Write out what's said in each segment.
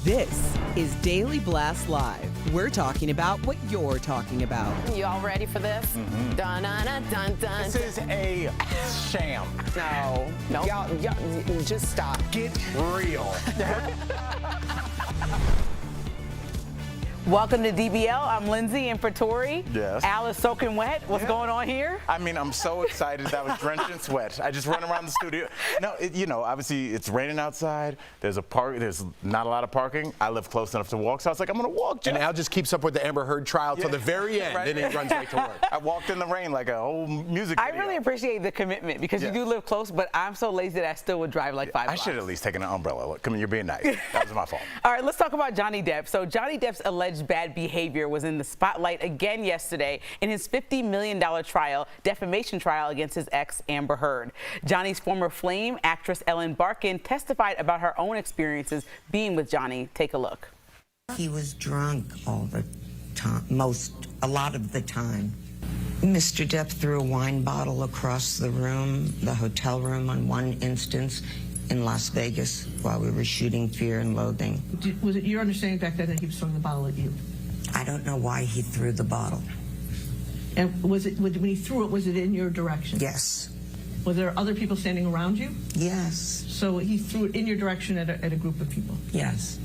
This is Daily Blast Live. We're talking about what you're talking about. You all ready for this? Mm-hmm. Dun, dun, dun, dun, dun. This is a sham. No. Y'all, just stop. Get real. Welcome to DBL. I'm Lindsay in for Tori. Yes. Al is soaking wet. What's going on here? I mean, I'm so excited that I was drenched in sweat. I just run around the studio. No, obviously it's raining outside. There's a park. There's not a lot of parking. I live close enough to walk, so I was like, I'm gonna walk. Jeff. And Al just keeps up with the Amber Heard trial till the very end, Right. then he runs right to work. I walked in the rain like a whole music I video. really appreciate the commitment because you do live close, but I'm so lazy that I still would drive like 5 I blocks. should at least taken an umbrella. Look, come on, you're being nice. That was my fault. All right, let's talk about Johnny Depp. So Johnny Depp's alleged bad behavior was in the spotlight again yesterday in his $50 million defamation trial against his ex, Amber Heard. Johnny's former flame, actress Ellen Barkin, testified about her own experiences being with Johnny. Take a look. He was drunk all the time, a lot of the time. Mr. Depp threw a wine bottle across the room, the hotel room on one instance in Las Vegas while we were shooting Fear and Loathing. Was it your understanding back then that he was throwing the bottle at you? I don't know why he threw the bottle. And was it, when he threw it, was it in your direction? Yes. Were there other people standing around you? Yes. So he threw it in your direction at a group of people? Yes.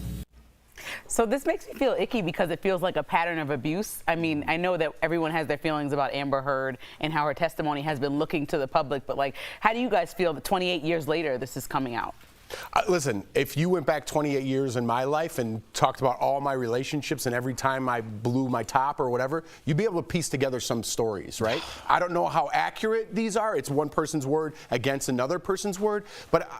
So this makes me feel icky because it feels like a pattern of abuse. I mean, I know that everyone has their feelings about Amber Heard and how her testimony has been looking to the public, but like, how do you guys feel that 28 years later this is coming out? Listen, if you went back 28 years in my life and talked about all my relationships and every time I blew my top or whatever, you'd be able to piece together some stories, right? I don't know how accurate these are. It's one person's word against another person's word, but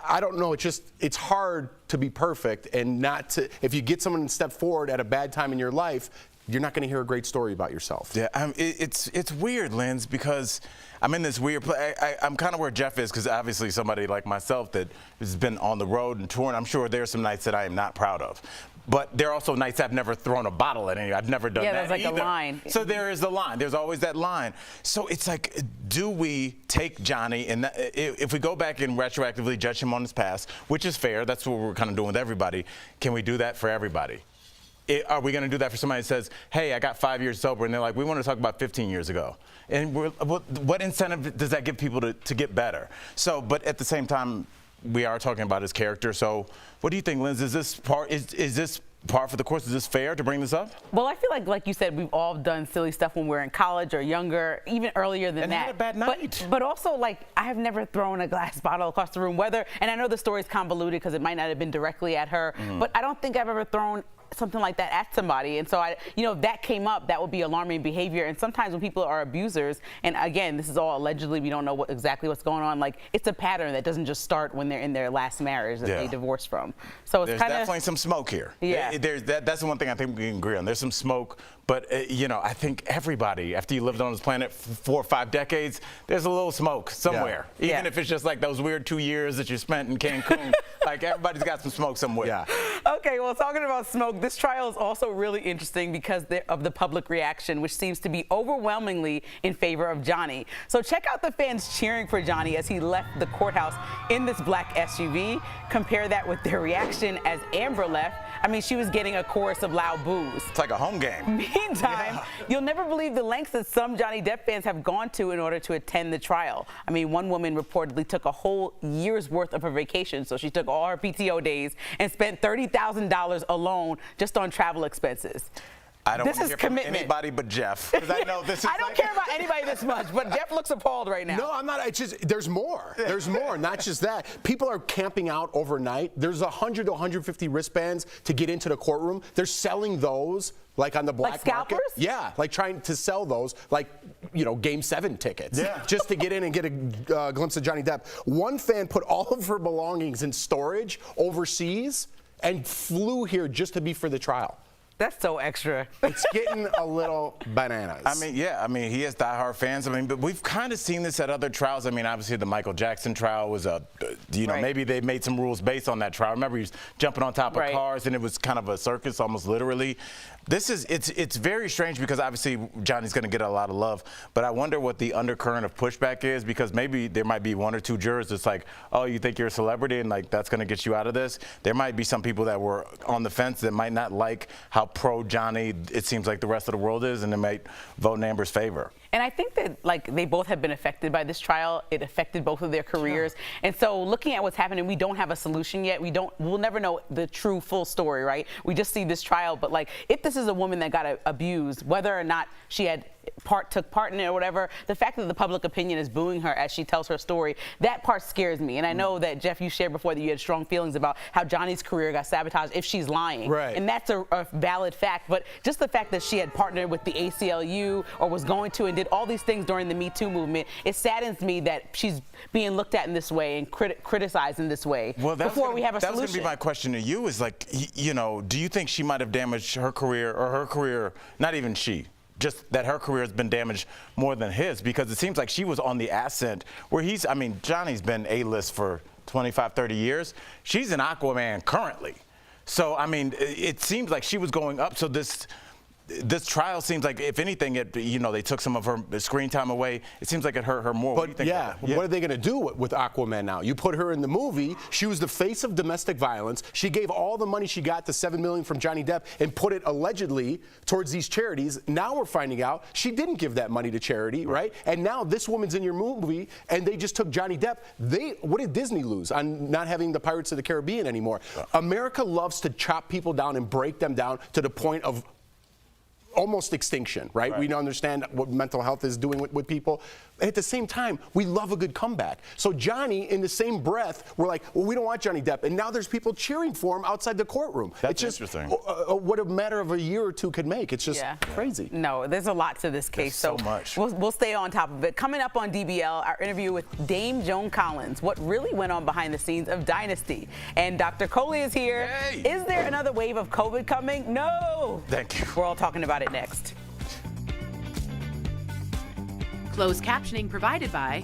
I don't know. It's hard to be perfect and not to. If you get someone to step forward at a bad time in your life, you're not going to hear a great story about yourself. Yeah, it's weird, Linz, because I'm in this weird place. I'm kind of where Jeff is, because obviously somebody like myself that has been on the road and touring, I'm sure there's some nights that I am not proud of. But there are also nights I've never thrown a bottle at any. I've never done that there's like either. a line. So there is the line. There's always that line. So it's like, do we take Johnny, and if we go back and retroactively judge him on his past, which is fair, that's what we're kind of doing with everybody, can we do that for everybody? Are we going to do that for somebody that says, hey, I got 5 years sober, and they're like, we want to talk about 15 years ago? And what incentive does that give people to get better? So, but at the same time, we are talking about his character. So what do you think, Linz? Is this par for the course? Is this fair to bring this up? Well, I feel like you said, we've all done silly stuff when we were in college or younger, even earlier than and that. had a bad night. But also, like, I have never thrown a glass bottle across the room, and I know the story's convoluted because it might not have been directly at her, but I don't think I've ever thrown something like that at somebody. And so if that came up, that would be alarming behavior. And sometimes when people are abusers, and again, this is all allegedly, we don't know exactly what's going on, like, it's a pattern that doesn't just start when they're in their last marriage that they divorced from. So it's there's kind of definitely some smoke here. Yeah. That's the one thing I think we can agree on. There's some smoke, but I think everybody, after you lived on this planet for 4 or 5 decades, there's a little smoke somewhere. Yeah. Even if it's just like those weird 2 years that you spent in Cancun, like everybody's got some smoke somewhere. Yeah. Okay, well, talking about smoke, this trial is also really interesting because of the public reaction, which seems to be overwhelmingly in favor of Johnny. So check out the fans cheering for Johnny as he left the courthouse in this black SUV. Compare that with their reaction as Amber left. I mean, she was getting a chorus of loud boos. It's like a home game. Meantime, you'll never believe the lengths that some Johnny Depp fans have gone to in order to attend the trial. I mean, one woman reportedly took a whole year's worth of her vacation, so she took all her PTO days and spent $30,000 alone just on travel expenses. I don't This want to is hear from commitment. anybody but Jeff, because I know this is I don't care about anybody this much, but Jeff looks appalled right now. No, I'm not. It's just, there's more. There's more, not just that. People are camping out overnight. There's 100 to 150 wristbands to get into the courtroom. They're selling those, like on the black market. scalpers? Yeah, like trying to sell those, like, Game 7 tickets. Yeah. Just to get in and get a glimpse of Johnny Depp. One fan put all of her belongings in storage overseas and flew here just to be for the trial. That's so extra. It's getting a little bananas. I mean, yeah, he has diehard fans. But we've kind of seen this at other trials. Obviously the Michael Jackson trial was maybe they made some rules based on that trial. Remember, he was jumping on top of cars, and it was kind of a circus, almost literally. It's very strange because obviously Johnny's going to get a lot of love, but I wonder what the undercurrent of pushback is, because maybe there might be one or two jurors that's like, oh, you think you're a celebrity and like that's going to get you out of this? There might be some people that were on the fence that might not like how pro Johnny it seems like the rest of the world is, and they might vote in Amber's favor. And I think that they both have been affected by this trial. It affected both of their careers. Sure. And so looking at what's happening, we don't have a solution yet. We'll never know the true full story, right? We just see this trial. But if this is a woman that got abused, whether or not she had took part in it or whatever, the fact that the public opinion is booing her as she tells her story, that part scares me. And I know that, Jeff, you shared before that you had strong feelings about how Johnny's career got sabotaged if she's lying. Right. And that's a valid fact. But just the fact that she had partnered with the ACLU or was going to and did all these things during the Me Too movement, it saddens me that she's being looked at in this way and criticized in this way before we have a solution. That was going to be my question to you is do you think she might have damaged her career, or her career, not even she, just that her career has been damaged more than his? Because it seems like she was on the ascent where Johnny's been A-list for 25, 30 years. She's an Aquaman currently. So, it seems like she was going up. So this trial seems like, if anything, they took some of her screen time away. It seems like it hurt her more. But what do you think about that? What are they going to do with Aquaman now? You put her in the movie. She was the face of domestic violence. She gave all the money she got, the $7 million from Johnny Depp, and put it allegedly towards these charities. Now we're finding out she didn't give that money to charity, right? And now this woman's in your movie, and they just took Johnny Depp. What did Disney lose on not having the Pirates of the Caribbean anymore? America loves to chop people down and break them down to the point of almost extinction, right? We understand what mental health is doing with people. At the same time, we love a good comeback. So Johnny, in the same breath, we're like, well, we don't want Johnny Depp. And now there's people cheering for him outside the courtroom. That's it's just interesting. What a matter of a year or two could make. It's just crazy. No, there's a lot to this case. There's so much. We'll stay on top of it. Coming up on DBL, our interview with Dame Joan Collins, what really went on behind the scenes of Dynasty. And Dr. Coley is here. Yay. Is there another wave of COVID coming? No. Thank you. We're all talking about it next. Closed captioning provided by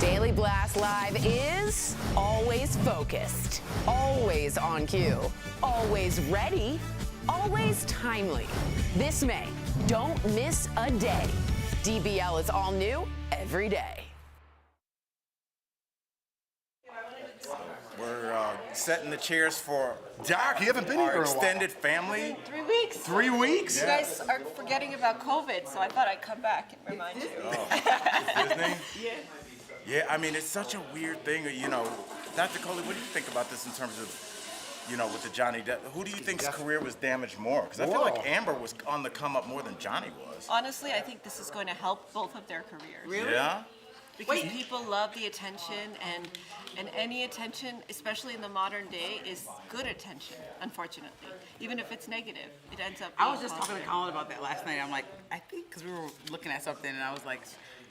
Daily Blast Live is always focused, always on cue, always ready, always timely. This May, don't miss a day. DBL is all new every day. We're setting the chairs for Doc, you haven't been here our in a while. extended family. 3 weeks. 3 weeks? You guys are forgetting about COVID, so I thought I'd come back and remind you. Disney? Yeah, it's such a weird thing, Dr. Coley, what do you think about this in terms of, with the Johnny Depp? Who do you think's career was damaged more? Because I feel like Amber was on the come up more than Johnny was. Honestly, I think this is going to help both of their careers. Really? Yeah? Because people love the attention, and any attention, especially in the modern day, is good attention, unfortunately. Even if it's negative, it ends up being I was just talking to positive. Colin about that last night. I'm like, I think, because we were looking at something, and I was like,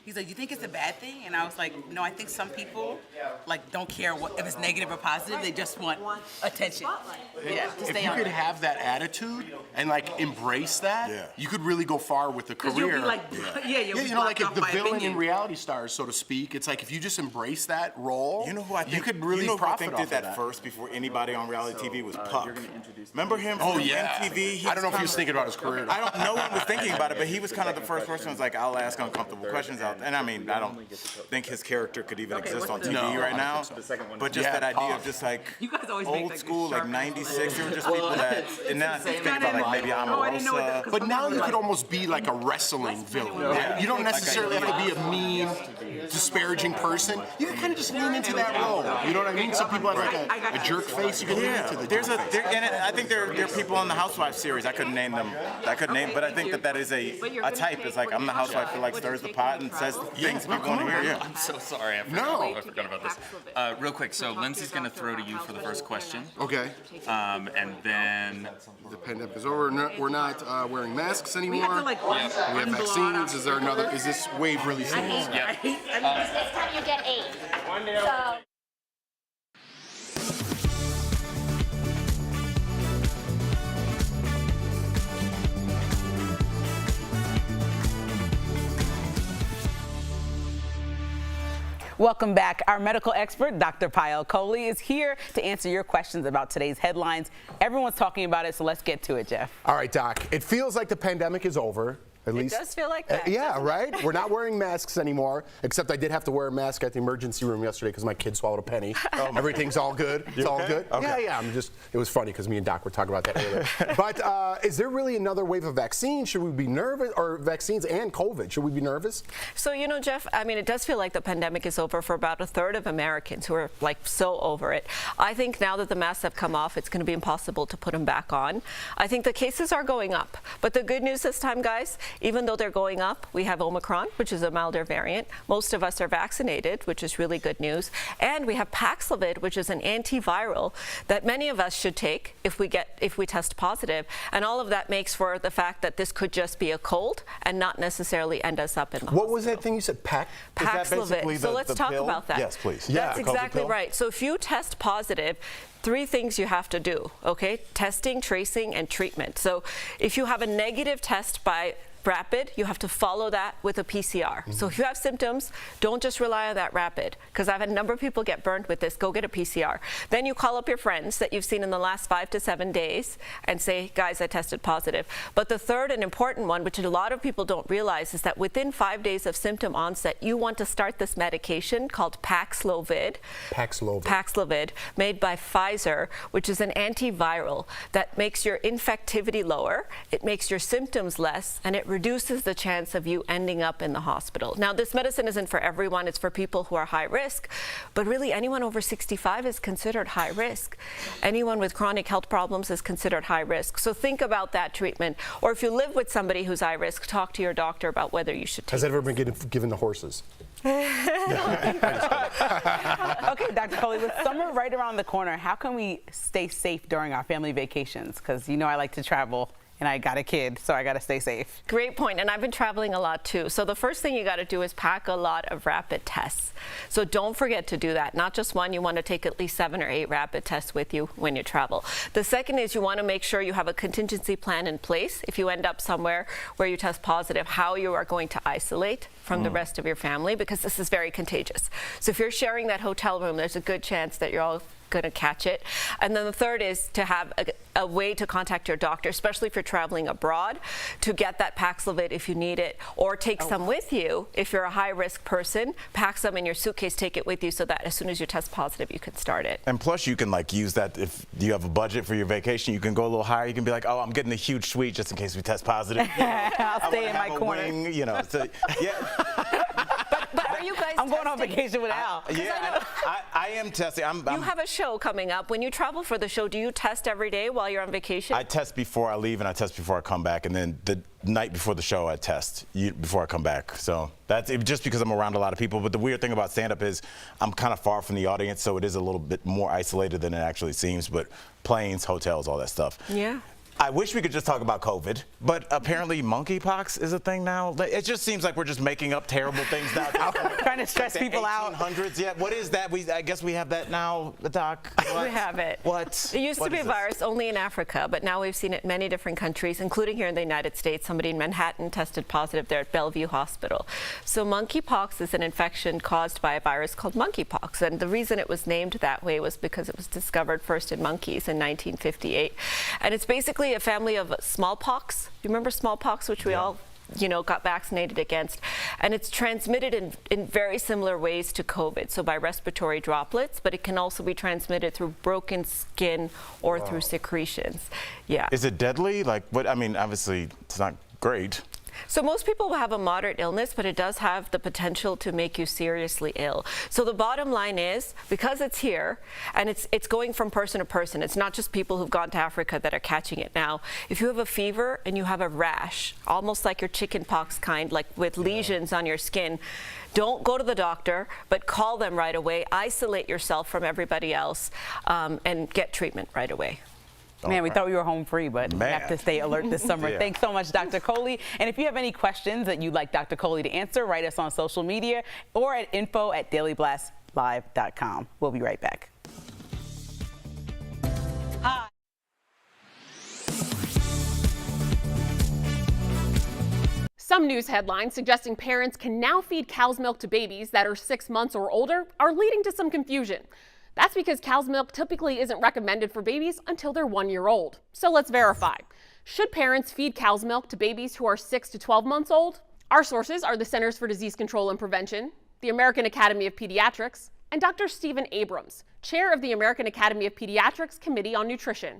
he's like, you think it's a bad thing? And I was like, no, I think some people don't care if it's negative or positive. They just want attention. Yeah, to If stay you on could it. have that attitude and embrace that, you could really go far with the career. You'll be like, you'll be blocked if off the by villain opinion. in reality stars, so to speak, it's like if you just embrace that role, You know who I think you could really who I profit think off did of that, that first before anybody on reality TV was Puck. Remember him Oh from yeah. MTV? I don't know if he was thinking about his career. No one was thinking about it, but he was kind of the first person who was like, I'll ask uncomfortable questions out. And I don't think his character could even exist on TV right now. But just that idea of just You guys always make old like school, sharp 96, there were just people that, and now think about maybe Omarosa. But now you could almost be like a wrestling villain. Yeah. You don't necessarily have to be a mean, disparaging person. You can kind of just lean into that role. You know what I mean? Some people have a jerk face. You can lean into the jerk face. I think there are people on the Housewives series. I couldn't name them. But I think that is a type. It's like I'm the housewife who stirs the pot and says things people want to hear. Yeah. I'm so sorry. I forgot about this. Real quick, so Lindsay's going to throw to you for the first question. Okay. And then... The pandemic is over. We're not wearing masks anymore. We have to we have vaccines. Is there another? Is this wave really serious? Yeah. This time you get 8. So Welcome back. Our medical expert, Dr. Payal Kohli, is here to answer your questions about today's headlines. Everyone's talking about it, so let's get to it, Jeff. All right, Doc. It feels like the pandemic is over. At least. It does feel like that. Yeah, right? We're not wearing masks anymore, except I did have to wear a mask at the emergency room yesterday because my kid swallowed a penny. Everything's all good. It's all good. Okay. Yeah. It was funny because me and Doc were talking about that earlier. But is there really another wave of vaccines? Should we be nervous? Or vaccines and COVID? Should we be nervous? So, you know, Jeff, I mean, it does feel like the pandemic is over for about a third of Americans who are like so over it. I think now that the masks have come off, it's going to be impossible to put them back on. I think the cases are going up. But the good news this time, guys, even though they're going up, we have Omicron, which is a milder variant. Most of us are vaccinated, which is really good news. And we have Paxlovid, which is an antiviral that many of us should take if we test positive. And all of that makes for the fact that this could just be a cold and not necessarily end us up in the hospital. What was that thing you said? Paxlovid. So let's talk about that. Yes, please. Yeah. That's exactly right. So if you test positive, 3 things you have to do, okay? Testing, tracing, and treatment. So if you have a negative test by rapid, you have to follow that with a PCR. So if you have symptoms, don't just rely on that rapid, because I've had a number of people get burned with this. Go get a PCR. Then you call up your friends that you've seen in the last 5 to 7 days and say, guys, I tested positive. But the third and important one, which a lot of people don't realize, is that within 5 days of symptom onset, you want to start this medication called Paxlovid. Paxlovid, made by Pfizer, which is an antiviral that makes your infectivity lower, it makes your symptoms less, and it reduces the chance of you ending up in the hospital. Now, this medicine isn't for everyone. It's for people who are high risk, but really anyone over 65 is considered high risk. Anyone with chronic health problems is considered high risk. So think about that treatment. Or if you live with somebody who's high risk, talk to your doctor about whether you should take it. Has it ever been given to horses? Okay, Dr. Kohli, with summer right around the corner, how can we stay safe during our family vacations? Because you know I like to travel. And I got a kid, so I got to stay safe. Great point, and I've been traveling a lot too. So the first thing you got to do is pack a lot of rapid tests. So don't forget to do that. Not just one, you want to take at least 7 or 8 rapid tests with you when you travel. The second is you want to make sure you have a contingency plan in place. If you end up somewhere where you test positive, how you are going to isolate from the rest of your family, because this is very contagious. So if you're sharing that hotel room, there's a good chance that you're all going to catch it. And then the third is to have a way to contact your doctor, especially if you're traveling abroad, to get that Paxlovid if you need it, or take some with you if you're a high-risk person. Pack some in your suitcase, take it with you, so that as soon as you test positive, you can start it. And plus, you can like use that if you have a budget for your vacation. You can go a little higher. You can be like, oh, I'm getting a huge suite just in case we test positive. I'll stay in my corner. Wing, you know, so, yeah. But are you guys I'm going on vacation with Al. Yeah, I am testing. You have a show coming up. When you travel for the show, do you test every day while you're on vacation? I test before I leave and I test before I come back, and then the night before the show I test before I come back. So that's just because I'm around a lot of people. But the weird thing about stand-up is I'm kind of far from the audience, so it is a little bit more isolated than it actually seems. But planes, hotels, all that stuff. Yeah. I wish we could just talk about COVID, but apparently monkeypox is a thing now. It just seems like we're just making up terrible things now. Trying to stress people out. 1800s, yeah. What is that? I guess we have that now, Doc. What? We have it. What? It used to be a virus only in Africa, but now we've seen it in many different countries, including here in the United States. Somebody in Manhattan tested positive there at Bellevue Hospital. So monkeypox is an infection caused by a virus called monkeypox, and the reason it was named that way was because it was discovered first in monkeys in 1958. And it's basically a family of smallpox. You remember smallpox, which we all got vaccinated against, and it's transmitted in very similar ways to COVID, so by respiratory droplets, but it can also be transmitted through broken skin or through secretions. Yeah. Is it deadly? Like, what? I mean, obviously, it's not great. So most people will have a moderate illness, but it does have the potential to make you seriously ill. So the bottom line is, because it's here, and it's going from person to person, it's not just people who've gone to Africa that are catching it now. If you have a fever and you have a rash, almost like your chicken pox kind, like with lesions on your skin, don't go to the doctor, but call them right away, isolate yourself from everybody else, and get treatment right away. Man, we thought we were home free, but we have to stay alert this summer. Thanks so much, Dr. Kohli. And if you have any questions that you'd like Dr. Kohli to answer, write us on social media or at info@dailyblastlive.com. We'll be right back. Hi. Some news headlines suggesting parents can now feed cow's milk to babies that are 6 months or older are leading to some confusion. That's because cow's milk typically isn't recommended for babies until they're 1 year old. So let's verify. Should parents feed cow's milk to babies who are 6 to 12 months old? Our sources are the Centers for Disease Control and Prevention, the American Academy of Pediatrics, and Dr. Stephen Abrams, chair of the American Academy of Pediatrics Committee on Nutrition.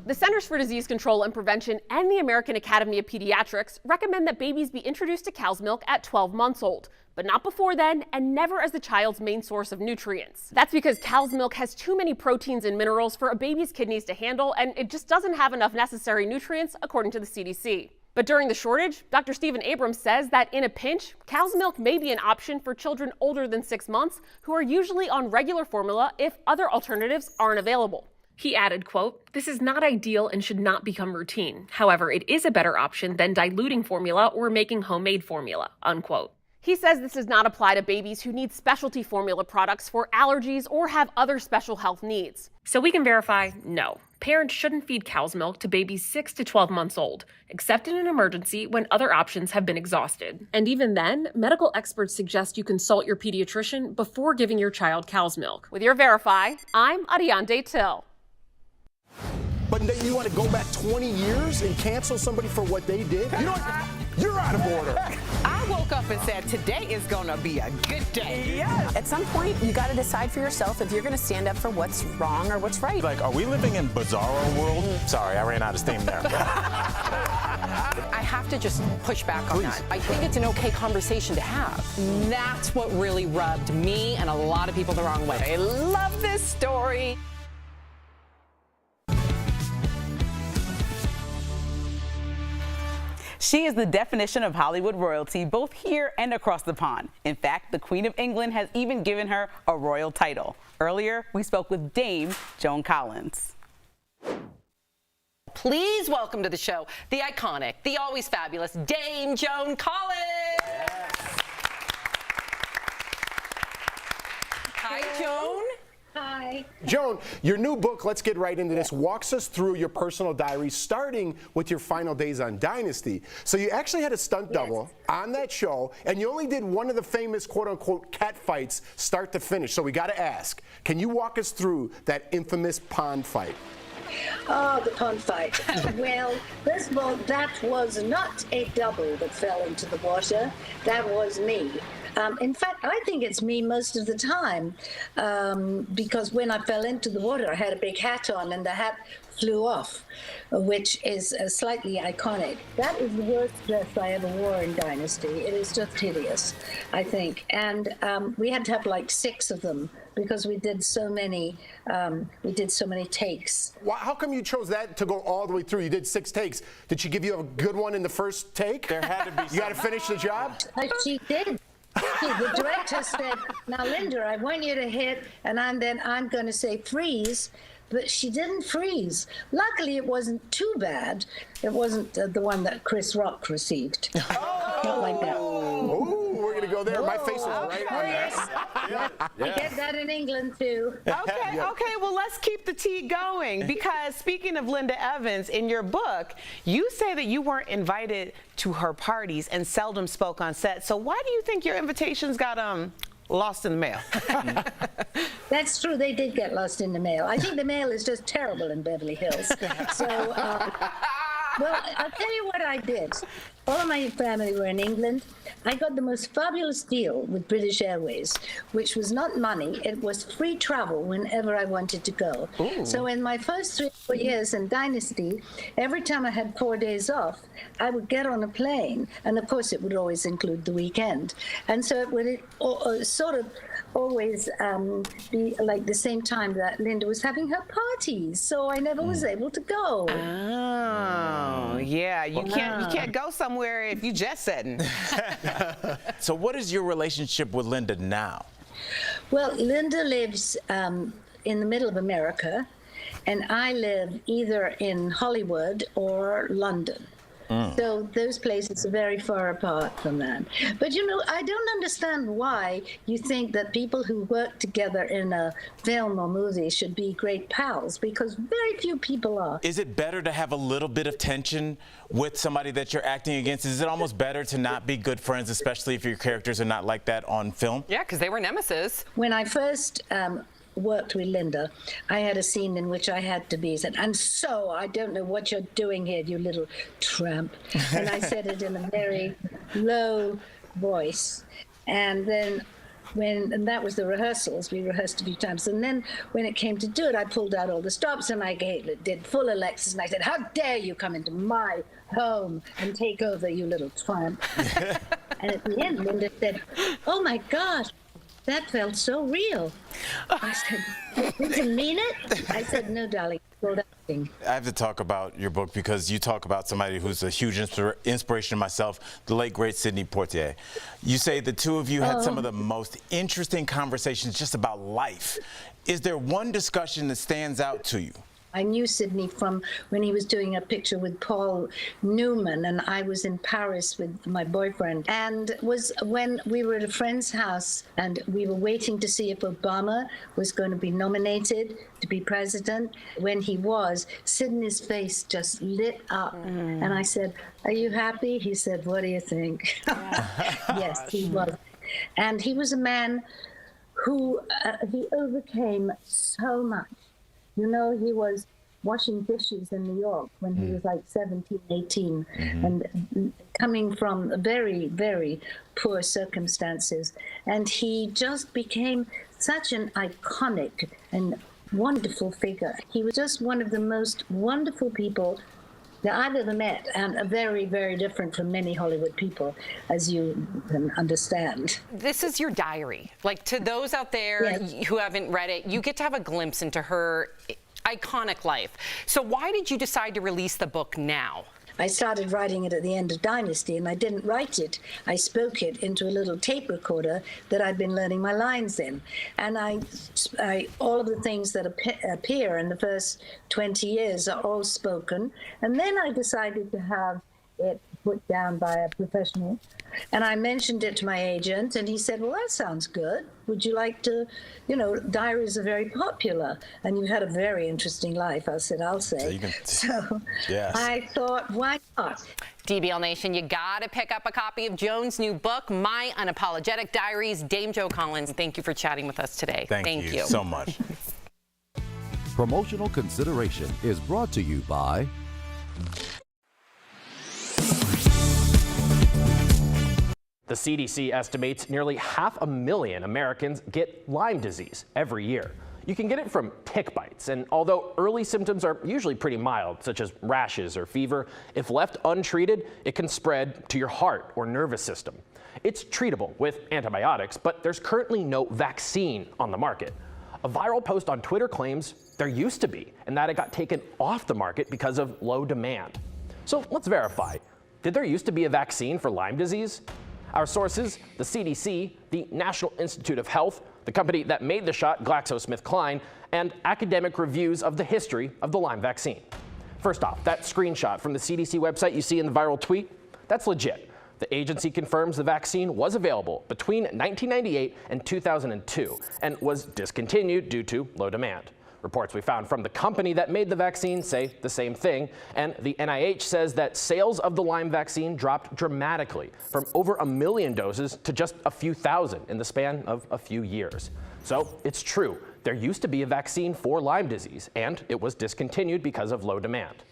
The Centers for Disease Control and Prevention and the American Academy of Pediatrics recommend that babies be introduced to cow's milk at 12 months old, but not before then and never as the child's main source of nutrients. That's because cow's milk has too many proteins and minerals for a baby's kidneys to handle, and it just doesn't have enough necessary nutrients, according to the CDC. But during the shortage, Dr. Stephen Abrams says that in a pinch, cow's milk may be an option for children older than 6 months who are usually on regular formula if other alternatives aren't available. He added, quote, "This is not ideal and should not become routine. However, it is a better option than diluting formula or making homemade formula," unquote. He says this does not apply to babies who need specialty formula products for allergies or have other special health needs. So we can verify, no, parents shouldn't feed cow's milk to babies 6 to 12 months old, except in an emergency when other options have been exhausted. And even then, medical experts suggest you consult your pediatrician before giving your child cow's milk. With your Verify, I'm Ariande Till. But you want to go back 20 years and cancel somebody for what they did? You know what? You're out of order. I woke up and said, today is going to be a good day. Yes. At some point, you got to decide for yourself if you're going to stand up for what's wrong or what's right. Like, are we living in Bizarro world? Sorry, I ran out of steam there. I have to just push back on that. I think it's an okay conversation to have. That's what really rubbed me and a lot of people the wrong way. I love this story. She is the definition of Hollywood royalty, both here and across the pond. In fact, the Queen of England has even given her a royal title. Earlier, we spoke with Dame Joan Collins. Please welcome to the show the iconic, the always fabulous Dame Joan Collins. Yes. Hi, Joan. Hi. Joan, your new book, let's get right into this, walks us through your personal diary, starting with your final days on Dynasty. So you actually had a stunt double on that show, and you only did one of the famous quote-unquote cat fights start to finish. So we got to ask, can you walk us through that infamous pond fight? Oh, the pond fight. Well, first of all, that was not a double that fell into the water. That was me. In fact, I think it's me most of the time, because when I fell into the water, I had a big hat on, and the hat flew off, which is slightly iconic. That is the worst dress I ever wore in Dynasty. It is just hideous, I think. And we had to have like 6 of them because we did so many takes. Well, how come you chose that to go all the way through? You did 6 takes. Did she give you a good one in the first take? There had to be. You got to finish the job? She did. The director said, "Now, Linda, I want you to hit, and then I'm going to say freeze." But she didn't freeze. Luckily, it wasn't too bad. It wasn't the one that Chris Rock received. Not like that. Oh, we're going to go there. My face is right on Yeah. I get that in England, too. Okay, well, let's keep the tea going, because speaking of Linda Evans, in your book, you say that you weren't invited to her parties and seldom spoke on set. So why do you think your invitations got lost in the mail? That's true. They did get lost in the mail. I think the mail is just terrible in Beverly Hills. So, well, I'll tell you what I did. All of my family were in England. I got the most fabulous deal with British Airways, which was not money. It was free travel whenever I wanted to go. Ooh. So in my first 3 or 4 years in Dynasty, every time I had 4 days off, I would get on a plane. And of course, it would always include the weekend. And so it would sort of always be like the same time that Linda was having her parties. So I never was able to go. Oh, yeah. You can't go somewhere if you jet setting. So what is your relationship with Linda now? Well, Linda lives in the middle of America, and I live either in Hollywood or London. So those places are very far apart from that. But you know, I don't understand why you think that people who work together in a film or movie should be great pals, because very few people are. Is it better to have a little bit of tension with somebody that you're acting against? Is it almost better to not be good friends, especially if your characters are not like that on film? Yeah, because they were nemesis. When I first worked with Linda, I had a scene in which I had to be said, "And so I don't know what you're doing here, you little tramp." And I said it in a very low voice. And then and that was the rehearsals, we rehearsed a few times. And then when it came to do it, I pulled out all the stops and I did full Alexis, and I said, "How dare you come into my home and take over, you little tramp." And at the end, Linda said, "Oh my God, that felt so real." I said, "Did you mean it?" I said, "No, darling, it's called acting." I have to talk about your book because you talk about somebody who's a huge inspiration to myself, the late, great Sidney Poitier. You say the two of you had some of the most interesting conversations just about life. Is there one discussion that stands out to you? I knew Sidney from when he was doing a picture with Paul Newman, and I was in Paris with my boyfriend. And it was when we were at a friend's house and we were waiting to see if Obama was going to be nominated to be president. When he was, Sidney's face just lit up. And I said, "Are you happy?" He said, "What do you think?" Yes, he was. And he was a man who he overcame so much. You know, he was washing dishes in New York when he was like 17, 18, and coming from very, very poor circumstances. And he just became such an iconic and wonderful figure. He was just one of the most wonderful people that I've ever met, and very, very different from many Hollywood people, as you can understand. This is your diary. Like, to those out there who haven't read it, you get to have a glimpse into her iconic life. So why did you decide to release the book now? I started writing it at the end of Dynasty, and I didn't write it. I spoke it into a little tape recorder that I'd been learning my lines in. And all of the things that appear in the first 20 years are all spoken. And then I decided to have it put down by a professional. And I mentioned it to my agent, and he said, "Well, that sounds good. Would you like to, you know, diaries are very popular, and you've had a very interesting life." I said, "I'll say." So yes. I thought, why not? DBL Nation, you gotta pick up a copy of Joan's new book, My Unapologetic Diaries. Dame Jo Collins, thank you for chatting with us today. Thank you so much. Promotional consideration is brought to you by The CDC estimates nearly 500,000 Americans get Lyme disease every year. You can get it from tick bites, and although early symptoms are usually pretty mild, such as rashes or fever, if left untreated, it can spread to your heart or nervous system. It's treatable with antibiotics, but there's currently no vaccine on the market. A viral post on Twitter claims there used to be, and that it got taken off the market because of low demand. So let's verify. Did there used to be a vaccine for Lyme disease? Our sources, the CDC, the National Institute of Health, the company that made the shot, GlaxoSmithKline, and academic reviews of the history of the Lyme vaccine. First off, that screenshot from the CDC website you see in the viral tweet, that's legit. The agency confirms the vaccine was available between 1998 and 2002 and was discontinued due to low demand. Reports we found from the company that made the vaccine say the same thing, and the NIH says that sales of the Lyme vaccine dropped dramatically from over 1 million doses to just a few thousand in the span of a few years. So it's true, there used to be a vaccine for Lyme disease, and it was discontinued because of low demand.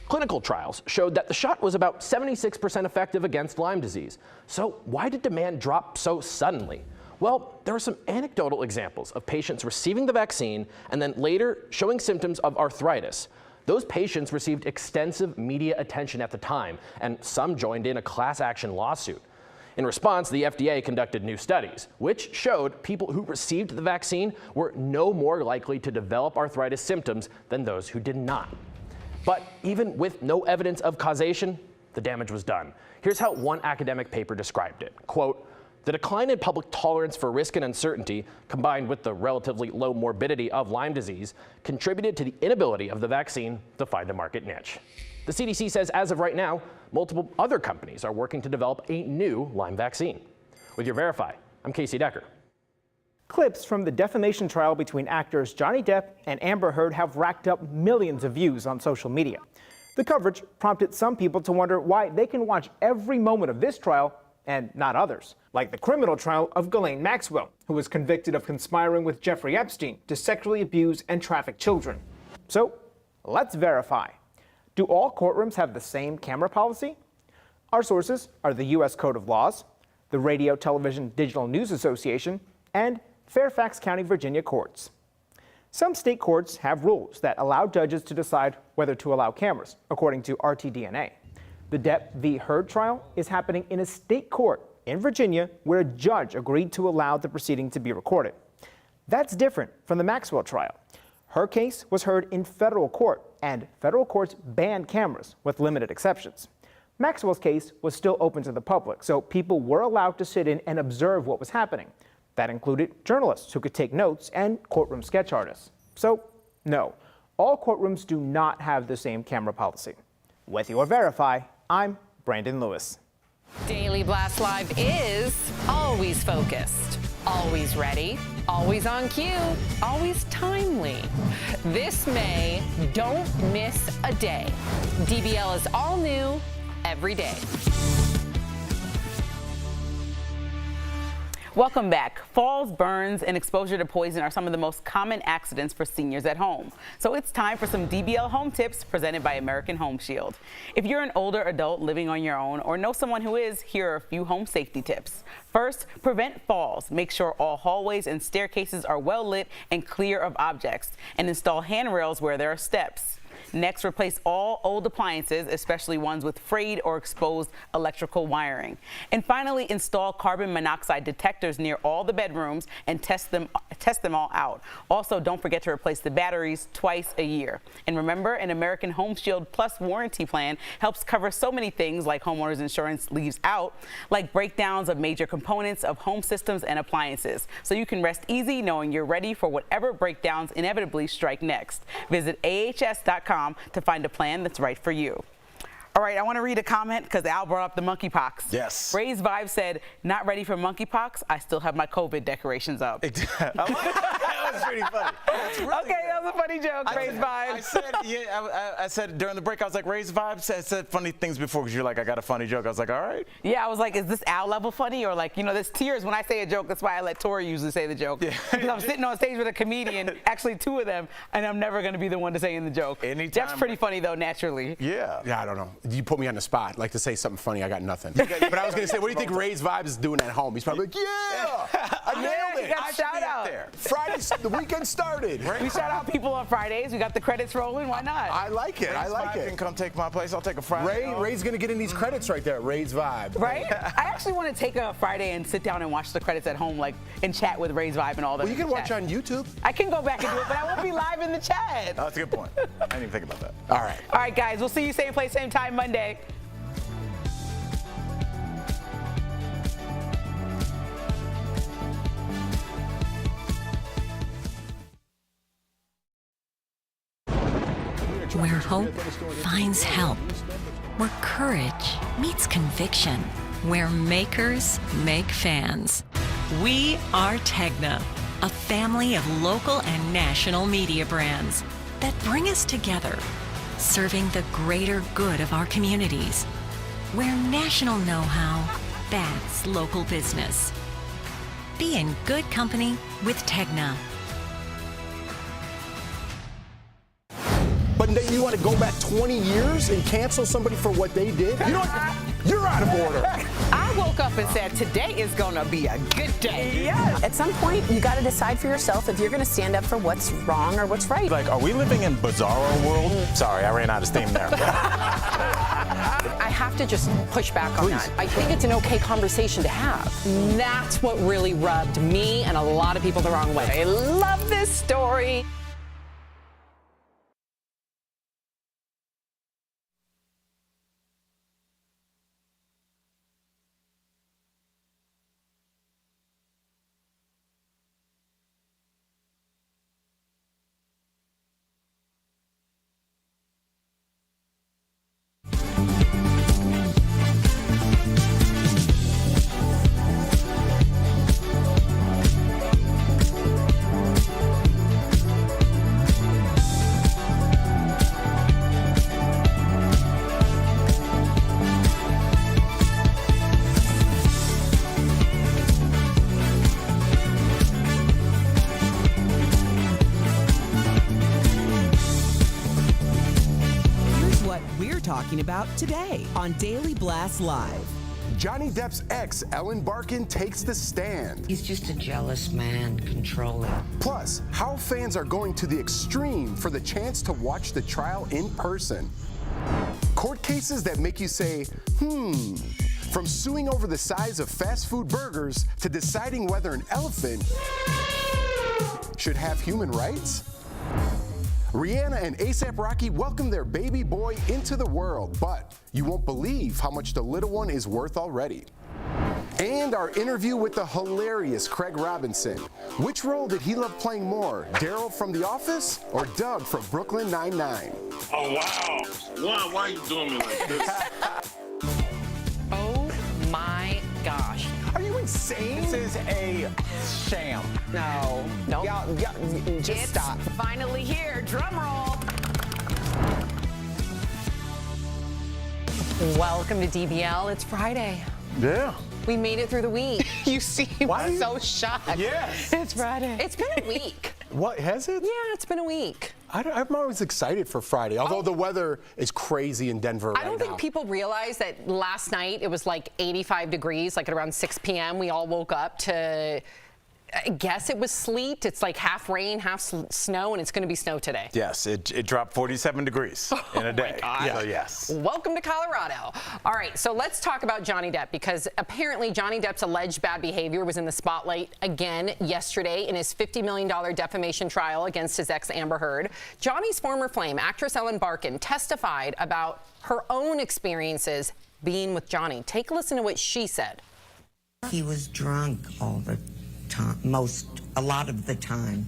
Clinical trials showed that the shot was about 76% effective against Lyme disease. So why did demand drop so suddenly? Well, there are some anecdotal examples of patients receiving the vaccine and then later showing symptoms of arthritis. Those patients received extensive media attention at the time, and some joined in a class action lawsuit. In response, the FDA conducted new studies, which showed people who received the vaccine were no more likely to develop arthritis symptoms than those who did not. But even with no evidence of causation, the damage was done. Here's how one academic paper described it. Quote, "The decline in public tolerance for risk and uncertainty, combined with the relatively low morbidity of Lyme disease, contributed to the inability of the vaccine to find a market niche." The CDC says as of right now, multiple other companies are working to develop a new Lyme vaccine. With your Verify, I'm Casey Decker. Clips from the defamation trial between actors Johnny Depp and Amber Heard have racked up millions of views on social media. The coverage prompted some people to wonder why they can watch every moment of this trial and not others, like the criminal trial of Ghislaine Maxwell, who was convicted of conspiring with Jeffrey Epstein to sexually abuse and traffic children. So, let's verify. Do all courtrooms have the same camera policy? Our sources are the U.S. Code of Laws, the Radio Television Digital News Association, and Fairfax County, Virginia courts. Some state courts have rules that allow judges to decide whether to allow cameras, according to RTDNA. The Depp v. Heard trial is happening in a state court in Virginia where a judge agreed to allow the proceeding to be recorded. That's different from the Maxwell trial. Her case was heard in federal court, and federal courts banned cameras with limited exceptions. Maxwell's case was still open to the public, so people were allowed to sit in and observe what was happening. That included journalists who could take notes and courtroom sketch artists. So, no, all courtrooms do not have the same camera policy. With your Verify, I'm Brandon Lewis. Daily Blast Live is always focused, always ready, always on cue, always timely. This May, don't miss a day. DBL is all new every day. Welcome back. Falls, burns, and exposure to poison are some of the most common accidents for seniors at home. So it's time for some DBL Home tips presented by American Home Shield. If you're an older adult living on your own or know someone who is, here are a few home safety tips. First, prevent falls. Make sure all hallways and staircases are well lit and clear of objects, and install handrails where there are steps. Next, replace all old appliances, especially ones with frayed or exposed electrical wiring. And finally, install carbon monoxide detectors near all the bedrooms and test them all out. Also, don't forget to replace the batteries twice a year. And remember, an American Home Shield Plus warranty plan helps cover so many things like homeowners insurance leaves out, like breakdowns of major components of home systems and appliances. So you can rest easy knowing you're ready for whatever breakdowns inevitably strike next. Visit ahs.com to find a plan that's right for you. All right, I want to read a comment because Al brought up the monkeypox. Yes. Ray's Vibe said, not ready for monkeypox. I still have my COVID decorations up. I like that was pretty funny. That's really okay, that was a funny joke, Ray's Vibe. I said during the break, I was like, Ray's Vibe said funny things before because you're like, I got a funny joke. I was like, all right. Yeah, I was like, is this Al level funny? Or like, you know, there's tears when I say a joke. That's why I let Tori usually say the joke. Yeah. Because I'm sitting on stage with a comedian, actually two of them, and I'm never going to be the one to say in the joke. Anytime. That's pretty funny, though, naturally. Yeah. Yeah, I don't know. You put me on the spot. Like to say something funny, I got nothing. But I was going to say, what do you think Ray's Vibes is doing at home? He's probably like, yeah, I nailed it. Got shout out there. Friday, the weekend started. We shout out people on Fridays. We got the credits rolling. Why not? I like it. I like it. Can come take my place. I'll take a Friday. Ray's going to get in these credits right there. Ray's Vibe. Right? I actually want to take a Friday and sit down and watch the credits at home, like, and chat with Ray's Vibe and all that. Well, you can watch on YouTube. I can go back and do it, but I won't be live in the chat. Oh, that's a good point. I didn't even think about that. All right. All right, guys. We'll see you same place, same time Monday. Where hope finds help. Where courage meets conviction. Where makers make fans. We are Tegna, a family of local and national media brands that bring us together, serving the greater good of our communities. Where national know-how backs local business. Be in good company with Tegna. But then you want to go back 20 years and cancel somebody for what they did? You know what? You're out of order. I woke up and said, today is going to be a good day. Yes. At some point, you got to decide for yourself if you're going to stand up for what's wrong or what's right. Like, are we living in Bizarro world? Sorry, I ran out of steam there. I have to just push back on that. I think it's an okay conversation to have. That's what really rubbed me and a lot of people the wrong way. I love this story. talking about today on Daily Blast Live. Johnny Depp's ex, Ellen Barkin, takes the stand. He's just a jealous man, controlling. Plus, how fans are going to the extreme for the chance to watch the trial in person. Court cases that make you say, From suing over the size of fast food burgers to deciding whether an elephant should have human rights. Rihanna and A$AP Rocky welcome their baby boy into the world, but you won't believe how much the little one is worth already. And our interview with the hilarious Craig Robinson. Which role did he love playing more, Daryl from The Office or Doug from Brooklyn Nine-Nine? Oh, wow. Why are you doing me like this? Oh my gosh. Are you insane? This is a sham. No. Nope. Y'all, just It's stop. finally here. Drum roll. Welcome to DBL. It's Friday. Yeah. We made it through the week. You seem so shocked. Yes. It's Friday. It's been a week. What, has it? Yeah, it's been a week. I'm always excited for Friday, although the weather is crazy in Denver right now. I don't think people realize that last night it was like 85 degrees, like at around 6 p.m. We all woke up to, I guess it was sleet. It's like half rain, half snow, and it's going to be snow today. Yes, it dropped 47 degrees in a day. So yes. Welcome to Colorado. All right, so let's talk about Johnny Depp, because apparently Johnny Depp's alleged bad behavior was in the spotlight again yesterday in his $50 million defamation trial against his ex Amber Heard. Johnny's former flame, actress Ellen Barkin, testified about her own experiences being with Johnny. Take a listen to what she said. He was drunk all the time, a lot of the time.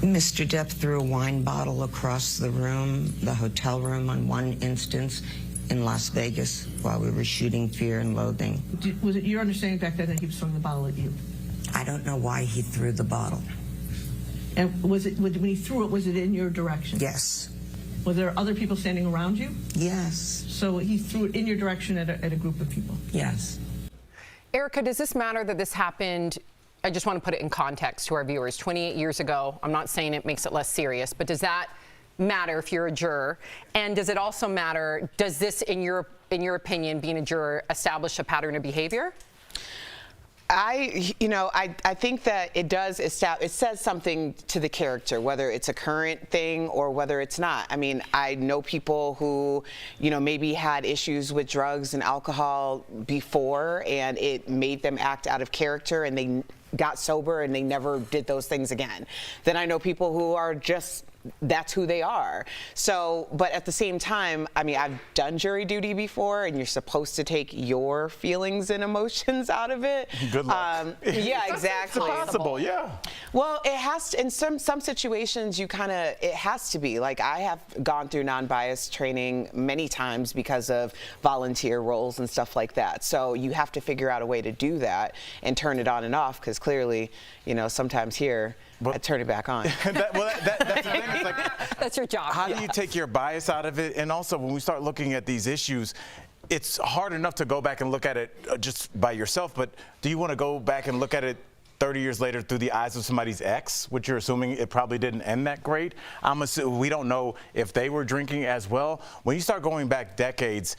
Mr. Depp threw a wine bottle across the room, the hotel room on one instance in Las Vegas while we were shooting Fear and Loathing. Was it your understanding back then that he was throwing the bottle at you? I don't know why he threw the bottle. And was it, when he threw it, was it in your direction? Yes. Were there other people standing around you? Yes. So he threw it in your direction at a group of people? Yes. Erica, does this matter that this happened? I just want to put it in context to our viewers. 28 years ago, I'm not saying it makes it less serious, but does that matter if you're a juror? And does it also matter, does this, in your opinion, being a juror, establish a pattern of behavior? I think that it does establish, it says something to the character, whether it's a current thing or whether it's not. I mean, I know people who, maybe had issues with drugs and alcohol before, and it made them act out of character, and they got sober and they never did those things again. Then I know people who are just, that's who they are. So, but at the same time, I mean, I've done jury duty before, and you're supposed to take your feelings and emotions out of it. Good luck. Yeah, exactly. It's possible, yeah. Well, it has to, in some situations, it has to be. Like, I have gone through non-biased training many times because of volunteer roles and stuff like that. So you have to figure out a way to do that and turn it on and off, because clearly, sometimes here, I turn it back on. That's the thing. It's like, that's your job. How do you take your bias out of it? And also, when we start looking at these issues, it's hard enough to go back and look at it just by yourself, but do you want to go back and look at it 30 years later through the eyes of somebody's ex, which you're assuming it probably didn't end that great? We don't know if they were drinking as well. When you start going back decades,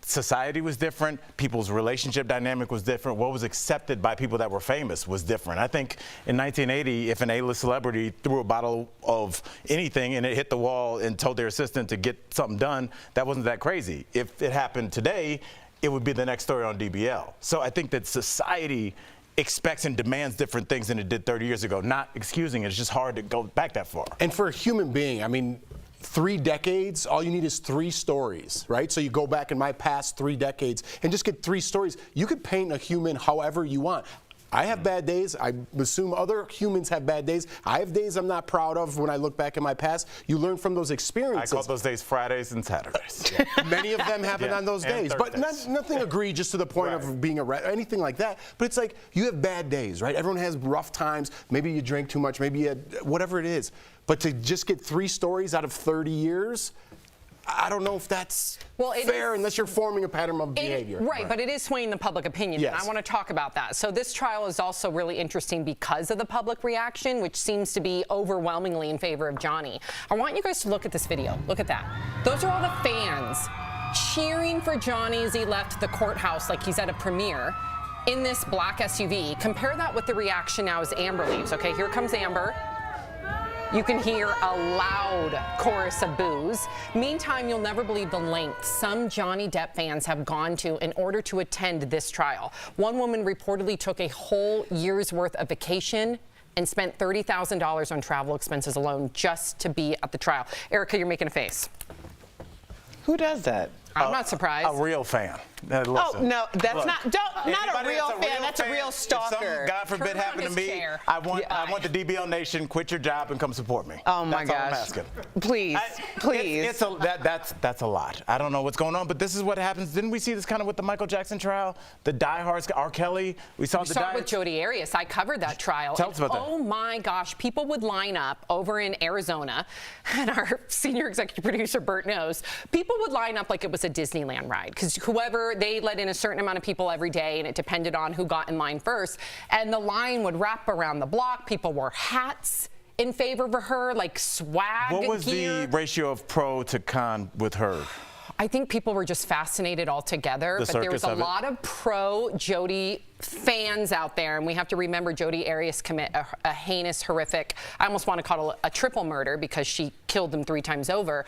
society was different, people's relationship dynamic was different, what was accepted by people that were famous was different. I think in 1980, if an A-list celebrity threw a bottle of anything and it hit the wall and told their assistant to get something done, that wasn't that crazy. If it happened today, it would be the next story on DBL. So I think that society expects and demands different things than it did 30 years ago. Not excusing it, it's just hard to go back that far. And for a human being, I mean, 3 decades, all you need is 3 stories, right? So you go back in my past 3 decades and just get 3 stories. You could paint a human however you want. I have bad days. I assume other humans have bad days. I have days I'm not proud of when I look back in my past. You learn from those experiences. I call those days Fridays and Saturdays. Many of them happen on those days, but nothing egregious to the point of being anything like that. But it's like you have bad days, right? Everyone has rough times. Maybe you drink too much. Maybe you whatever it is. But to just get 3 stories out of 30 years, I don't know if that's fair unless you're forming a pattern of behavior. Right, but it is swaying the public opinion, and I want to talk about that. So this trial is also really interesting because of the public reaction, which seems to be overwhelmingly in favor of Johnny. I want you guys to look at this video. Look at that. Those are all the fans cheering for Johnny as he left the courthouse like he's at a premiere in this black SUV. Compare that with the reaction now as Amber leaves. Okay, here comes Amber. You can hear a loud chorus of boos. Meantime, you'll never believe the lengths some Johnny Depp fans have gone to in order to attend this trial. One woman reportedly took a whole year's worth of vacation and spent $30,000 on travel expenses alone just to be at the trial. Erica, you're making a face. Who does that? I'm not surprised. A real fan. Oh, not a Anybody real that's fan. That's a real If something, stalker. God forbid, happened to me, I want the DBL Nation, quit your job and come support me. Oh my That's all I'm gosh. asking. Please, please. That's a lot. I don't know what's going on, but this is what happens. Didn't we see this kind of with the Michael Jackson trial? The diehards, R. Kelly. We saw it with Jodi Arias. I covered that trial. Tell us about that. Oh my gosh, people would line up over in Arizona, and our senior executive producer Bert knows. People would line up like it was a Disneyland ride because whoever they let in a certain amount of people every day, and it depended on who got in line first. And the line would wrap around the block. People wore hats in favor of her, like swag. What was gear. the ratio of pro to con with her? I think people were just fascinated altogether, but there was a lot of pro-Jodi fans out there, and we have to remember Jodi Arias commit a heinous, horrific, I almost want to call it a triple murder because she killed them 3 times over.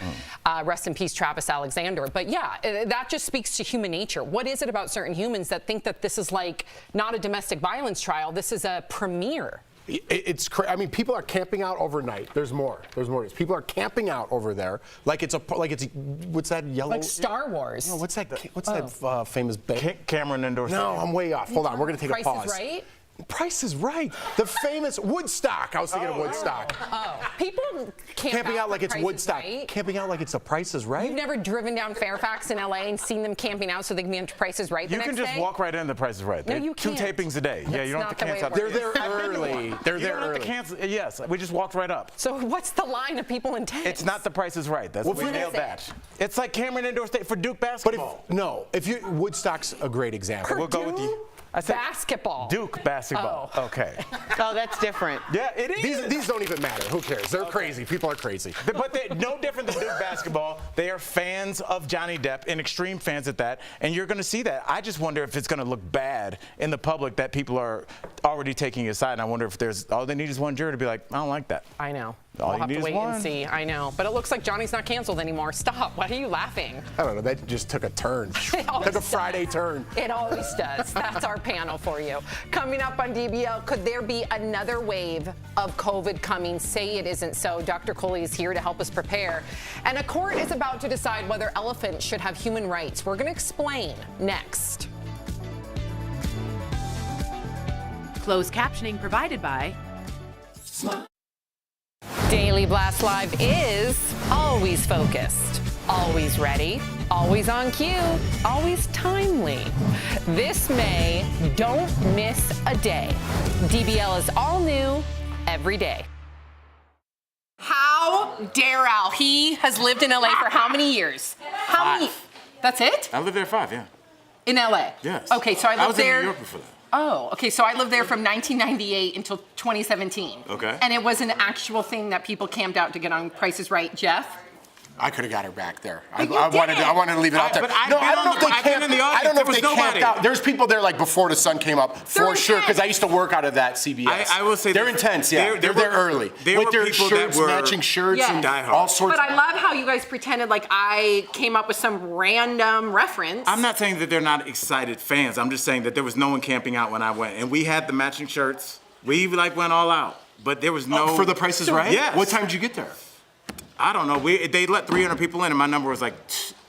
Rest in peace, Travis Alexander. But yeah, that just speaks to human nature. What is it about certain humans that think that this is like not a domestic violence trial, this is a premiere? It's crazy. I mean, people are camping out overnight. There's more. There's more. People are camping out over there like it's what's that yellow? Like Star Wars. No, what's that? What's that famous band? Cameron Indoor Stadium. No, I'm way off. Hold on. We're gonna take a pause. Price is Right? Price is Right. The famous Woodstock. I was thinking of Woodstock. Oh, people Camping out like it's Price is Woodstock. Right. Camping out like it's The Price is Right. You've never driven down Fairfax in LA and seen them camping out so they can be on Price is Right the You next can just day? walk right in. The Price is Right. No, you Two can't. tapings a day. Yeah, you don't have to cancel. They're there early. They're there You don't have early. to cancel. Yes, we just walked right up. So what's the line of people in tents? It's not The Price is Right. That's Well, we for- nailed that. It's like Cameron Indoor Stadium for Duke basketball. Woodstock's a great example. We'll go with you. I said basketball. Duke basketball. Oh. Okay. Oh, that's different. Yeah, it is. These don't even matter. Who cares? They're crazy. People are crazy. But they're no different than Duke basketball. They are fans of Johnny Depp and extreme fans at that. And you're going to see that. I just wonder if it's going to look bad in the public that people are already taking his side. And I wonder if all they need is one juror to be like, I don't like that. I know. All We'll you have need to is wait one. and see. I know. But it looks like Johnny's not canceled anymore. Stop. Why are you laughing? I don't know. That just took a turn. Took a Friday turn. It always does. That's our panel for you. Coming up on DBL, could there be another wave of COVID coming? Say it isn't so. Dr. Coley is here to help us prepare. And a court is about to decide whether elephants should have human rights. We're going to explain next. Closed captioning provided by Daily Blast Live is always focused, always ready, always on cue, always timely. This May, don't miss a day. DBL is all new every day. How dare Al? He has lived in LA for how many years? How many? That's it? I lived there 5, yeah. In LA? Yes. Okay, so I lived was there. in New York before that. Oh, okay. So I lived there from 1998 until 2017. Okay. And it was an actual thing that people camped out to get on Price is Right. Jeff? I could have got her back there. I you wanted to leave it out there. But I've No, been I don't know on if the- they I've been camped. in the audience. I don't know There if they was camped nobody. out. There's people there like before the sun came up for sure. Because I used to work out of that CBS. I will say they're that intense. Yeah, they're there early. There with were their people shirts, that were matching shirts, Yes. and diehard. all sorts. But I love how you guys pretended like I came up with some random reference. I'm not saying that they're not excited fans. I'm just saying that there was no one camping out when I went. And we had the matching shirts. We went all out. But there was no... for the Price is Right? Yes. What time did you get there? I don't know. They let 300 people in and my number was like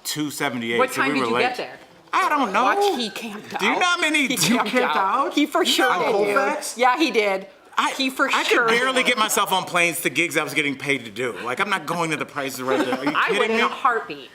278. What so time we did were you late. get there? I don't know. Watch, he camped out. Do you know how many... He You camped out? He for sure On did. Colfax? Yeah, he did. He for I sure could barely did. get myself on planes to gigs I was getting paid to do. Like, I'm not going to the prices right there. Are you I would kidding in me? a heartbeat.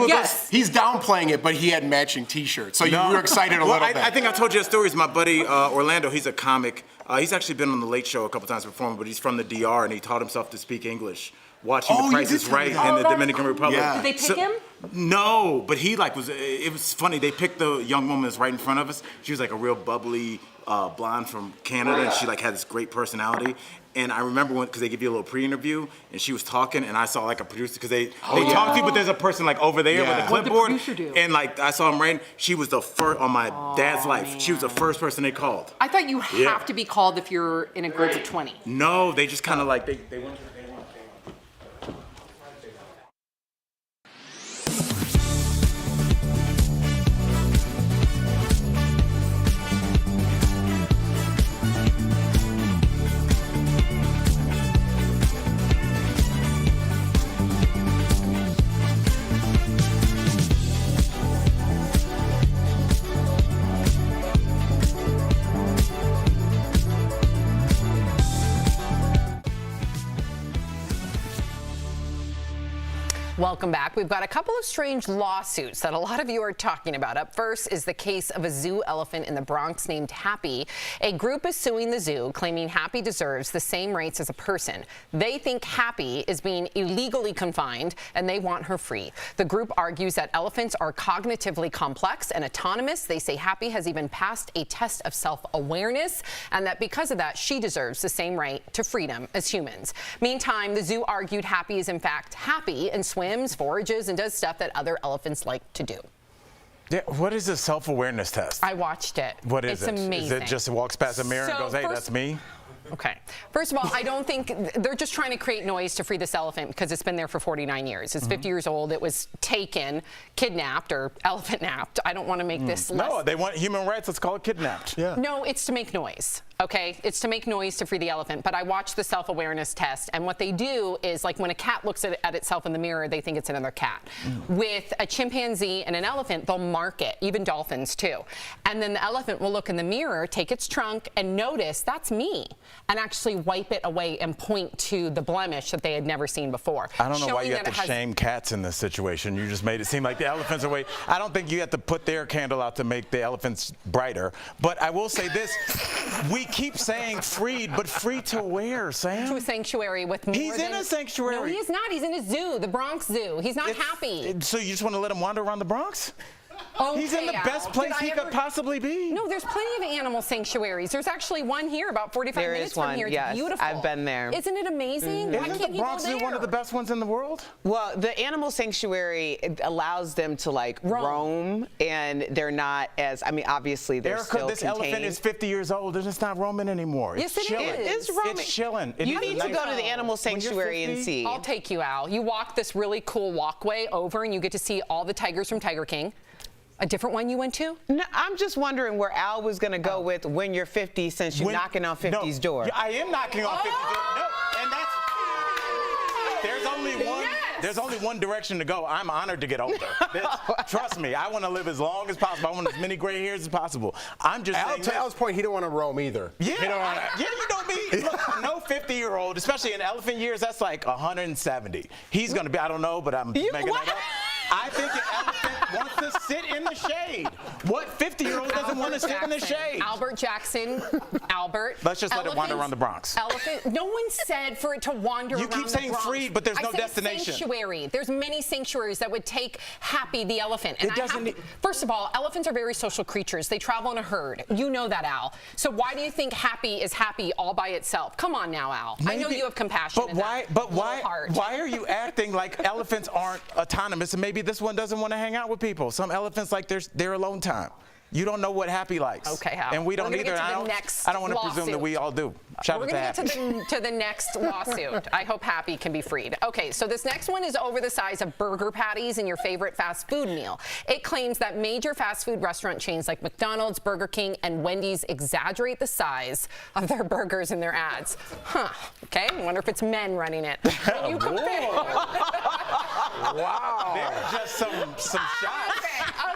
Yes. He's downplaying it, but he had matching T-shirts, so you were excited a Well, little bit. I think I told you a story. It's my buddy Orlando. He's a comic. He's actually been on the Late Show a couple times performing, but he's from the DR and he taught himself to speak English watching The Price is Right in the Dominican Republic. Did they pick him? No, but he like was. It was funny. They picked the young woman that's right in front of us. She was like a real bubbly blonde from Canada, and she like had this great personality. And I remember because they give you a little pre-interview, and she was talking, and I saw like a producer because they talk to you, but there's a person like over there with a clipboard, and like I saw him writing. She was the first on my dad's life. She was the first person they called. I thought you have to be called if you're in a group of 20. No, they just kind of like they went. Welcome back. We've got a couple of strange lawsuits that a lot of you are talking about. Up first is the case of a zoo elephant in the Bronx named Happy. A group is suing the zoo, claiming Happy deserves the same rights as a person. They think Happy is being illegally confined, and they want her free. The group argues that elephants are cognitively complex and autonomous. They say Happy has even passed a test of self-awareness, and that because of that, she deserves the same right to freedom as humans. Meantime, the zoo argued Happy is in fact happy and swims, forages, and does stuff that other elephants like to do. Yeah, what is a self-awareness test? I watched it. What is it? It's amazing. Is it just walks past a mirror and goes, hey, that's me? Okay. First of all, I don't think they're just trying to create noise to free this elephant because it's been there for 49 years. It's 50 years old. It was taken, kidnapped, or elephant napped. I don't want to make this less. No, they want human rights. Let's call it kidnapped. Yeah. No, it's to make noise. Okay, it's to make noise to free the elephant. But I watched the self-awareness test, and what they do is, like when a cat looks at itself in the mirror, they think it's another cat. With a chimpanzee and an elephant, they'll mark it, even dolphins too. And then the elephant will look in the mirror, take its trunk, and notice that's me, and actually wipe it away and point to the blemish that they had never seen before. I don't know why you have to shame cats in this situation. You just made it seem like the elephants are way. I don't think you have to put their candle out to make the elephants brighter. But I will say this: we keep saying freed, but free to where, Sam? To a sanctuary with more He's in a sanctuary. No, he is not. He's in a zoo, the Bronx Zoo. He's not happy. So you just want to let him wander around the Bronx? Okay, He's in the best place he could possibly be. No, there's plenty of animal sanctuaries. There's actually one here about 45 minutes from here. Yes, it's beautiful. I've been there. Isn't it amazing? Why Isn't can't the you Bronx go Zoo there? one of the best ones in the world? Well, the animal sanctuary allows them to like roam, and they're not as, I mean, obviously they're still this contained. elephant is 50 years old and it's not roaming anymore. Yes, It's it chilling. is. It's roaming. It's chilling. You need to go to the animal sanctuary and see. I'll take you, Al. You walk this really cool walkway over, and you get to see all the tigers from Tiger King. A different one you went to? No, I'm just wondering where Al was going to go with when you're 50, since you're knocking on 50's door. I am knocking on 50's door. No, and that's there's only one direction to go. I'm honored to get older. Trust me, I want to live as long as possible. I want as many gray hairs as possible. I'm just saying. To Al's point, he don't want to roam either. Yeah, you know me. Look, no 50-year-old, especially in elephant years, that's like 170. He's going to be, I don't know, but I'm making that up. I think an elephant wants to sit in the shade. What 50-year-old doesn't want to sit in the shade? Albert Jackson. Albert. Let's just let it wander around the Bronx. Elephant. No one said for it to wander around the Bronx. You keep saying freed, but there's no destination. Sanctuary. There's many sanctuaries that would take Happy the elephant. And first of all, elephants are very social creatures. They travel in a herd. You know that, Al. So why do you think Happy is happy all by itself? Come on now, Al. I know you have compassion. But why are you acting like elephants aren't autonomous, and maybe this one doesn't want to hang out with people? Some elephants like their alone time. You don't know what Happy likes. Okay, Al. And we don't either. I don't want to presume that we all do. Shout out to Happy. We're going to get to the next lawsuit. I hope Happy can be freed. Okay, so this next one is over the size of burger patties in your favorite fast food meal. It claims that major fast food restaurant chains like McDonald's, Burger King, and Wendy's exaggerate the size of their burgers in their ads. Huh. Okay, I wonder if it's men running it. When you compare. Wow. There's just some shots.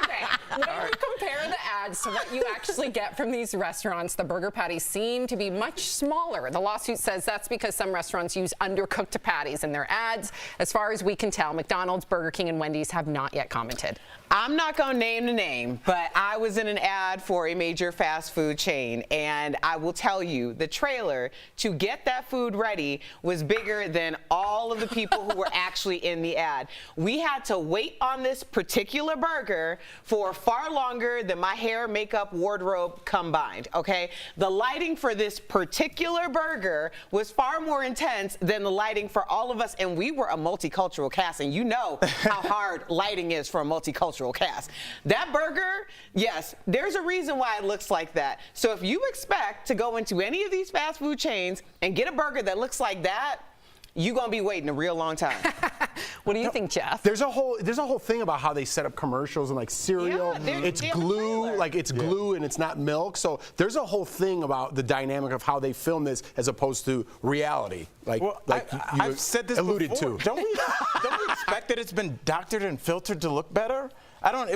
Okay. When you compare the ads to what you actually get from these restaurants. The burger patties seem to be much smaller. The lawsuit says that's because some restaurants use undercooked patties in their ads. As far as we can tell, McDonald's, Burger King, and Wendy's have not yet commented. I'm not going to name the name, but I was in an ad for a major fast food chain, and I will tell you, the trailer to get that food ready was bigger than all of the people who were actually in the ad. We had to wait on this particular burger for far longer than my hair, makeup, wardrobe combined, okay? The lighting for this particular burger was far more intense than the lighting for all of us, and we were a multicultural cast, and you know how hard lighting is for a multicultural cast. That burger, yes, there's a reason why it looks like that. So if you expect to go into any of these fast food chains and get a burger that looks like that, you're going to be waiting a real long time. What do you think, Jeff? There's a whole thing about how they set up commercials and like cereal. Yeah, it's glue, like it's glue and it's not milk. So there's a whole thing about the dynamic of how they film this as opposed to reality. Like, I've said this alluded before. to. Don't we expect that it's been doctored and filtered to look better?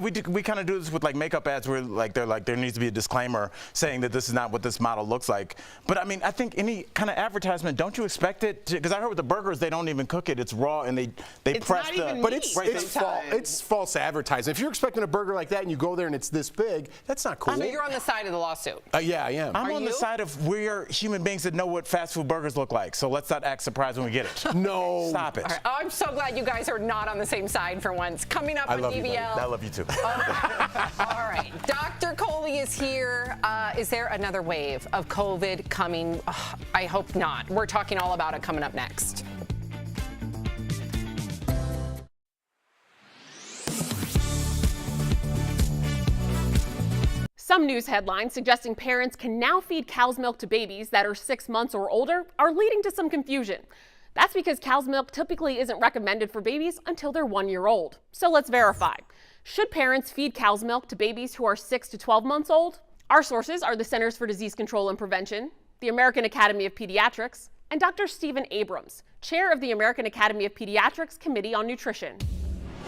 We kind of do this with like makeup ads where like there needs to be a disclaimer saying that this is not what this model looks like. But I mean, I think any kind of advertisement, don't you expect it to, because I heard with the burgers they don't even cook it, it's raw and they press the. But it's false advertising. If you're expecting a burger like that and you go there and it's this big, that's not cool. So you're on the side of the lawsuit. Yeah, I am. I'm on the side of we're human beings that know what fast food burgers look like. So let's not act surprised when we get it. No. Stop it. All right. Oh, I'm so glad you guys are not on the same side for once. Coming up on DBL. I love you too. All right. Dr. Coley is here. Is there another wave of COVID coming? I hope not. We're talking all about it coming up next. Some news headlines suggesting parents can now feed cow's milk to babies that are 6 months or older are leading to some confusion. That's because cow's milk typically isn't recommended for babies until they're 1 year old. So let's verify. Should parents feed cow's milk to babies who are 6 to 12 months old? Our sources are the Centers for Disease Control and Prevention, the American Academy of Pediatrics, and Dr. Stephen Abrams, chair of the American Academy of Pediatrics Committee on Nutrition.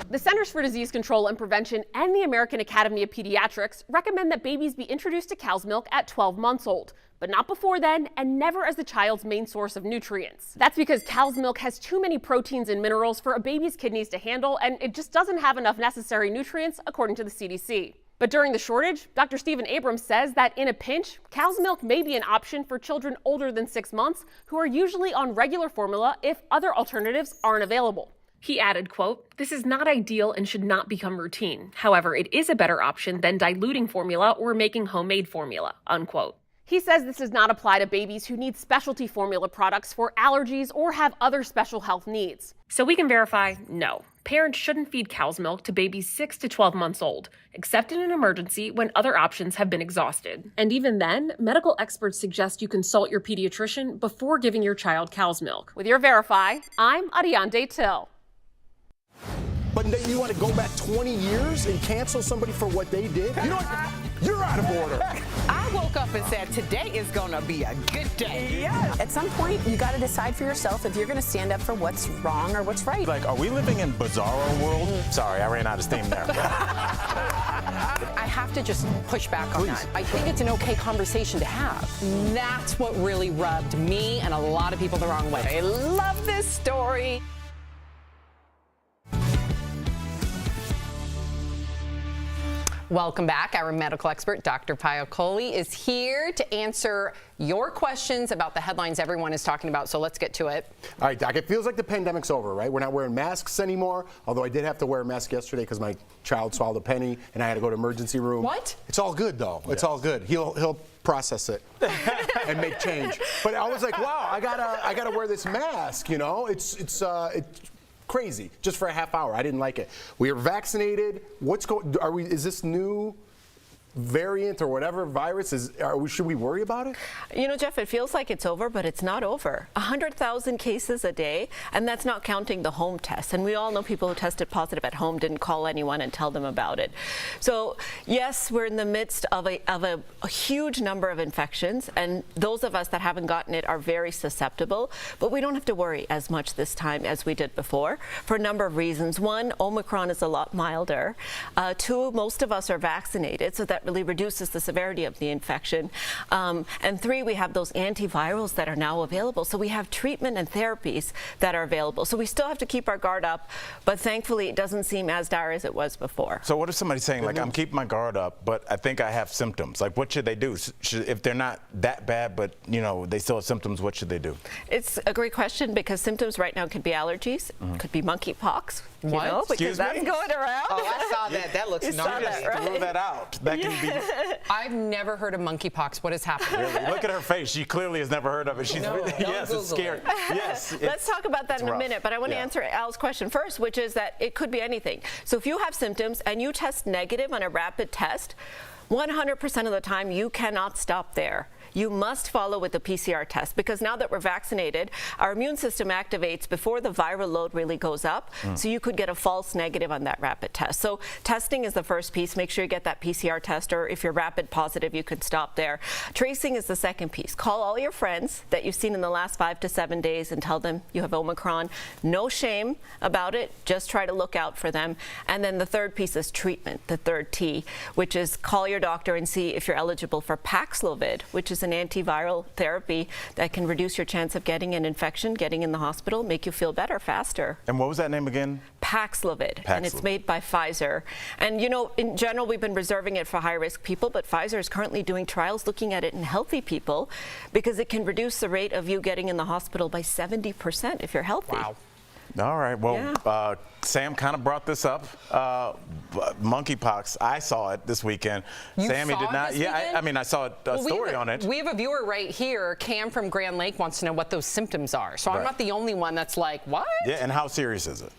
The Centers for Disease Control and Prevention and the American Academy of Pediatrics recommend that babies be introduced to cow's milk at 12 months old, but not before then and never as the child's main source of nutrients. That's because cow's milk has too many proteins and minerals for a baby's kidneys to handle, and it just doesn't have enough necessary nutrients, according to the CDC. But during the shortage, Dr. Stephen Abrams says that in a pinch, cow's milk may be an option for children older than 6 months who are usually on regular formula if other alternatives aren't available. He added, quote, "This is not ideal and should not become routine. However, it is a better option than diluting formula or making homemade formula," unquote. He says this does not apply to babies who need specialty formula products for allergies or have other special health needs. So we can verify, no, parents shouldn't feed cow's milk to babies 6 to 12 months old, except in an emergency when other options have been exhausted. And even then, medical experts suggest you consult your pediatrician before giving your child cow's milk. With your Verify, I'm Ariande Till. But you want to go back 20 years and cancel somebody for what they did? You know what? You're out of order. I woke up and said, today is going to be a good day. Yes. At some point, you got to decide for yourself if you're going to stand up for what's wrong or what's right. Like, are we living in Bizarro world? Sorry, I ran out of steam there. I have to just push back on that. I think it's an okay conversation to have. That's what really rubbed me and a lot of people the wrong way. I love this story. Welcome back. Our medical expert, Dr. Payal Kohli, is here to answer your questions about the headlines everyone is talking about. So let's get to it. All right, Doc, it feels like the pandemic's over, right? We're not wearing masks anymore, although I did have to wear a mask yesterday because my child swallowed a penny and I had to go to emergency room. What? It's all good, though. It's all good. He'll process it and make change. But I was like, wow, I gotta wear this mask, you know? It's crazy, just for a half hour. I didn't like it. We are vaccinated. Is this new variant or whatever virus should we worry about it? You know, Jeff, it feels like it's over, but it's not over. 100,000 cases a day, and that's not counting the home tests. And we all know people who tested positive at home didn't call anyone and tell them about it. So yes, we're in the midst of a huge number of infections, and those of us that haven't gotten it are very susceptible, but we don't have to worry as much this time as we did before for a number of reasons. One, Omicron is a lot milder. Two, most of us are vaccinated, so that that really reduces the severity of the infection. And 3, we have those antivirals that are now available. So we have treatment and therapies that are available. So we still have to keep our guard up, but thankfully it doesn't seem as dire as it was before. So what if somebody's saying, like, I'm keeping my guard up, but I think I have symptoms? Like, what should they do? If they're not that bad, but, you know, they still have symptoms, what should they do? It's a great question because symptoms right now could be allergies, could be monkeypox. What? You know, because Excuse that's me? going around. Oh, I saw that. That looks You saw gnarly. that, right? Throw that out. That can be. I've never heard of monkeypox. What has happened? Really? Look at her face. She clearly has never heard of it. She's really, yes, it's scary. Yes. Let's talk about that in a rough. minute, but I want to answer Al's question first, which is that it could be anything. So if you have symptoms and you test negative on a rapid test, 100% of the time you cannot stop there. You must follow with the PCR test because now that we're vaccinated, our immune system activates before the viral load really goes up. So you could get a false negative on that rapid test. So testing is the first piece. Make sure you get that PCR test, or if you're rapid positive, you can stop there. Tracing is the second piece. Call all your friends that you've seen in the last 5 to 7 days and tell them you have Omicron. No shame about it. Just try to look out for them. And then the third piece is treatment, the third T, which is call your doctor and see if you're eligible for Paxlovid, which is an antiviral therapy that can reduce your chance of getting an infection, getting in the hospital, make you feel better faster. And what was that name again? Paxlovid, and it's made by Pfizer. And you know, in general, we've been reserving it for high-risk people, but Pfizer is currently doing trials looking at it in healthy people because it can reduce the rate of you getting in the hospital by 70% if you're healthy. Wow. All right. Well, Sam kind of brought this up. Monkeypox. I saw it this weekend. Sammy did not. Yeah, I mean, I saw a story on it. We have a viewer right here. Cam from Grand Lake wants to know what those symptoms are. So I'm not the only one that's like, what? Yeah, and how serious is it?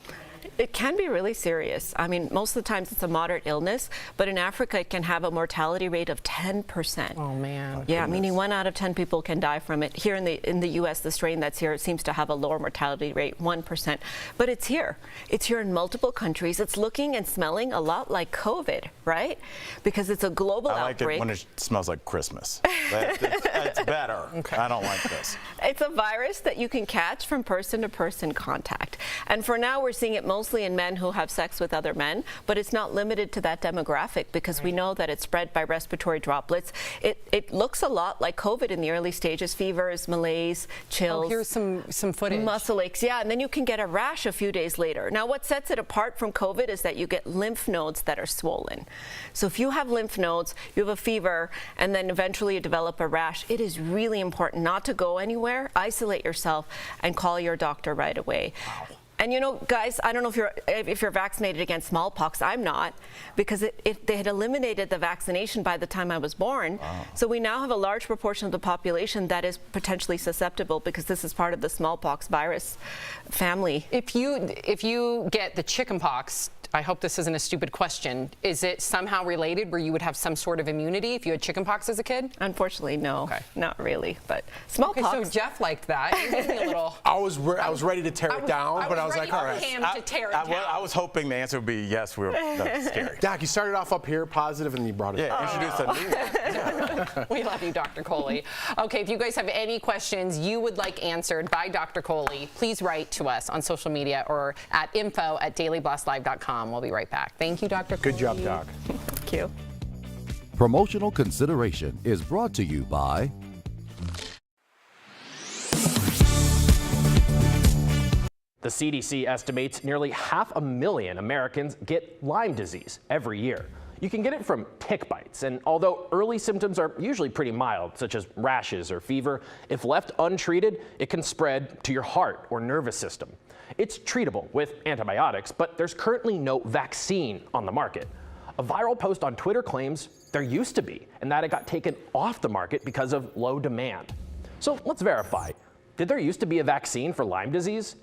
It can be really serious. I mean, most of the times it's a moderate illness, but in Africa it can have a mortality rate of 10%. Oh man. Yeah, meaning 1 out of 10 people can die from it. Here in the U.S., the strain that's here, it seems to have a lower mortality rate, 1%. But it's here. It's here in multiple countries. It's looking and smelling a lot like COVID, right? Because it's a global outbreak. I like it when it smells like Christmas. It's better. Okay. I don't like this. It's a virus that you can catch from person-to-person contact. And for now, we're seeing it mostly in men who have sex with other men, but it's not limited to that demographic because we know that it's spread by respiratory droplets. It looks a lot like COVID in the early stages: fevers, malaise, chills. Oh, here's some footage. Muscle aches, yeah, and then you can get a rash a few days later. Now, what sets it apart from COVID is that you get lymph nodes that are swollen. So if you have lymph nodes, you have a fever, and then eventually you develop a rash, it is really important not to go anywhere, isolate yourself, and call your doctor right away. Wow. And you know, guys, I don't know if you're vaccinated against smallpox. I'm not, because they had eliminated the vaccination by the time I was born. Wow. So we now have a large proportion of the population that is potentially susceptible because this is part of the smallpox virus family. If you get the chickenpox, I hope this isn't a stupid question, is it somehow related where you would have some sort of immunity if you had chickenpox as a kid? Unfortunately, no. Okay. Not really, but smallpox. Okay, so Jeff liked that. You gave me a little. I was ready to tear it down, but I was like, all right. I was hoping the answer would be yes. We're scary. Doc, you started off up here positive, and you brought it. Yeah, introduce a new one. We love you, Dr. Coley. Okay, if you guys have any questions you would like answered by Dr. Coley, please write to us on social media or at info@dailyblastlive.com. We'll be right back. Thank you, Dr. Coley. Good job, Doc. Thank you. Promotional consideration is brought to you by The CDC estimates nearly 500,000 Americans get Lyme disease every year. You can get it from tick bites, and although early symptoms are usually pretty mild, such as rashes or fever, if left untreated, it can spread to your heart or nervous system. It's treatable with antibiotics, but there's currently no vaccine on the market. A viral post on Twitter claims there used to be, and that it got taken off the market because of low demand. So let's verify. Did there used to be a vaccine for Lyme disease?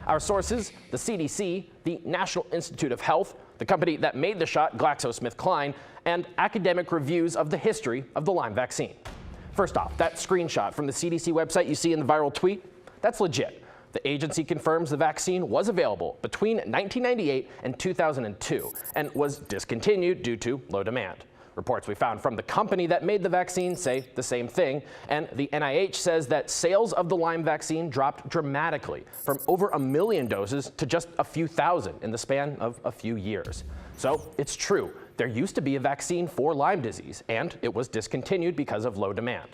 Our sources, the CDC, the National Institute of Health, the company that made the shot, GlaxoSmithKline, and academic reviews of the history of the Lyme vaccine. First off, that screenshot from the CDC website you see in the viral tweet, that's legit. The agency confirms the vaccine was available between 1998 and 2002 and was discontinued due to low demand. Reports we found from the company that made the vaccine say the same thing, and the NIH says that sales of the Lyme vaccine dropped dramatically from over 1 million doses to just a few thousand in the span of a few years. So it's true. there used to be a vaccine for Lyme disease, and it was discontinued because of low demand.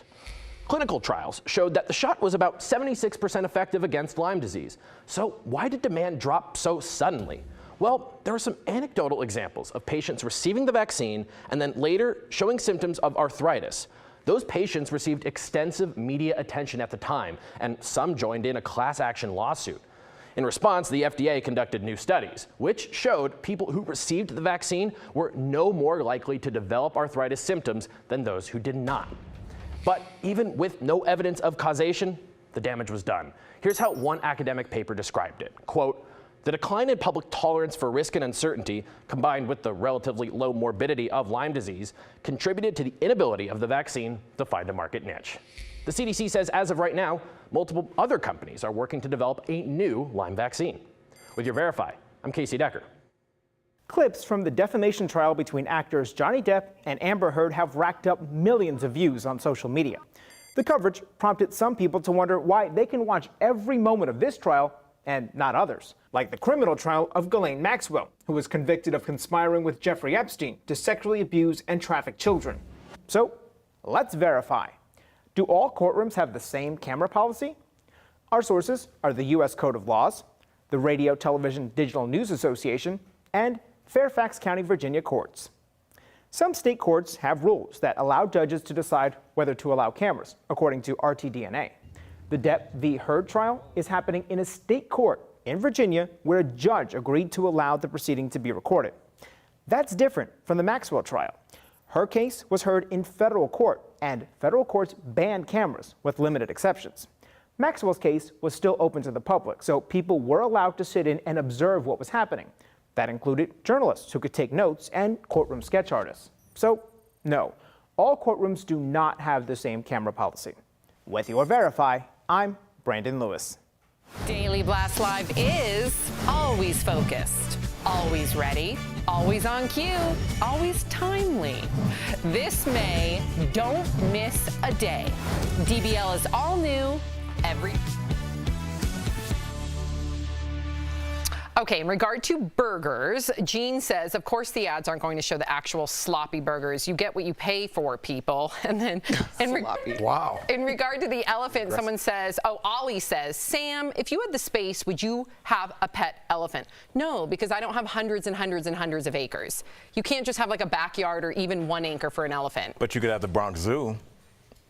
Clinical trials showed that the shot was about 76% effective against Lyme disease. So why did demand drop so suddenly? Well, there are some anecdotal examples of patients receiving the vaccine and then later showing symptoms of arthritis. Those patients received extensive media attention at the time, and some joined in a class action lawsuit. In response, the FDA conducted new studies, which showed people who received the vaccine were no more likely to develop arthritis symptoms than those who did not. But even with no evidence of causation, the damage was done. Here's how one academic paper described it. Quote, "The decline in public tolerance for risk and uncertainty, combined with the relatively low morbidity of Lyme disease, contributed to the inability of the vaccine to find a market niche." The CDC says as of right now, multiple other companies are working to develop a new Lyme vaccine. With your Verify, I'm Casey Decker. Clips from the defamation trial between actors Johnny Depp and Amber Heard have racked up millions of views on social media. The coverage prompted some people to wonder why they can watch every moment of this trial and not others, like the criminal trial of Ghislaine Maxwell, who was convicted of conspiring with Jeffrey Epstein to sexually abuse and traffic children. So, let's verify. Do all courtrooms have the same camera policy? Our sources are the U.S. Code of Laws, the Radio Television Digital News Association, and Fairfax County, Virginia courts. Some state courts have rules that allow judges to decide whether to allow cameras, according to RTDNA. The Depp v. Heard trial is happening in a state court in Virginia where a judge agreed to allow the proceeding to be recorded. That's different from the Maxwell trial. Her case was heard in federal court, and federal courts banned cameras with limited exceptions. Maxwell's case was still open to the public, so people were allowed to sit in and observe what was happening. That included journalists who could take notes and courtroom sketch artists. So, no, all courtrooms do not have the same camera policy. With your Verify, I'm Brandon Lewis. Daily Blast Live is always focused, always ready, always on cue, always timely. This May, don't miss a day. DBL is all new every... Okay, in regard to burgers, Jean says, of course the ads aren't going to show the actual sloppy burgers. You get what you pay for, people. And then Wow. In regard to the elephant, someone says, Ollie says, Sam, if you had the space, would you have a pet elephant? No, because I don't have hundreds and hundreds and hundreds of acres. You can't just have like a backyard or even 1 acre for an elephant. But you could have the Bronx Zoo.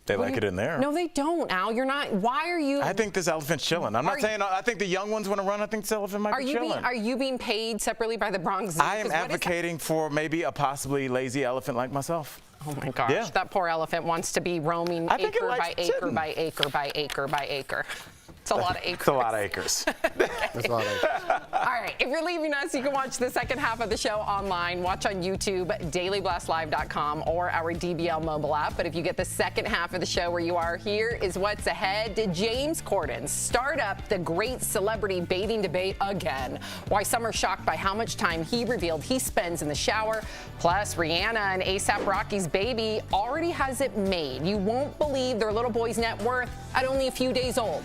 They like it in there. No, they don't, Al. You're not. Why are you? I think this elephant's chilling. I'm not saying. I think the young ones want to run. I think this elephant might be chilling. Are you being paid separately by the Bronx Zoo? I am advocating for maybe a possibly lazy elephant like myself. Oh my gosh, yeah. That poor elephant wants to be roaming acre by acre by acre by acre by acre. It's a lot of acres. It's a lot of acres. That's a lot of acres. All right, if you're leaving us, you can watch the second half of the show online. Watch on YouTube, dailyblastlive.com, or our DBL mobile app. But if you get the second half of the show where you are, here is what's ahead. Did James Corden start up the great celebrity bathing debate again? Why some are shocked by how much time he revealed he spends in the shower. Plus, Rihanna and A$AP Rocky's baby already has it made. You won't believe their little boy's net worth at only a few days old.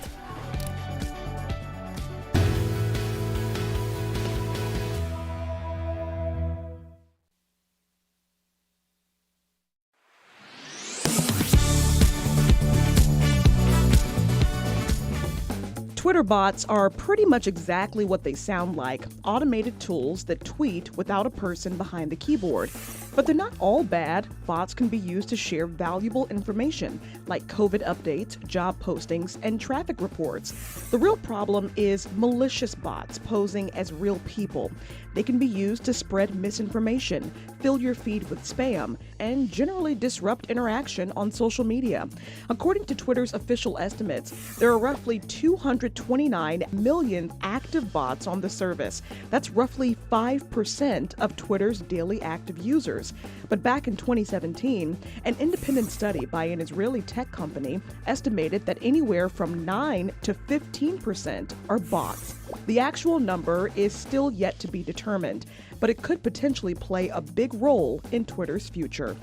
Twitter bots are pretty much exactly what they sound like, automated tools that tweet without a person behind the keyboard. But they're not all bad. Bots can be used to share valuable information, like COVID updates, job postings, and traffic reports. The real problem is malicious bots posing as real people. They can be used to spread misinformation, fill your feed with spam, and generally disrupt interaction on social media. According to Twitter's official estimates, there are roughly 229 million active bots on the service. That's roughly 5% of Twitter's daily active users. But back in 2017, an independent study by an Israeli tech company estimated that anywhere from 9 to 15% are bots. The actual number is still yet to be determined, but it could potentially play a big role in Twitter's future.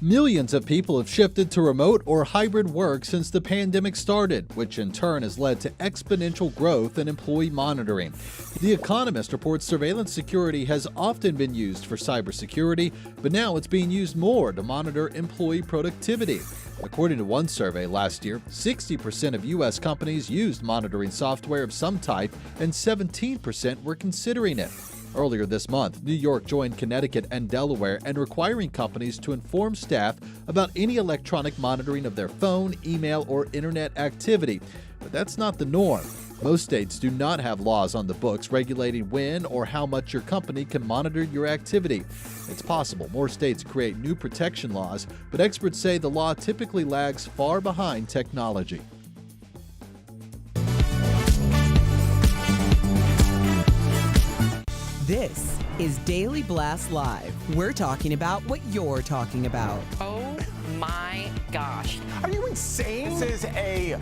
Millions of people have shifted to remote or hybrid work since the pandemic started, which in turn has led to exponential growth in employee monitoring. The Economist reports surveillance security has often been used for cybersecurity, but now it's being used more to monitor employee productivity. According to one survey last year, 60% of U.S. companies used monitoring software of some type, and 17% were considering it. Earlier this month, New York joined Connecticut and Delaware in requiring companies to inform staff about any electronic monitoring of their phone, email, or internet activity. But that's not the norm. Most states do not have laws on the books regulating when or how much your company can monitor your activity. It's possible more states create new protection laws, but experts say the law typically lags far behind technology. This is Daily Blast Live. We're talking about what you're talking about. Oh my gosh. Are you insane? This is a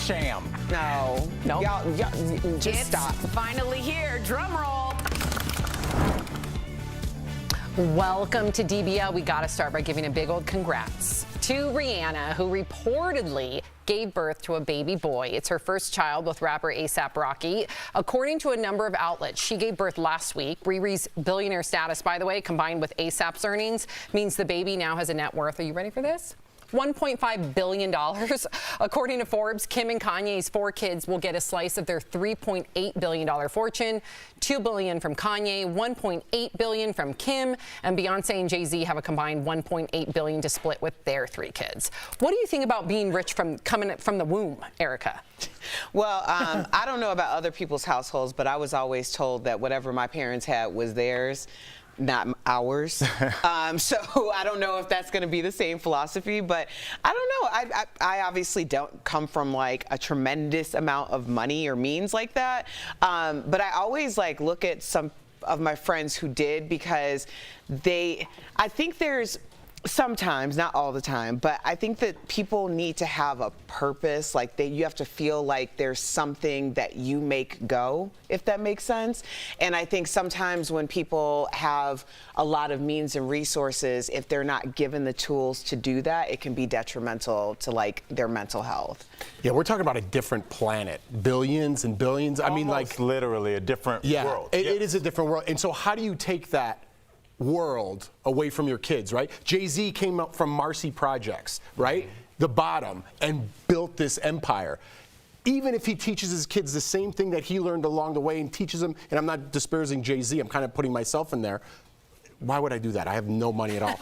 sham. No. Y'all, just It's stop. finally here. Drum roll. Welcome to DBL. We got to start by giving a big old congrats to Rihanna, who reportedly gave birth to a baby boy. It's her first child with rapper A$AP Rocky. According to a number of outlets, she gave birth last week. Riri's billionaire status, by the way, combined with A$AP's earnings, means the baby now has a net worth. Are you ready for this? $1.5 billion. According to Forbes, Kim and Kanye's 4 kids will get a slice of their $3.8 billion fortune. $2 billion from Kanye, $1.8 billion from Kim, and Beyonce and Jay-Z have a combined $1.8 billion to split with their 3 kids. What do you think about being rich from coming from the womb, Erica? Well, I don't know about other people's households, but I was always told that whatever my parents had was theirs, not ours. So I don't know if that's going to be the same philosophy, but I don't know. I obviously don't come from like a tremendous amount of money or means like that. But I always like look at some of my friends who did, because I think there's sometimes, not all the time, but I think that people need to have a purpose. Like you have to feel like there's something that you make go, if that makes sense. And I think sometimes when people have a lot of means and resources, if they're not given the tools to do that, it can be detrimental to like their mental health. Yeah, we're talking about a different planet, billions and billions. I mean, like literally a different world. It is a different world. And so how do you take that world away from your kids, right? Jay-Z came up from Marcy Projects, right? The bottom, and built this empire. Even if he teaches his kids the same thing that he learned along the way and teaches them, and I'm not disparaging Jay-Z, I'm kind of putting myself in there. Why would I do that? I have no money at all.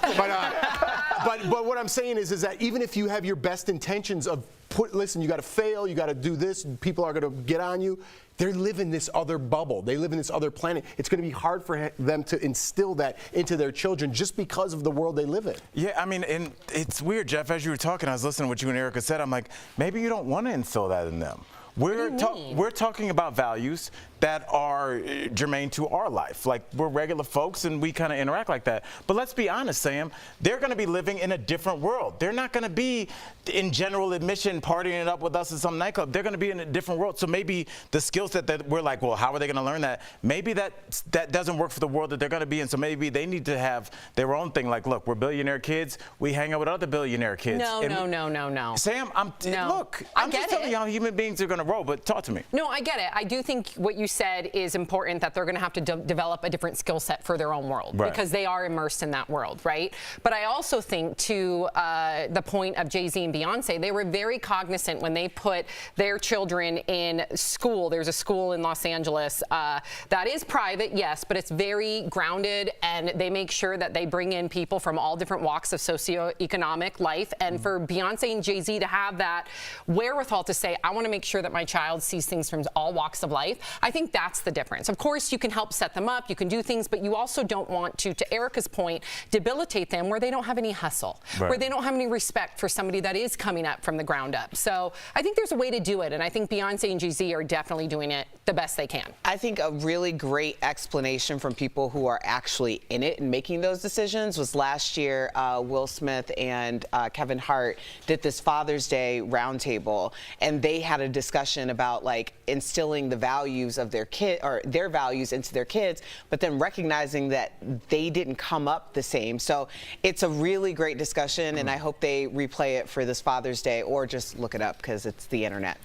But what I'm saying is that even if you have your best intentions of listen, you got to fail, you got to do this, people are going to get on you. They live in this other bubble. They live in this other planet. It's going to be hard for them to instill that into their children just because of the world they live in. Yeah, I mean, and it's weird, Jeff, as you were talking, I was listening to what you and Erica said. I'm like, maybe you don't want to instill that in them. We're talking about values that are germane to our life. Like, we're regular folks and we kind of interact like that. But let's be honest, Sam, they're going to be living in a different world. They're not going to be in general admission partying it up with us in some nightclub. They're going to be in a different world. So maybe the skill set that we're like, well, how are they going to learn that? Maybe that doesn't work for the world that they're going to be in. So maybe they need to have their own thing. Like, look, we're billionaire kids. We hang out with other billionaire kids. No. Sam, look, I'm just telling you how human beings are going to roll, but talk to me. No, I get it. I do think what you said is important, that they're going to have to develop a different skill set for their own world, right, because they are immersed in that world, right? But I also think, to the point of Jay-Z and Beyonce, they were very cognizant when they put their children in school. There's a school in Los Angeles that is private, yes, but it's very grounded, and they make sure that they bring in people from all different walks of socioeconomic life. And for Beyonce and Jay-Z to have that wherewithal to say, I want to make sure that my child sees things from all walks of life, I think that's the difference. Of course, you can help set them up, you can do things, but you also don't want to Erica's point, debilitate them where they don't have any hustle, right, where they don't have any respect for somebody that is coming up from the ground up. So I think there's a way to do it, and I think Beyonce and Jay-Z are definitely doing it the best they can. I think a really great explanation from people who are actually in it and making those decisions was last year. Will Smith and Kevin Hart did this Father's Day roundtable, and they had a discussion about like instilling the values of of their kid or their values into their kids, but then recognizing that they didn't come up the same. So it's a really great discussion, and I hope they replay it for this Father's Day, or just look it up because it's the internet.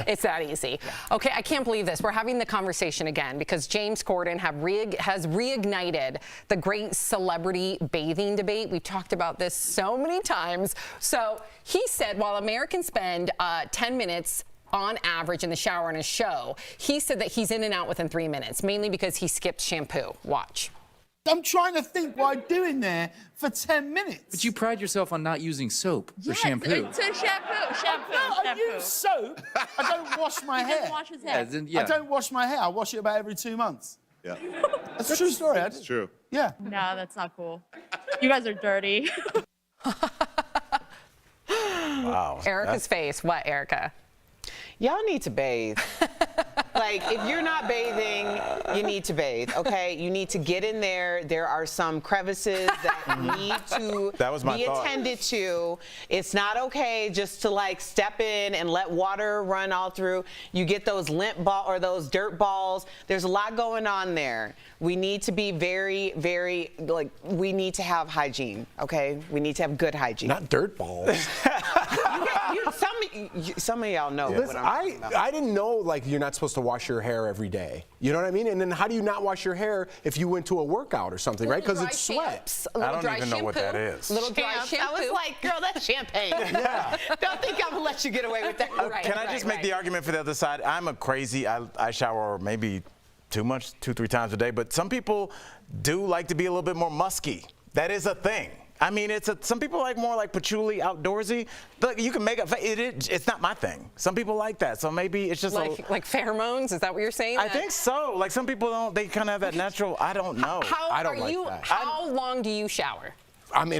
It's that easy. Okay, I can't believe this. We're having the conversation again because James Corden has reignited the great celebrity bathing debate. We've talked about this so many times. So he said while Americans spend 10 minutes on average in the shower on his show, he said that he's in and out within 3 minutes, mainly because he skips shampoo. Watch. I'm trying to think what I'm doing there for 10 minutes. But you pride yourself on not using soap for shampoo. It's a shampoo. I use soap. I don't wash my hair. He doesn't wash his hair. Yeah. I don't wash my hair. I wash it about every 2 months. Yeah. That's a true story. That's true. Yeah. No, that's not cool. You guys are dirty. Wow. Erica's face. What, Erica? Y'all need to bathe. Like, if you're not bathing, you need to bathe, okay? You need to get in there. There are some crevices that need to be attended to. It's not okay just to, like, step in and let water run all through. You get those lint ball or those dirt balls. There's a lot going on there. We need to be very, very, like, we need to have hygiene, okay? We need to have good hygiene. Not dirt balls. Some of y'all know what I'm talking about. I didn't know, like, you're not supposed to wash your hair every day. You know what I mean? And then how do you not wash your hair if you went to a workout or something, right? Because it's sweat. I don't even know what that is. Little dry I shampoo. was like, girl, that's champagne. Yeah. Don't think I'm gonna let you get away with that. Can I just make the argument for the other side? I'm a crazy, I shower maybe too much, 2-3 times a day, but some people do like to be a little bit more musky. That is a thing. I mean, some people like more like patchouli, outdoorsy. Look, you can make it's not my thing. Some people like that, so maybe it's just like pheromones. Is that what you're saying? I think so. Like some people don't. They kind of have that natural. I don't know. I don't like that. How long do you shower? I'm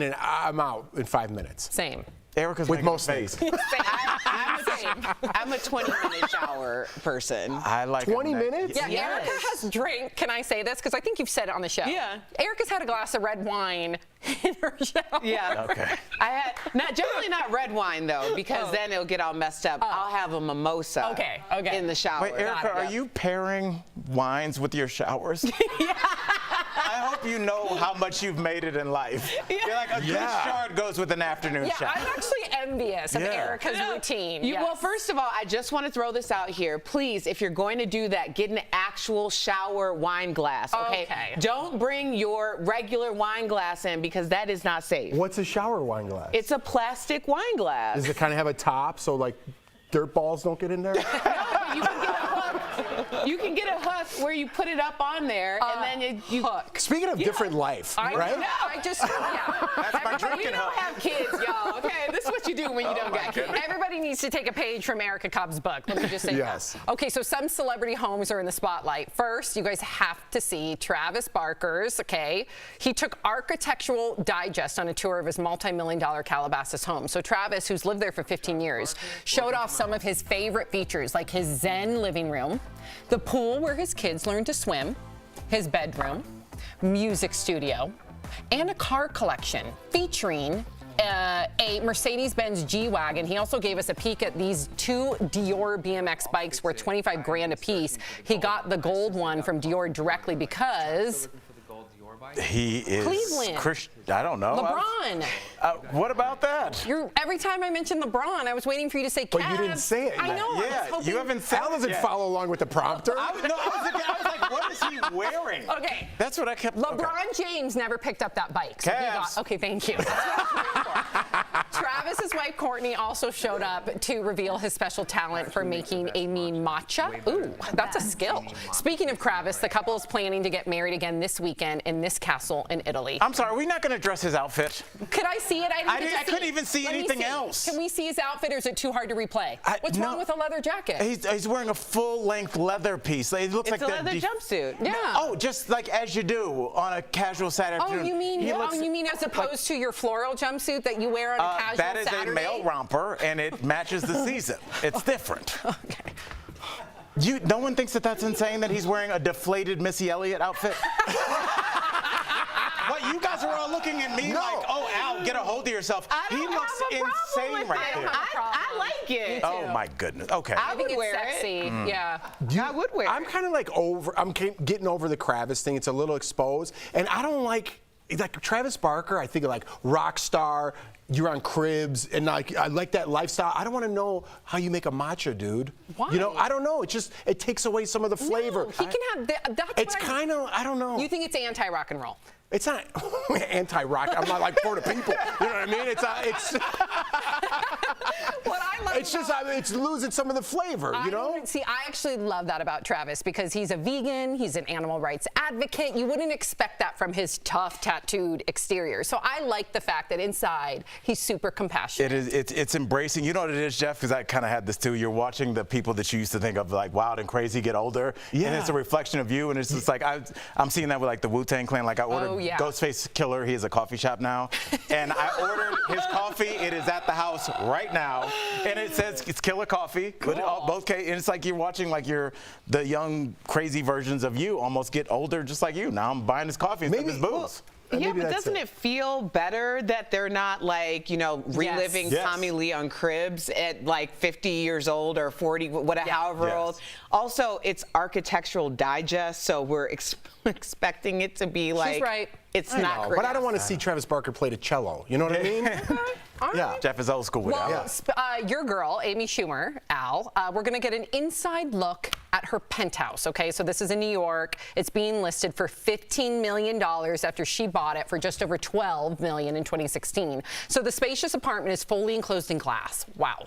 out in 5 minutes. Same. Erica's with making most a face. I'm a 20-minute shower person. I like 20 minutes? Yeah, Erica has drank. Can I say this? Because I think you've said it on the show. Yeah. Erica's had a glass of red wine in her shower. Yeah. Okay. I had generally not red wine though, because then it'll get all messed up. I'll have a mimosa. Okay. In the shower. Wait, Erica, are you pairing wines with your showers? Yeah. I hope you know how much you've made it in life. You're like a good shard goes with an afternoon shower. I'm actually envious of Erica's routine. Well, first of all, I just want to throw this out here. Please, if you're going to do that, get an actual shower wine glass, okay? Don't bring your regular wine glass in because that is not safe. What's a shower wine glass? It's a plastic wine glass. Does it kind of have a top so, like, dirt balls don't get in there? No, but you can get a hook. You can get a hook where you put it up on there, and then you hook. Speaking of different life, right? No, That's my drinking you don't hook. have kids, y'all. Okay, this is what you do when you don't got kids. Everybody needs to take a page from Erica Cobb's book. Let me just say Yes. that. Okay, so some celebrity homes are in the spotlight. First, you guys have to see Travis Barker's, okay? He took Architectural Digest on a tour of his multi-million-dollar Calabasas home. So Travis, who's lived there for 15 years, showed off some of his favorite features, like his zen living room, the pool where his kids learn to swim, his bedroom, music studio, and a car collection featuring a Mercedes-Benz G-Wagon. He also gave us a peek at these 2 Dior BMX bikes worth 25 grand a piece. He got the gold one from Dior directly because He is Cleveland. I don't know. LeBron. What about that? Every time I mentioned LeBron, I was waiting for you to say Cavs. But you didn't say it. I know. Yeah, I was hoping. you haven't said Al it doesn't yet. follow along with the prompter. I was like, what is he wearing? Okay. That's what I kept. LeBron James never picked up that bike. So he Cavs. okay, thank you. That's what I was waiting for. Travis's wife Courtney also showed up to reveal his special talent for making a mean matcha. Ooh, that's a skill. Speaking of Travis, the couple is planning to get married again this weekend in this castle in Italy. I'm sorry, are we not going to address his outfit? Could I see it? I couldn't even see anything else. Can we see his outfit, or is it too hard to replay? What's wrong with a leather jacket? He's wearing a full-length leather piece. It looks It's like a leather jumpsuit. Yeah. Oh, just like as you do on a casual Saturday afternoon. You mean as opposed to your floral jumpsuit that you wear on a casual That is Saturday? a male romper, and it matches the season. It's different. Okay. No one thinks that that's insane that he's wearing a deflated Missy Elliott outfit? What, you guys guys are all looking at me like, oh, Al, get a hold of yourself. He looks insane right there. I like it. Oh my goodness. Okay. I would think wear it's sexy. it. Yeah. I would wear I'm kind of like getting over the Kravis thing. It's a little exposed. And I don't like Travis Barker, I think of like rock star, you're on Cribs, and like I like that lifestyle. I don't want to know how you make a matcha, dude. Why? You know, I don't know. It takes away some of the flavor. No, he can have. That's it's kind of, I don't know. You think it's anti-rock and roll? It's not anti-rock. I'm not like for the people. You know what I mean? What I love it's just it's losing some of the flavor, you know? See, I actually love that about Travis because he's a vegan, he's an animal rights advocate. You wouldn't expect that from his tough, tattooed exterior. So I like the fact that inside he's super compassionate. It's embracing. You know what it is, Jeff? Because I kind of had this too. You're watching the people that you used to think of like wild and crazy get older, and it's a reflection of you. And it's just like I'm seeing that with like the Wu-Tang Clan. Like I ordered Ghostface Killer. He has a coffee shop now, and I ordered his coffee. It is at the house right now, and it says it's Killer Coffee. Cool. Both and it's like you're watching like the young crazy versions of you almost get older, just like you. Now I'm buying his coffee instead of his booze. Yeah, but doesn't it feel better that they're not like, you know, reliving Tommy Lee on Cribs at like 50 years old or 40, however old? Also, it's Architectural Digest, so we're expecting it to be like. She's right. It's not but I don't want to see Travis Barker play the cello. You know what I mean? Yeah, Jeff is old school with that. Your girl, Amy Schumer, Al, we're going to get an inside look at her penthouse, okay? So this is in New York. It's being listed for $15 million after she bought it for just over $12 million in 2016. So the spacious apartment is fully enclosed in glass. Wow.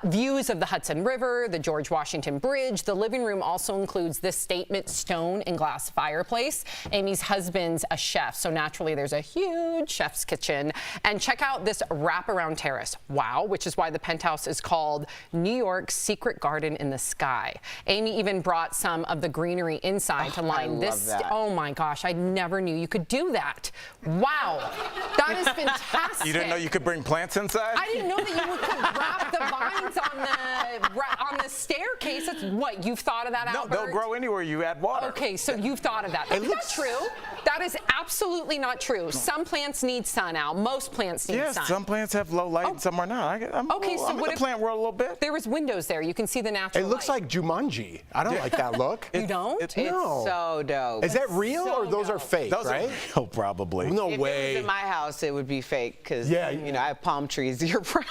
Views of the Hudson River, the George Washington Bridge. The living room also includes this statement stone and glass fireplace. Amy's husband's a chef, so naturally there's a huge chef's kitchen. And check out this wraparound terrace. Wow, which is why the penthouse is called New York's Secret Garden in the Sky. Amy even brought some of the greenery inside to line this. Oh my gosh, I never knew you could do that. Wow, that is fantastic. You didn't know you could bring plants inside? I didn't know that you could wrap the vines on the staircase. That's what, you've thought of that, Albert? No, they'll grow anywhere you add water. Okay, so you've thought of that. Is that true? That is absolutely not true. Some plants need sun, Al. Most plants need sun. Yes, some plants have low light and some are not. I'm in the plant world a little bit. There was windows there. You can see the natural light. It looks like Jumanji. I don't like that look. You don't? It's so dope. Is that real or those are fake, those right? Are real, probably. No if way. If it was in my house, it would be fake because, you know, I have palm trees year round.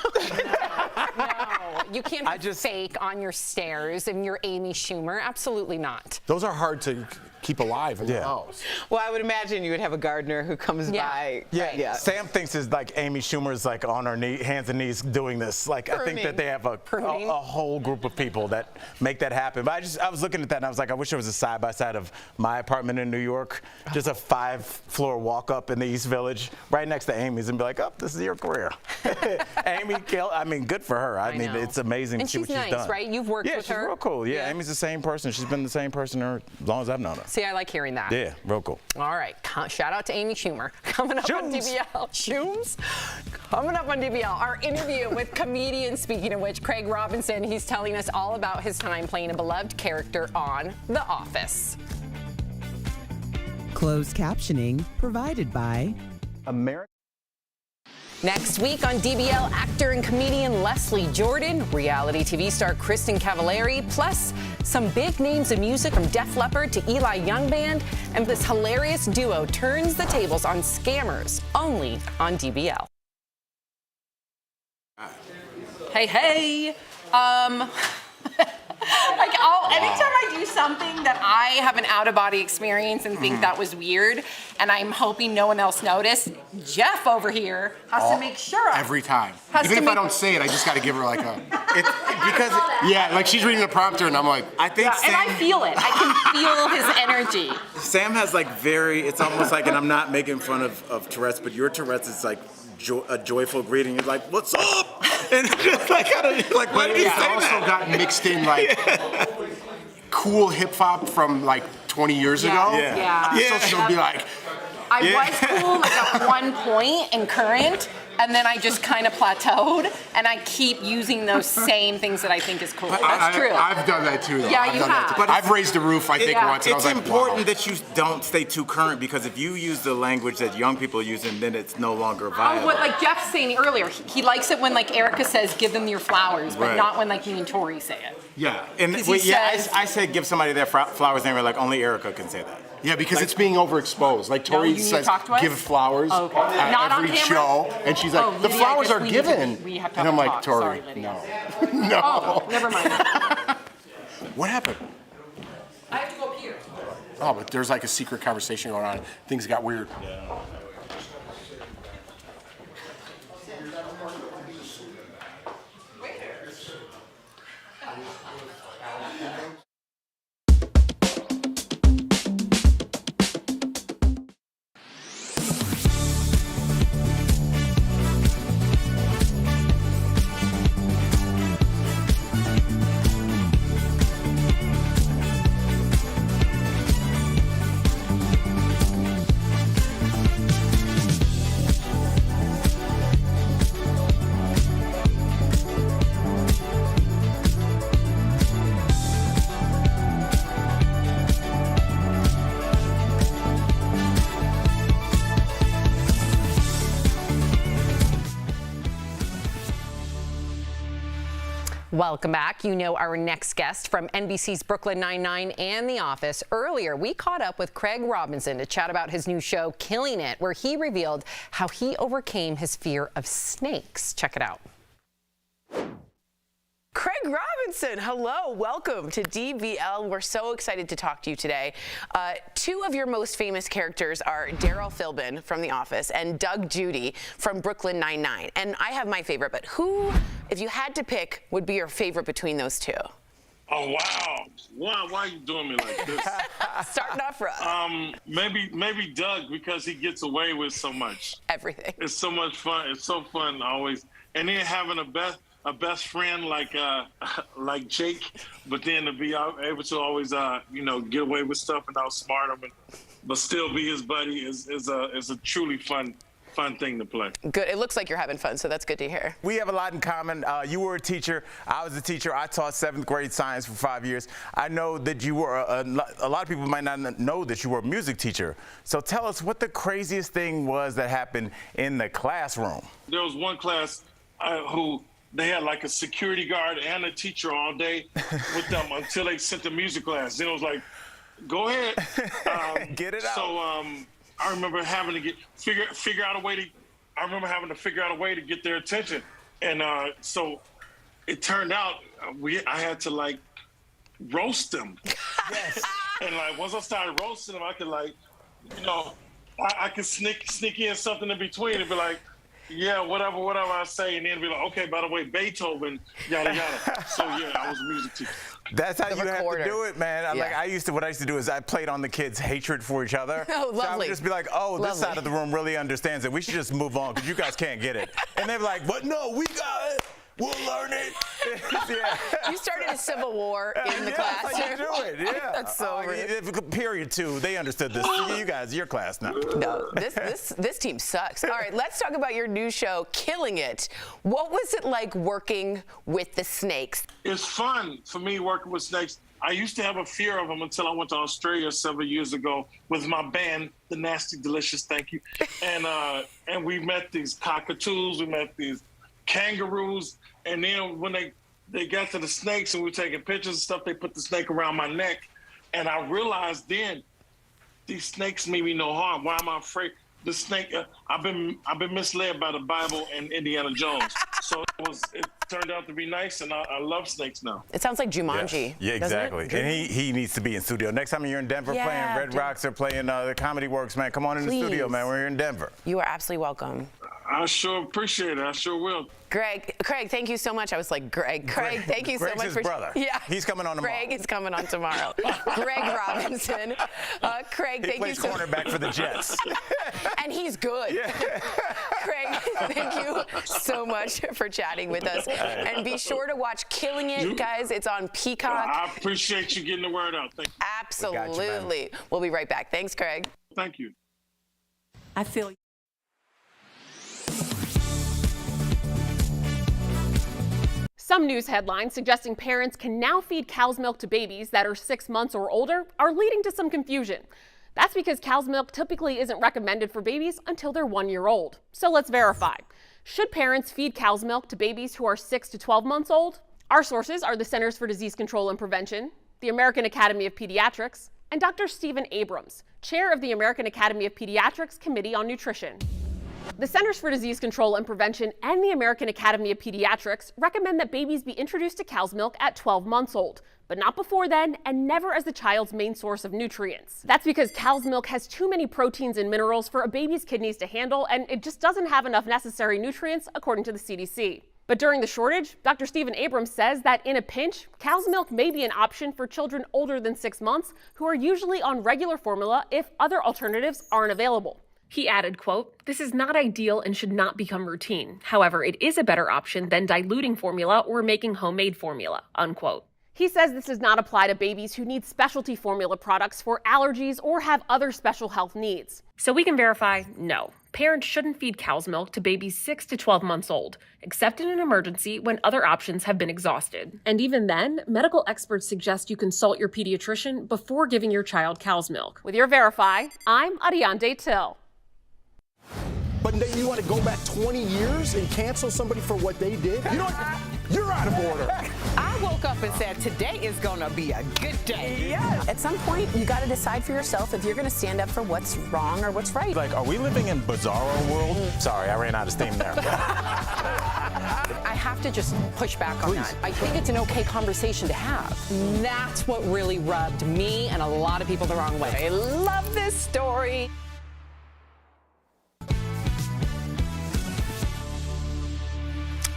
No, you can't have fake on your stairs and you're Amy Schumer. Absolutely not. Those are hard to keep alive in the house. Well, I would imagine you would have a gardener who comes by. Yeah. Sam thinks it's like Amy Schumer's like on her hands and knees doing this. Like I think that they have a whole group of people that make that happen. But I was looking at that and I was like, I wish there was a side by side of my apartment in New York, just a 5-floor walk up in the East Village, right next to Amy's, and be like, oh, this is your career. Amy, I mean, good for her. I mean, it's amazing to see what she's done. And she's nice, right? You've worked with her. Yeah, she's real cool. Yeah, Amy's the same person. She's been the same person as long as I've known her. See, I like hearing that. Yeah, real cool. All right, shout out to Amy Schumer. Coming up on DBL. Shooms? Coming up on DBL, our interview with comedian, speaking of which, Craig Robinson. He's telling us all about his time playing a beloved character on The Office. Closed captioning provided by American. Next week on DBL, actor and comedian Leslie Jordan, reality TV star Kristen Cavallari, plus some big names of music from Def Leppard to Eli Young Band, and this hilarious duo turns the tables on scammers, only on DBL. Hey. Anytime I do something that I have an out-of-body experience and think that was weird, and I'm hoping no one else noticed, Jeff over here has to make sure. Every time. Even if I don't say it, I just got to give her like a. Like she's reading the prompter, and I'm like, I think. Sam, and I feel it. I can feel his energy. Sam has like it's almost like, and I'm not making fun of Tourette's, but your Tourette's is like a joyful greeting. You're like, what's up? And just like, why did he say I also got mixed in like cool hip hop from like 20 years ago. Yeah. So she'll be like, I was cool like at one point in current, and then I just kind of plateaued, and I keep using those same things that I think is cool. That's true. I've done that too, though. Yeah, I've you done that have. too. But I've raised the roof, I think, once. And I It's was like, important wow. that you don't stay too current, because if you use the language that young people are using, then it's no longer viable. What like Jeff's saying earlier, he likes it when like Erica says, "Give them your flowers," but Right. not when like me and Tori say it. Yeah, and 'Cause he says- I said give somebody their flowers, and they were like, only Erica can say that. Yeah, because it's being overexposed. Like Tori you need to says, talk to us? give flowers Okay. at Not on every camera? show, and she's like, Oh, the Lydia, I flowers guess are we need to- given. we have to And have I'm a like, talk. Tori, Sorry, Lydia. no. Oh, never mind. What happened? I have to go up here. Oh, but there's like a secret conversation going on. Things got weird. Welcome back. You know our next guest from NBC's Brooklyn Nine-Nine and The Office. Earlier, we caught up with Craig Robinson to chat about his new show, Killing It, where he revealed how he overcame his fear of snakes. Check it out. Craig Robinson, hello, welcome to DBL. We're so excited to talk to you today. Two of your most famous characters are Daryl Philbin from The Office and Doug Judy from Brooklyn Nine-Nine. And I have my favorite, but who, if you had to pick, would be your favorite between those two? Oh, wow. Why are you doing me like this? Starting off rough. Maybe Doug, because he gets away with so much. Everything. It's so much fun. It's so fun always. And then having a best friend like Jake, but then to be able to always get away with stuff and outsmart him, but still be his buddy is a truly fun thing to play. Good. It looks like you're having fun, so that's good to hear. We have a lot in common. You were a teacher. I was a teacher. I taught 7th grade science for 5 years. I know that you were a lot of people might not know that you were a music teacher. So tell us what the craziest thing was that happened in the classroom. There was one class who they had like a security guard and a teacher all day with them until they sent the music class. Then it was like, go ahead, get it out. So I remember having to figure out a way to. I remember having to figure out a way to get their attention, and so it turned out I had to like roast them. Yes. And like once I started roasting them, I could I could sneak in something in between and be like, yeah, whatever I say, and then be like, okay, by the way, Beethoven, yada yada. So yeah, I was a music teacher. That's how you have to do it, man. Yeah. Like what I used to do is I played on the kids' hatred for each other. Oh, lovely. So I would just be like, oh, this side of the room really understands it. We should just move on because you guys can't get it. And they're like, but no, we got it. We'll learn it. Yeah. You started a civil war in the class. That's how you do it. Yeah. That's so rude. Period 2. They understood this. You guys, your class now. No, this team sucks. All right, let's talk about your new show, Killing It. What was it like working with the snakes? It's fun for me working with snakes. I used to have a fear of them until I went to Australia several years ago with my band, The Nasty Delicious, thank you. And we met these cockatoos, we met these kangaroos, and then when they got to the snakes and we were taking pictures and stuff, they put the snake around my neck, and I realized then these snakes mean me no harm. Why am I afraid? The snake, I've been misled by the Bible and Indiana Jones. So it turned out to be nice, and I love snakes now. It sounds like Jumanji. Yeah, exactly. And he needs to be in studio. Next time you're in Denver playing Red Rocks or playing the Comedy Works, man, come on in the studio, man. We're here in Denver. You are absolutely welcome. I sure appreciate it. I sure will. Craig, thank you so much. I was like, Craig, thank you so Greg's much his for. brother. Yeah. He's coming on tomorrow. Craig is coming on tomorrow. Greg Robinson. Craig, he thank plays you so much. cornerback for the Jets. And he's good. Yeah. Craig, thank you so much for chatting with us. And be sure to watch Killing It, guys. It's on Peacock. I appreciate you getting the word out. Thank you. Absolutely. We'll be right back. Thanks, Craig. Thank you. I feel. Some news headlines suggesting parents can now feed cow's milk to babies that are 6 months or older are leading to some confusion. That's because cow's milk typically isn't recommended for babies until they're 1 year old. So let's verify. Should parents feed cow's milk to babies who are 6 to 12 months old? Our sources are the Centers for Disease Control and Prevention, the American Academy of Pediatrics, and Dr. Stephen Abrams, chair of the American Academy of Pediatrics Committee on Nutrition. The Centers for Disease Control and Prevention and the American Academy of Pediatrics recommend that babies be introduced to cow's milk at 12 months old, but not before then and never as the child's main source of nutrients. That's because cow's milk has too many proteins and minerals for a baby's kidneys to handle, and it just doesn't have enough necessary nutrients, according to the CDC. But during the shortage, Dr. Stephen Abrams says that in a pinch, cow's milk may be an option for children older than 6 months who are usually on regular formula if other alternatives aren't available. He added, quote, "This is not ideal and should not become routine. However, it is a better option than diluting formula or making homemade formula," unquote. He says this does not apply to babies who need specialty formula products for allergies or have other special health needs. So we can verify, no, parents shouldn't feed cow's milk to babies 6 to 12 months old, except in an emergency when other options have been exhausted. And even then, medical experts suggest you consult your pediatrician before giving your child cow's milk. With your Verify, I'm Adiante Till. But then you want to go back 20 years and cancel somebody for what they did? You know, you're out of order. I woke up and said, today is going to be a good day. Yes. At some point, you got to decide for yourself if you're going to stand up for what's wrong or what's right. Like, are we living in Bizarro world? Sorry, I ran out of steam there. I have to just push back on that. I think it's an okay conversation to have. That's what really rubbed me and a lot of people the wrong way. I love this story.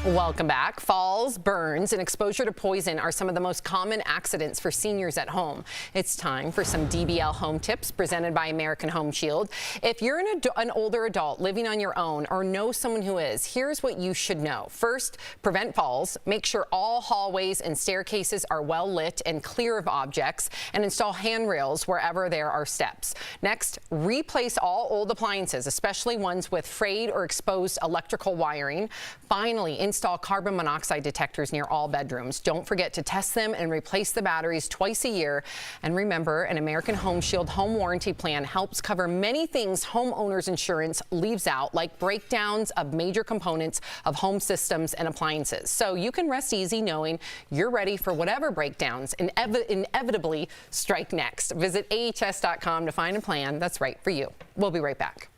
Welcome back. Falls, burns, and exposure to poison are some of the most common accidents for seniors at home. It's time for some DBL Home tips presented by American Home Shield. If you're an older adult living on your own or know someone who is, here's what you should know. First, prevent falls. Make sure all hallways and staircases are well lit and clear of objects, and install handrails wherever there are steps. Next, replace all old appliances, especially ones with frayed or exposed electrical wiring. Finally, install carbon monoxide detectors near all bedrooms. Don't forget to test them and replace the batteries twice a year. And remember, an American Home Shield home warranty plan helps cover many things homeowners insurance leaves out, like breakdowns of major components of home systems and appliances. So you can rest easy knowing you're ready for whatever breakdowns inevitably strike next. Visit ahs.com to find a plan that's right for you. We'll be right back.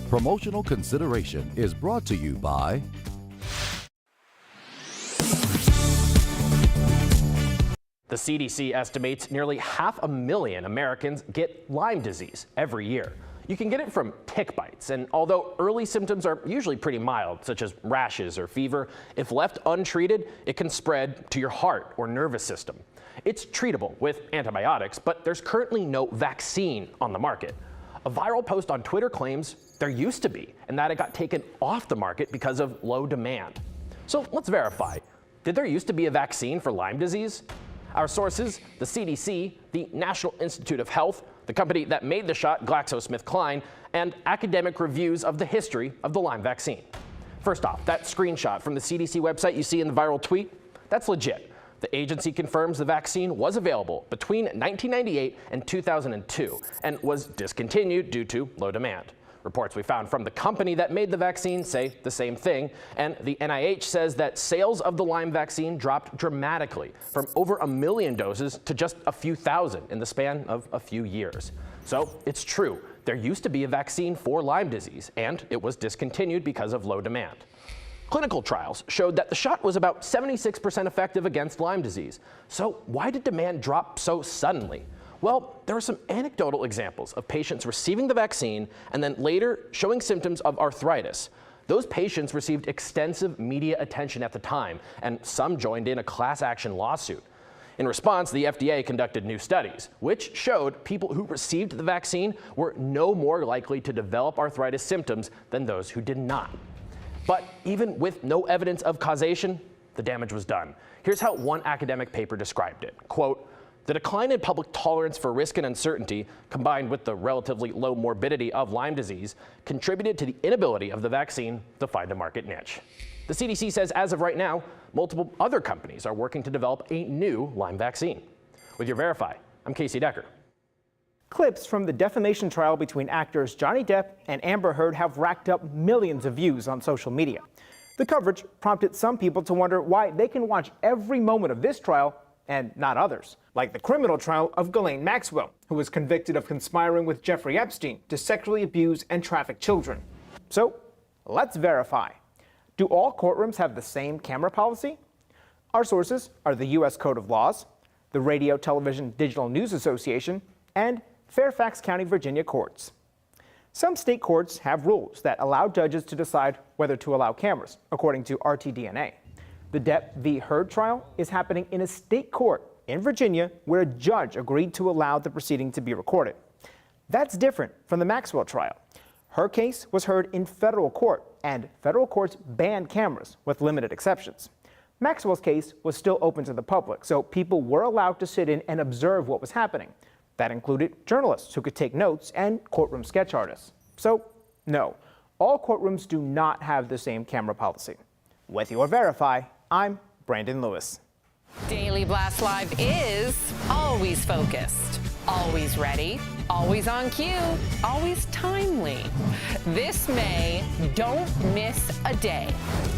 Promotional consideration is brought to you by The CDC estimates nearly 500,000 Americans get Lyme disease every year. You can get it from tick bites, and although early symptoms are usually pretty mild, such as rashes or fever, if left untreated, it can spread to your heart or nervous system. It's treatable with antibiotics, but there's currently no vaccine on the market. A viral post on Twitter claims there used to be, and that it got taken off the market because of low demand. So let's verify. Did there used to be a vaccine for Lyme disease? Our sources, the CDC, the National Institute of Health, the company that made the shot, GlaxoSmithKline, and academic reviews of the history of the Lyme vaccine. First off, that screenshot from the CDC website you see in the viral tweet, that's legit. The agency confirms the vaccine was available between 1998 and 2002 and was discontinued due to low demand. Reports we found from the company that made the vaccine say the same thing, and the NIH says that sales of the Lyme vaccine dropped dramatically from over 1 million doses to just a few thousand in the span of a few years. So it's true, there used to be a vaccine for Lyme disease, and it was discontinued because of low demand. Clinical trials showed that the shot was about 76% effective against Lyme disease. So why did demand drop so suddenly? Well, there are some anecdotal examples of patients receiving the vaccine and then later showing symptoms of arthritis. Those patients received extensive media attention at the time, and some joined in a class action lawsuit. In response, the FDA conducted new studies, which showed people who received the vaccine were no more likely to develop arthritis symptoms than those who did not. But even with no evidence of causation, the damage was done. Here's how one academic paper described it. Quote, The decline in public tolerance for risk and uncertainty, combined with the relatively low morbidity of Lyme disease, contributed to the inability of the vaccine to find a market niche. The CDC says as of right now, multiple other companies are working to develop a new Lyme vaccine. With your Verify, I'm Casey Decker. Clips from the defamation trial between actors Johnny Depp and Amber Heard have racked up millions of views on social media. The coverage prompted some people to wonder why they can watch every moment of this trial and not others, like the criminal trial of Ghislaine Maxwell, who was convicted of conspiring with Jeffrey Epstein to sexually abuse and traffic children. So, let's verify. Do all courtrooms have the same camera policy? Our sources are the U.S. Code of Laws, the Radio Television Digital News Association, and Fairfax County, Virginia courts. Some state courts have rules that allow judges to decide whether to allow cameras, according to RTDNA. The Depp v. Heard trial is happening in a state court in Virginia where a judge agreed to allow the proceeding to be recorded. That's different from the Maxwell trial. Her case was heard in federal court, and federal courts banned cameras with limited exceptions. Maxwell's case was still open to the public, so people were allowed to sit in and observe what was happening. That included journalists who could take notes and courtroom sketch artists. So, no, all courtrooms do not have the same camera policy. With your Verify, I'm Brandon Lewis. Daily Blast Live is always focused, always ready, always on cue, always timely. This May, don't miss a day.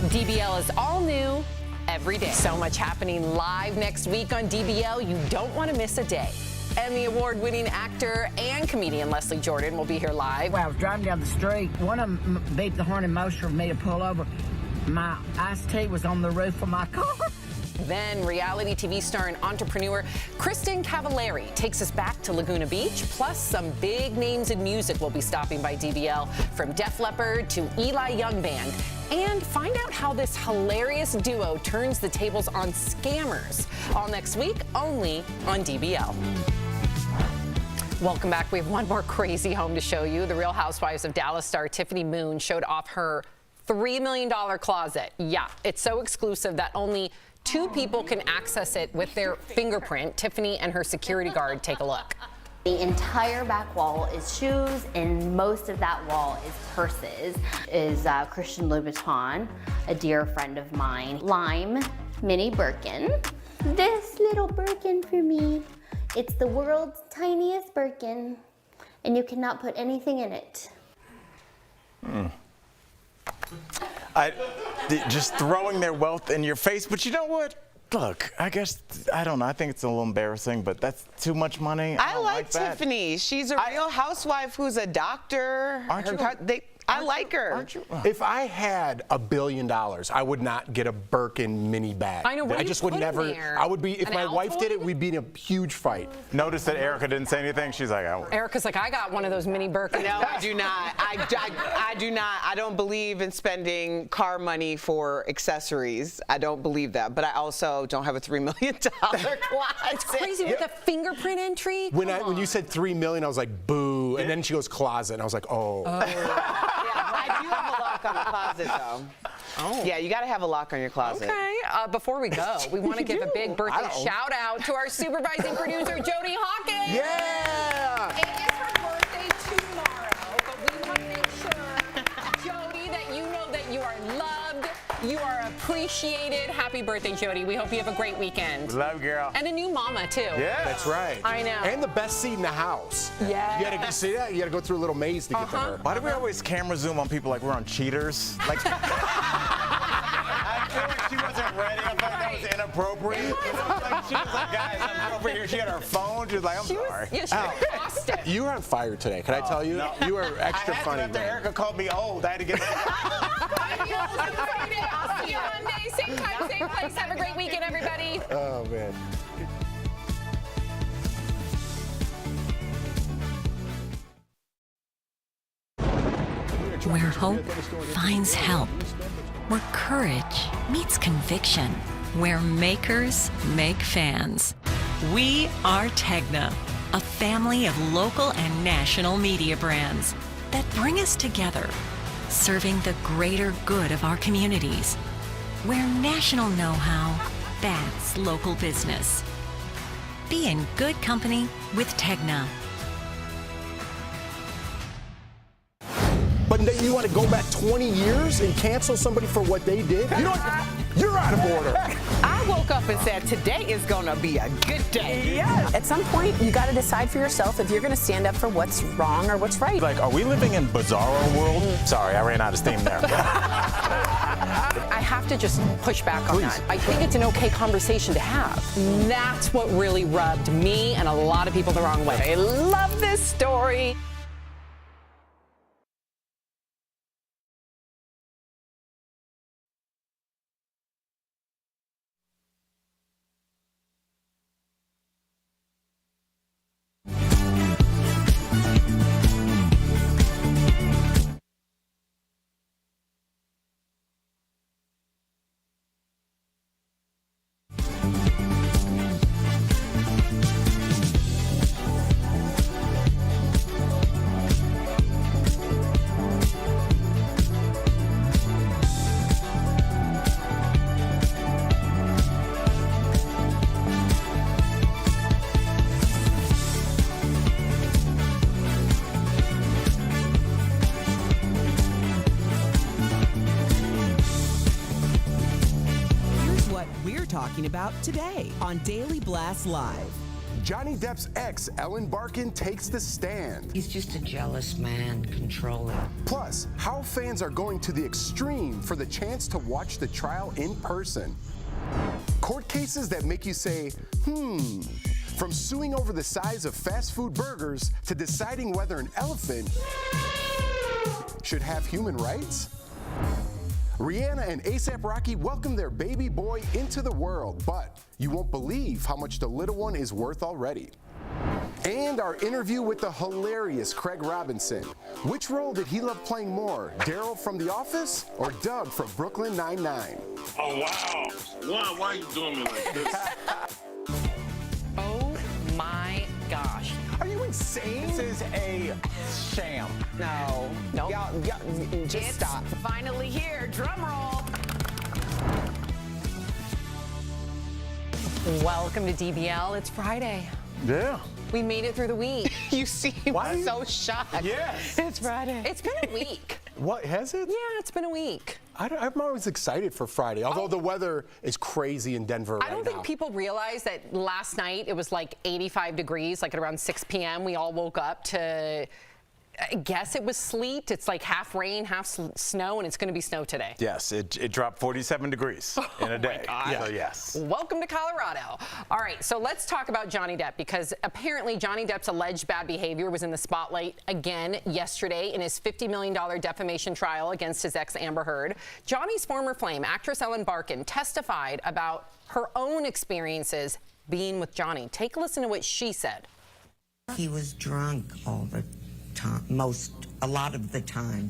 DBL is all new every day. So much happening live next week on DBL, you don't want to miss a day. Emmy award-winning actor and comedian Leslie Jordan will be here live. Well, I was driving down the street. One of them beeped the horn and motion for me to pull over. My iced tea was on the roof of my car. Then reality TV star and entrepreneur Kristen Cavallari takes us back to Laguna Beach. Plus, some big names in music will be stopping by DBL, from Def Leppard to Eli Young Band. And find out how this hilarious duo turns the tables on scammers. All next week, only on DBL. Welcome back. We have one more crazy home to show you. The Real Housewives of Dallas star Tiffany Moon showed off her $3 million closet. Yeah, it's so exclusive that only 2 people can access it with their fingerprint. Tiffany and her security guard take a look. The entire back wall is shoes, and most of that wall is purses. Is Christian Louboutin, a dear friend of mine. Lyme mini Birkin. This little Birkin for me. It's the world's tiniest Birkin, and you cannot put anything in it. Just throwing their wealth in your face, but you know what? Look, I guess, I don't know, I think it's a little embarrassing, but that's too much money. I don't like that. Tiffany. She's a real housewife who's a doctor. I like her. Aren't you? If I had $1 billion, I would not get a Birkin mini bag. I know, what I do just you would put in never. there? I would be. If An my wife did it, Altoid? we'd be in a huge fight. Notice that Erica didn't say anything. She's like, oh. Erica's like, I got one of those mini Birkins. No, I do not. I do not. I don't believe in spending car money for accessories. I don't believe that. But I also don't have a $3 million closet. It's crazy with the fingerprint entry. When you said $3 million, I was like, boo. And then she goes closet, and I was like, oh. I do have a lock on the closet, though. Oh. Yeah, you got to have a lock on your closet. Okay. Before we go, we want to give a big birthday shout out to our supervising producer, Jody Hawkins. Yeah! It is her birthday tomorrow, but we want to make sure, Jody, that you know that you are loved, you are appreciated. Happy birthday, Jody. We hope you have a great weekend. Love you, girl. And a new mama, too. Yeah. That's right. I know. And the best seat in the house. Yeah. You gotta see that? You gotta go through a little maze to get to her. Why do we always camera zoom on people like we're on cheaters? Like, I feel like she wasn't ready. I thought that was inappropriate. Like, she was like, guys, I'm over here. She had her phone. She was like, I'm sorry. Yeah, she was exhausted. You were on fire today. Can I tell you? No. You were extra I had funny. to after man. Erica called me old. I had to get I'll see you Monday, same time, same place. Have a great weekend, everybody. Oh, man. Where hope finds help. Where courage meets conviction. Where makers make fans. We are Tegna, a family of local and national media brands that bring us together, serving the greater good of our communities. Where national know-how backs local business. Be in good company with Tegna. But then you want to go back 20 years and cancel somebody for what they did? You know what? You're out of order. I woke up and said, today is going to be a good day. Yes. At some point, you got to decide for yourself if you're going to stand up for what's wrong or what's right. Like, are we living in Bizarro world? Sorry, I ran out of steam there. I have to just push back on that. I think it's an okay conversation to have. That's what really rubbed me and a lot of people the wrong way. I love this story. Talking about today on Daily Blast Live. Johnny Depp's ex, Ellen Barkin, takes the stand. He's just a jealous man, controlling. Plus, how fans are going to the extreme for the chance to watch the trial in person. Court cases that make you say, From suing over the size of fast food burgers to deciding whether an elephant should have human rights. Rihanna and A$AP Rocky welcome their baby boy into the world, but you won't believe how much the little one is worth already. And our interview with the hilarious Craig Robinson. Which role did he love playing more, Daryl from The Office or Doug from Brooklyn Nine-Nine? Oh, wow. Why are you doing me like this? Oh my gosh. Are you insane? This is a sham. No. Nope. Y'all, just stop. Finally here. Drum roll. Welcome to DBL. It's Friday. Yeah. We made it through the week. You seem so shocked. Yes. It's Friday. It's been a week. What, has it? Yeah, it's been a week. I'm always excited for Friday, although the weather is crazy in Denver right now. I don't think people realize that last night it was like 85 degrees, like at around 6 p.m. We all woke up to, I guess it was sleet. It's like half rain, half snow, and it's going to be snow today. Yes, it dropped 47 degrees in a day. God. So yes. Welcome to Colorado. All right, so let's talk about Johnny Depp, because apparently Johnny Depp's alleged bad behavior was in the spotlight again yesterday in his $50 million defamation trial against his ex Amber Heard. Johnny's former flame, actress Ellen Barkin, testified about her own experiences being with Johnny. Take a listen to what she said. He was drunk all the time, a lot of the time.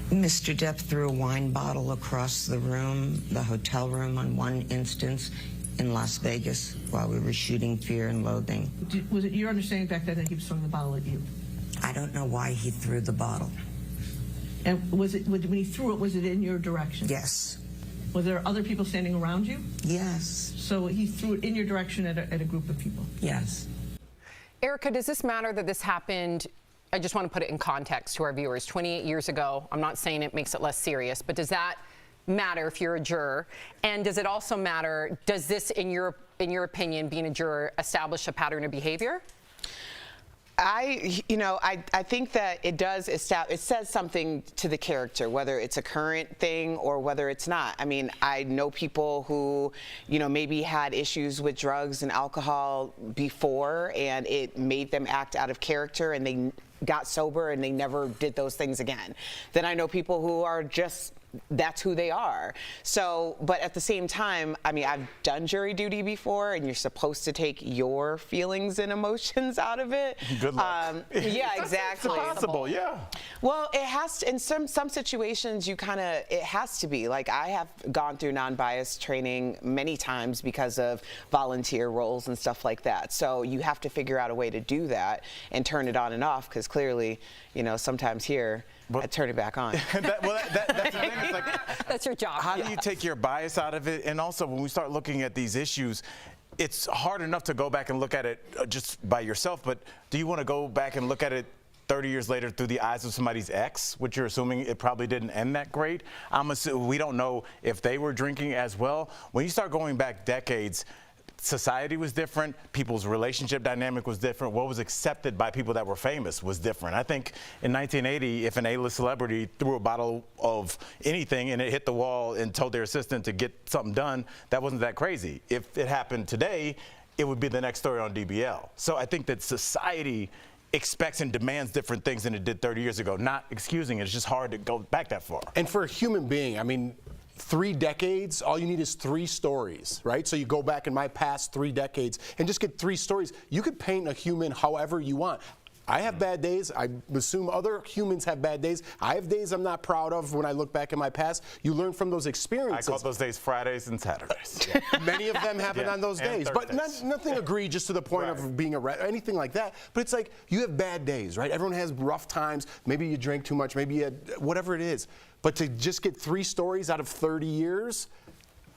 Mr. Depp threw a wine bottle across the room, the hotel room on one instance in Las Vegas while we were shooting Fear and Loathing. Was it your understanding back then that he was throwing the bottle at you? I don't know why he threw the bottle. And was it, when he threw it, was it in your direction? Yes. Were there other people standing around you? Yes. So he threw it in your direction at a group of people? Yes. Erica, does this matter that this happened? I just want to put it in context to our viewers. 28 years ago, I'm not saying it makes it less serious, but does that matter if you're a juror? And does it also matter, does this, in your opinion, being a juror, establish a pattern of behavior? I think that it does establish, it says something to the character, whether it's a current thing or whether it's not. I mean, I know people who, maybe had issues with drugs and alcohol before, and it made them act out of character, and they got sober and they never did those things again. Then I know people who are just, that's who they are. So, but at the same time, I mean, I've done jury duty before, and you're supposed to take your feelings and emotions out of it. Good luck. Yeah, exactly. It's possible, yeah. Well, it has to, in some situations, it has to be. Like, I have gone through non-biased training many times because of volunteer roles and stuff like that. So you have to figure out a way to do that and turn it on and off, because clearly, sometimes here, I turn it back on. That's the thing. It's like, that's your job. How do you take your bias out of it? And also, when we start looking at these issues, it's hard enough to go back and look at it just by yourself, but do you want to go back and look at it 30 years later through the eyes of somebody's ex, which you're assuming it probably didn't end that great? I'm assuming we don't know if they were drinking as well. When you start going back decades, society was different, people's relationship dynamic was different, what was accepted by people that were famous was different. I think in 1980, if an A-list celebrity threw a bottle of anything and it hit the wall and told their assistant to get something done, that wasn't that crazy. If it happened today, it would be the next story on DBL. So I think that society expects and demands different things than it did 30 years ago. Not excusing it, it's just hard to go back that far. And for a human being, I mean, 3 decades, all you need is 3 stories, right? So you go back in my past 3 decades and just get 3 stories. You could paint a human however you want. I have bad days. I assume other humans have bad days. I have days I'm not proud of when I look back in my past. You learn from those experiences. I call those days Fridays and Saturdays. Many of them happen on those days, but nothing egregious to the point of being anything like that. But it's like you have bad days, right? Everyone has rough times. Maybe you drink too much. Maybe you whatever it is. But to just get 3 stories out of 30 years,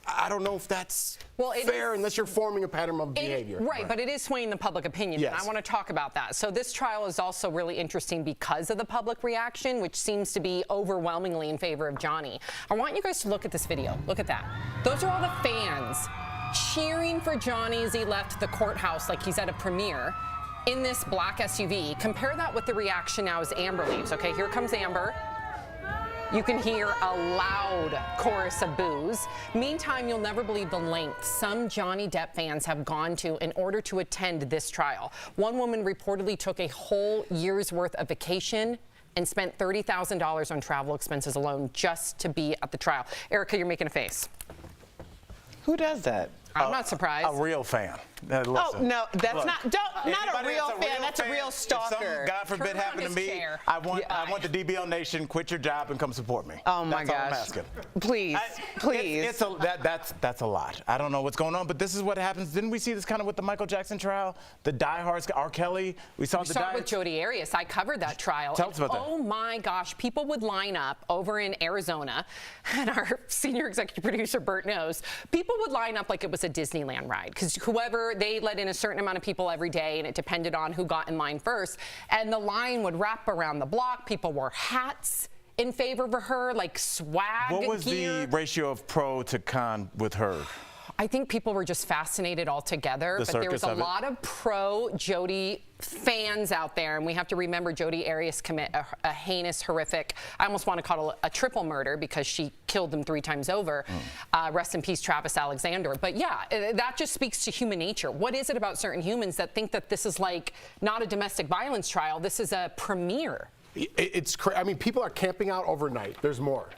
I don't know if that's fair unless you're forming a pattern of behavior. Right, but it is swaying the public opinion. Yes. And I want to talk about that. So this trial is also really interesting because of the public reaction, which seems to be overwhelmingly in favor of Johnny. I want you guys to look at this video. Look at that. Those are all the fans cheering for Johnny as he left the courthouse like he's at a premiere in this black SUV. Compare that with the reaction now as Amber leaves. Okay, here comes Amber. You can hear a loud chorus of boos. Meantime, you'll never believe the length some Johnny Depp fans have gone to in order to attend this trial. One woman reportedly took a whole year's worth of vacation and spent $30,000 on travel expenses alone just to be at the trial. Erica, you're making a face. Who does that? I'm not surprised. A real fan. Oh, no, that's Look, not a real fan. That's a real stalker. If something, God forbid, happened to me, I want the DBL Nation, quit your job and come support me. Oh, my that's all I'm gosh. asking. Please, please. That's a lot. I don't know what's going on, but this is what happens. Didn't we see this kind of with the Michael Jackson trial? The diehards, R. Kelly. We saw it with Jodi Arias. I covered that trial. Tell us about that. Oh, my gosh. People would line up over in Arizona, and our senior executive producer, Bert, knows. People would line up like it was a Disneyland ride, because whoever, they let in a certain amount of people every day, and it depended on who got in line first. And the line would wrap around the block. People wore hats in favor of her, like swag What was gear. the ratio of pro to con with her? I think people were just fascinated altogether, but there was a lot of pro Jodi fans out there, and we have to remember Jodi Arias commit a heinous, horrific, I almost want to call it a triple murder because she killed them 3 times over. Rest in peace, Travis Alexander. But yeah, that just speaks to human nature. What is it about certain humans that think that this is like not a domestic violence trial, this is a premiere? It's crazy. I mean, people are camping out overnight. There's more.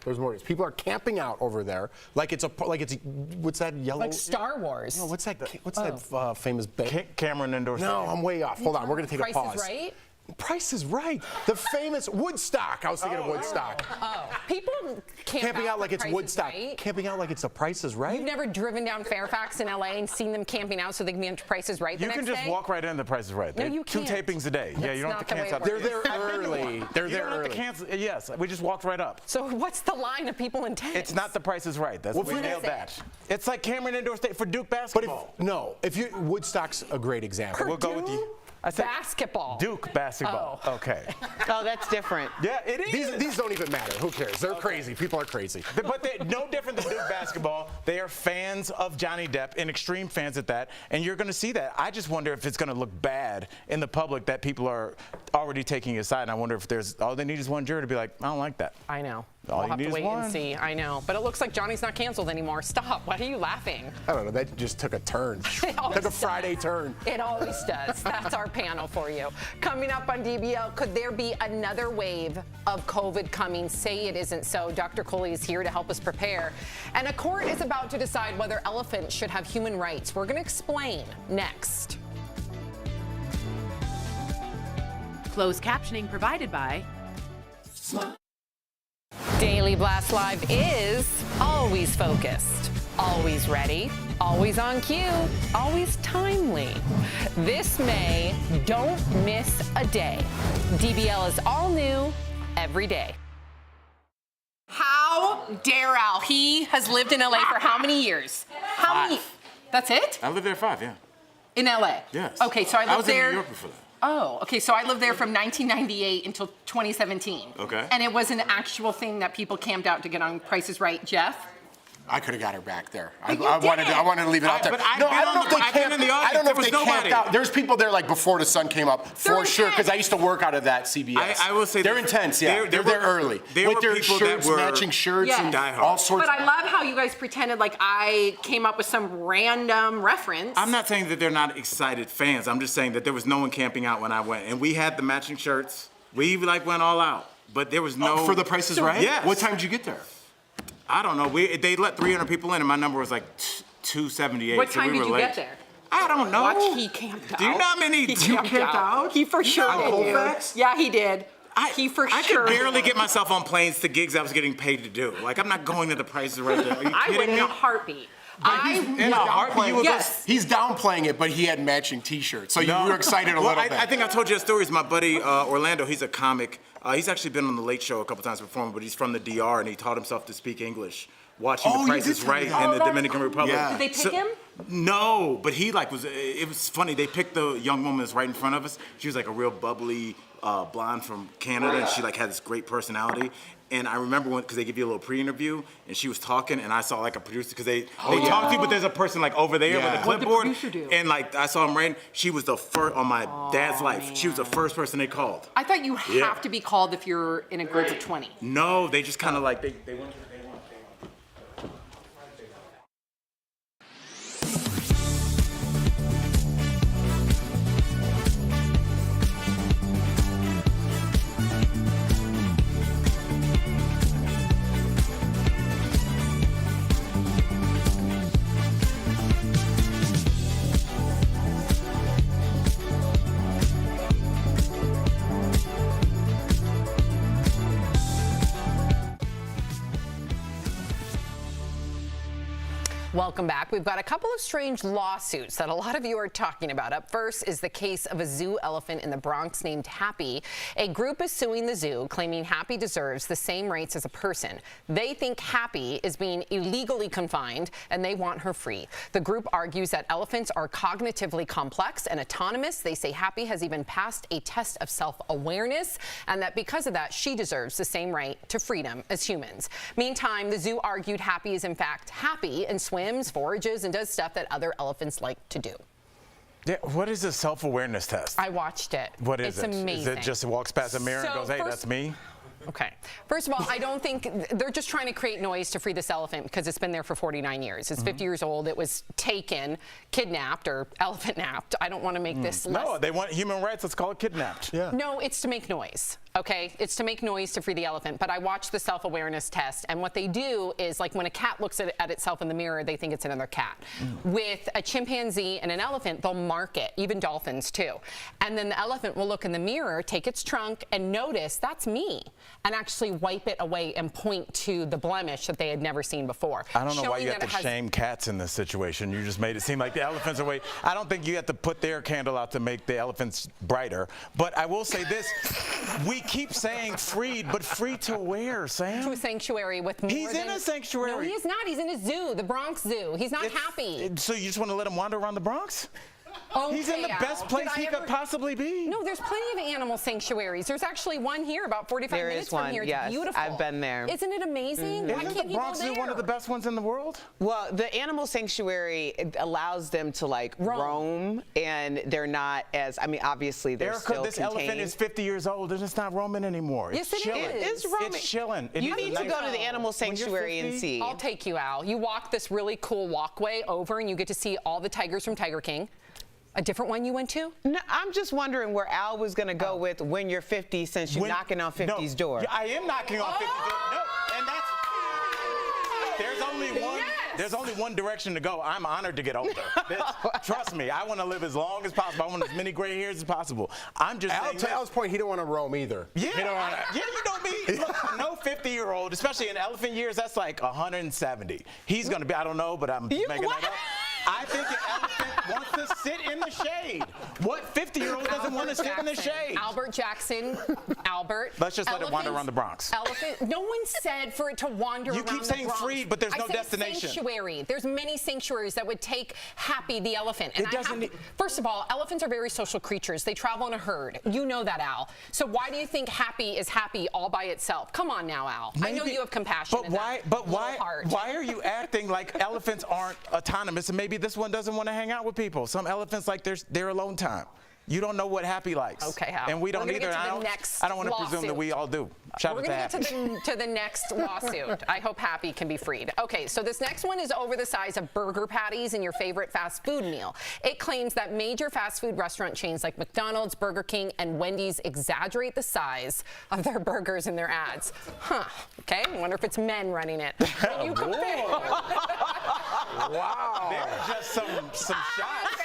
People are camping out over there like it's what's that yellow? Like Star Wars. No, what's that? What's that famous band? Cameron Indoor No, I'm way off. Hold on, we're gonna take a pause. Price is Right? Price is Right. The famous Woodstock. I was thinking of Woodstock. Oh, people camping out like it's Price is Woodstock. Right. Camping out like it's The Price is Right. You've never driven down Fairfax in LA and seen them camping out so they can be on Price is Right the next day? You can just walk right in The Price is Right. No, you can't. 2 tapings a day. Yeah, you don't have to cancel. They're there early. They're there early. Have to cancel. Yes, we just walked right up. So what's the line of people in tents? It's not The Price is Right. That's we nailed that. It's like Cameron Indoor State for Duke basketball. But Woodstock's a great example. We'll go with you. I said basketball. Duke basketball. Oh. Okay. Oh, that's different. Yeah, it is. These don't even matter. Who cares? They're crazy. People are crazy. But they're no different than Duke basketball. They are fans of Johnny Depp and extreme fans at that. And you're going to see that. I just wonder if it's going to look bad in the public that people are already taking his side. And I wonder if all they need is one juror to be like, I don't like that. I know. All we'll you have need to is wait one. and see. I know. But it looks like Johnny's not canceled anymore. Stop. Why are you laughing? I don't know. That just took a turn. Took a Friday turn. It always does. That's our panel for you. Coming up on DBL, could there be another wave of COVID coming? Say it isn't so. Dr. Coley is here to help us prepare. And a court is about to decide whether elephants should have human rights. We're going to explain next. Closed captioning provided by Daily Blast Live is always focused, always ready, always on cue, always timely. This May, don't miss a day. DBL is all new every day. How dare Al? He has lived in LA for how many years? How many? That's it? I lived there 5, yeah. In LA? Yes. Okay, so I lived was there. in New York before that. Oh, okay, so I lived there from 1998 until 2017. Okay. And it was an actual thing that people camped out to get on Price is Right. Jeff? I could have got her back there. But I wanted to leave it out there. But I don't know if they camped. I don't know if they camped out. There's people there like before the sun came up for sure, because I used to work out of that CBS. I will say they're intense. Yeah, they're there early with their shirts, matching shirts, and all sorts. But I love how you guys pretended like I came up with some random reference. I'm not saying that they're not excited fans. I'm just saying that there was no one camping out when I went, and we had the matching shirts. We like went all out, but there was no. For the Price is Right? Yes. What time did you get there? I don't know. They let 300 people in, and my number was like 278. What so time we did were you late. get there? I don't know. Watch, he camped out. Do you know how many He camped out? He for sure On did. Colfax? Yeah, he did. I sure could barely get myself on planes to gigs I was getting paid to do. Like, I'm not going to the prices right there. Are you I kidding would me? in a heartbeat. Yes. He's downplaying it, but he had matching T-shirts, so you were excited a little bit. I think I told you a story. My buddy Orlando, he's a comic. He's actually been on the Late Show a couple times performing, but he's from the DR, and he taught himself to speak English watching The Price is Right in the Dominican Republic. Did they pick him? No, but he it was funny. They picked the young woman that's right in front of us. She was like a real bubbly blonde from Canada, and she like had this great personality. And I remember because they give you a little pre-interview, and she was talking, and I saw like a producer, because they talk to you, but there's a person like over there with a clipboard. What did the producer do? And like I saw him writing. She was the first on my dad's life. Man. She was the first person they called. I thought you have to be called if you're in a group of 20. No, they just kind of like they went to the day. Welcome back. We've got a couple of strange lawsuits that a lot of you are talking about. Up first is the case of a zoo elephant in the Bronx named Happy. A group is suing the zoo, claiming Happy deserves the same rights as a person. They think Happy is being illegally confined, and they want her free. The group argues that elephants are cognitively complex and autonomous. They say Happy has even passed a test of self-awareness, and that because of that, she deserves the same right to freedom as humans. Meantime, the zoo argued Happy is in fact happy and swims, forages, and does stuff that other elephants like to do. Yeah, what is a self-awareness test? I watched it. What is it? It's amazing. Is it just walks past a mirror and goes, hey, that's me? Okay. First of all, I don't think they're just trying to create noise to free this elephant because it's been there for 49 years. It's 50 years old. It was taken, kidnapped, or elephant napped. I don't want to make this less. No, they want human rights. Let's call it kidnapped. Yeah. No, it's to make noise. Okay, it's to make noise to free the elephant. But I watched the self-awareness test, and what they do is, like when a cat looks at itself in the mirror, they think it's another cat. With a chimpanzee and an elephant, they'll mark it, even dolphins too. And then the elephant will look in the mirror, take its trunk, and notice that's me, and actually wipe it away and point to the blemish that they had never seen before. I don't know why you have to shame cats in this situation. You just made it seem like the elephants are I don't think you have to put their candle out to make the elephants brighter. But I will say this, we keep saying freed, but free to where, Sam? To a sanctuary with more He's in a sanctuary. No, he is not. He's in a zoo, the Bronx Zoo. He's not happy. So you just want to let him wander around the Bronx? Okay, he's in the best place he could possibly be. No, there's plenty of animal sanctuaries. There's actually one here about 45 minutes from here. It's beautiful. I've been there. Isn't it amazing? Why Isn't can't the Bronx you go there? one of the best ones in the world? Well, the animal sanctuary allows them to like roam, and they're not as, I mean, obviously they're still this contained. elephant is 50 years old and it's not roaming anymore. Yes, It's it chilling. is. It's roaming. It's chilling. You need to go to the animal sanctuary and see. I'll take you, Al. You walk this really cool walkway over, and you get to see all the tigers from Tiger King. A different one you went to? No, I'm just wondering where Al was going to go with when you're 50, since you're knocking on 50's door. Yeah, I am knocking on 50's door. No, and that's, there's only one direction to go. I'm honored to get older. Trust me, I want to live as long as possible. I want as many gray hairs as possible. I'm just saying. To Al's point, he don't want to roam either. Yeah, you know me. Look, no 50-year-old, especially in elephant years, that's like 170. He's going to be, I don't know, but I'm making that up. I think an elephant wants to sit in the shade? What 50-year-old doesn't want to sit in the shade? Albert Jackson. Albert. Let's just let it wander around the Bronx. Elephant. No one said for it to wander around the Bronx. You keep saying free, but there's no destination. Sanctuary. There's many sanctuaries that would take Happy the elephant. And first of all, elephants are very social creatures. They travel in a herd. You know that, Al. So why do you think Happy is happy all by itself? Come on now, Al. I know you have compassion. But why are you acting like elephants aren't autonomous, and maybe this one doesn't want to hang out with people? Some elephants like their alone time. You don't know what Happy likes. Okay, Hal. And we don't either. I don't want to presume that we all do. Shout out to Happy. We're going to get to the next lawsuit. I hope Happy can be freed. Okay, so this next one is over the size of burger patties in your favorite fast food meal. It claims that major fast food restaurant chains like McDonald's, Burger King, and Wendy's exaggerate the size of their burgers in their ads. Huh. Okay, I wonder if it's men running it. When you compare... Wow. There's just some shots.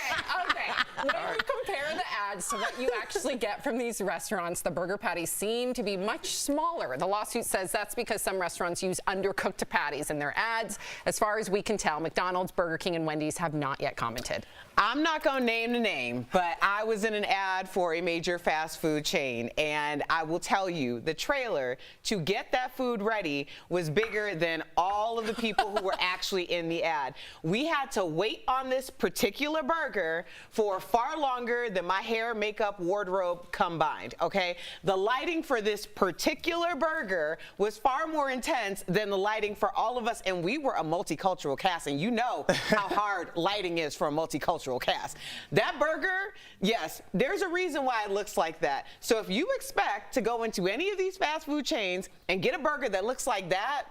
Okay. When you compare the ads to what you actually get from these restaurants, the burger patties seem to be much smaller. The lawsuit says that's because some restaurants use undercooked patties in their ads. As far as we can tell, McDonald's, Burger King, and Wendy's have not yet commented. I'm not going to name the name, but I was in an ad for a major fast food chain, and I will tell you, the trailer to get that food ready was bigger than all of the people who were actually in the ad. We had to wait on this particular burger for far longer than my hair, makeup, wardrobe combined, okay? The lighting for this particular burger was far more intense than the lighting for all of us, and we were a multicultural cast, and you know how hard lighting is for a multicultural cast. That burger, yes, there's a reason why it looks like that. So if you expect to go into any of these fast food chains and get a burger that looks like that,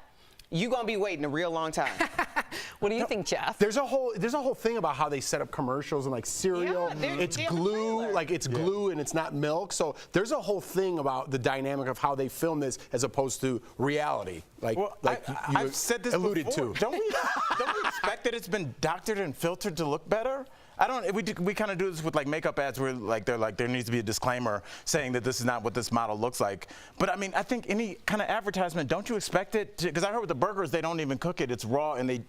you're going to be waiting a real long time. What do you think, Jeff? There's a whole thing about how they set up commercials and like cereal. Yeah, it's glue, like it's glue and it's not milk. So there's a whole thing about the dynamic of how they film this as opposed to reality. I've said this alluded before. to. Don't we expect that it's been doctored and filtered to look better? We kind of do this with like makeup ads where there needs to be a disclaimer saying that this is not what this model looks like. But I mean, I think any kind of advertisement, don't you expect it to, because I heard with the burgers they don't even cook it, it's raw and they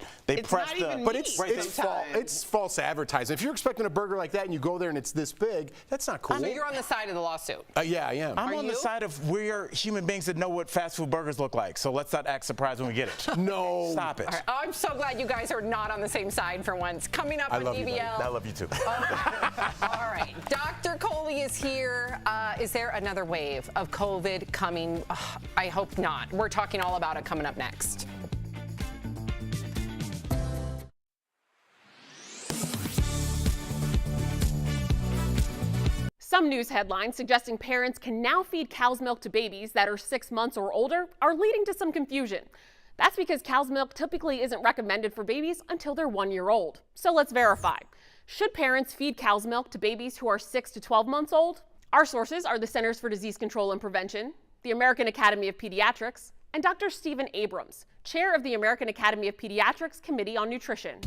press the. But it's false advertising. If you're expecting a burger like that and you go there and it's this big, that's not cool. So you're on the side of the lawsuit. Yeah, I am. I'm on the side of we're human beings that know what fast food burgers look like. So let's not act surprised when we get it. No. Stop it. All right. Oh, I'm so glad you guys are not on the same side for once. Coming up on DBL. I love you too. All right. Dr. Coley is here. Is there another wave of COVID coming? I hope not. We're talking all about it coming up next. Some news headlines suggesting parents can now feed cow's milk to babies that are 6 months or older are leading to some confusion. That's because cow's milk typically isn't recommended for babies until they're 1 year old. So let's verify. Should parents feed cow's milk to babies who are 6 to 12 months old? Our sources are the Centers for Disease Control and Prevention, the American Academy of Pediatrics, and Dr. Stephen Abrams, chair of the American Academy of Pediatrics Committee on Nutrition.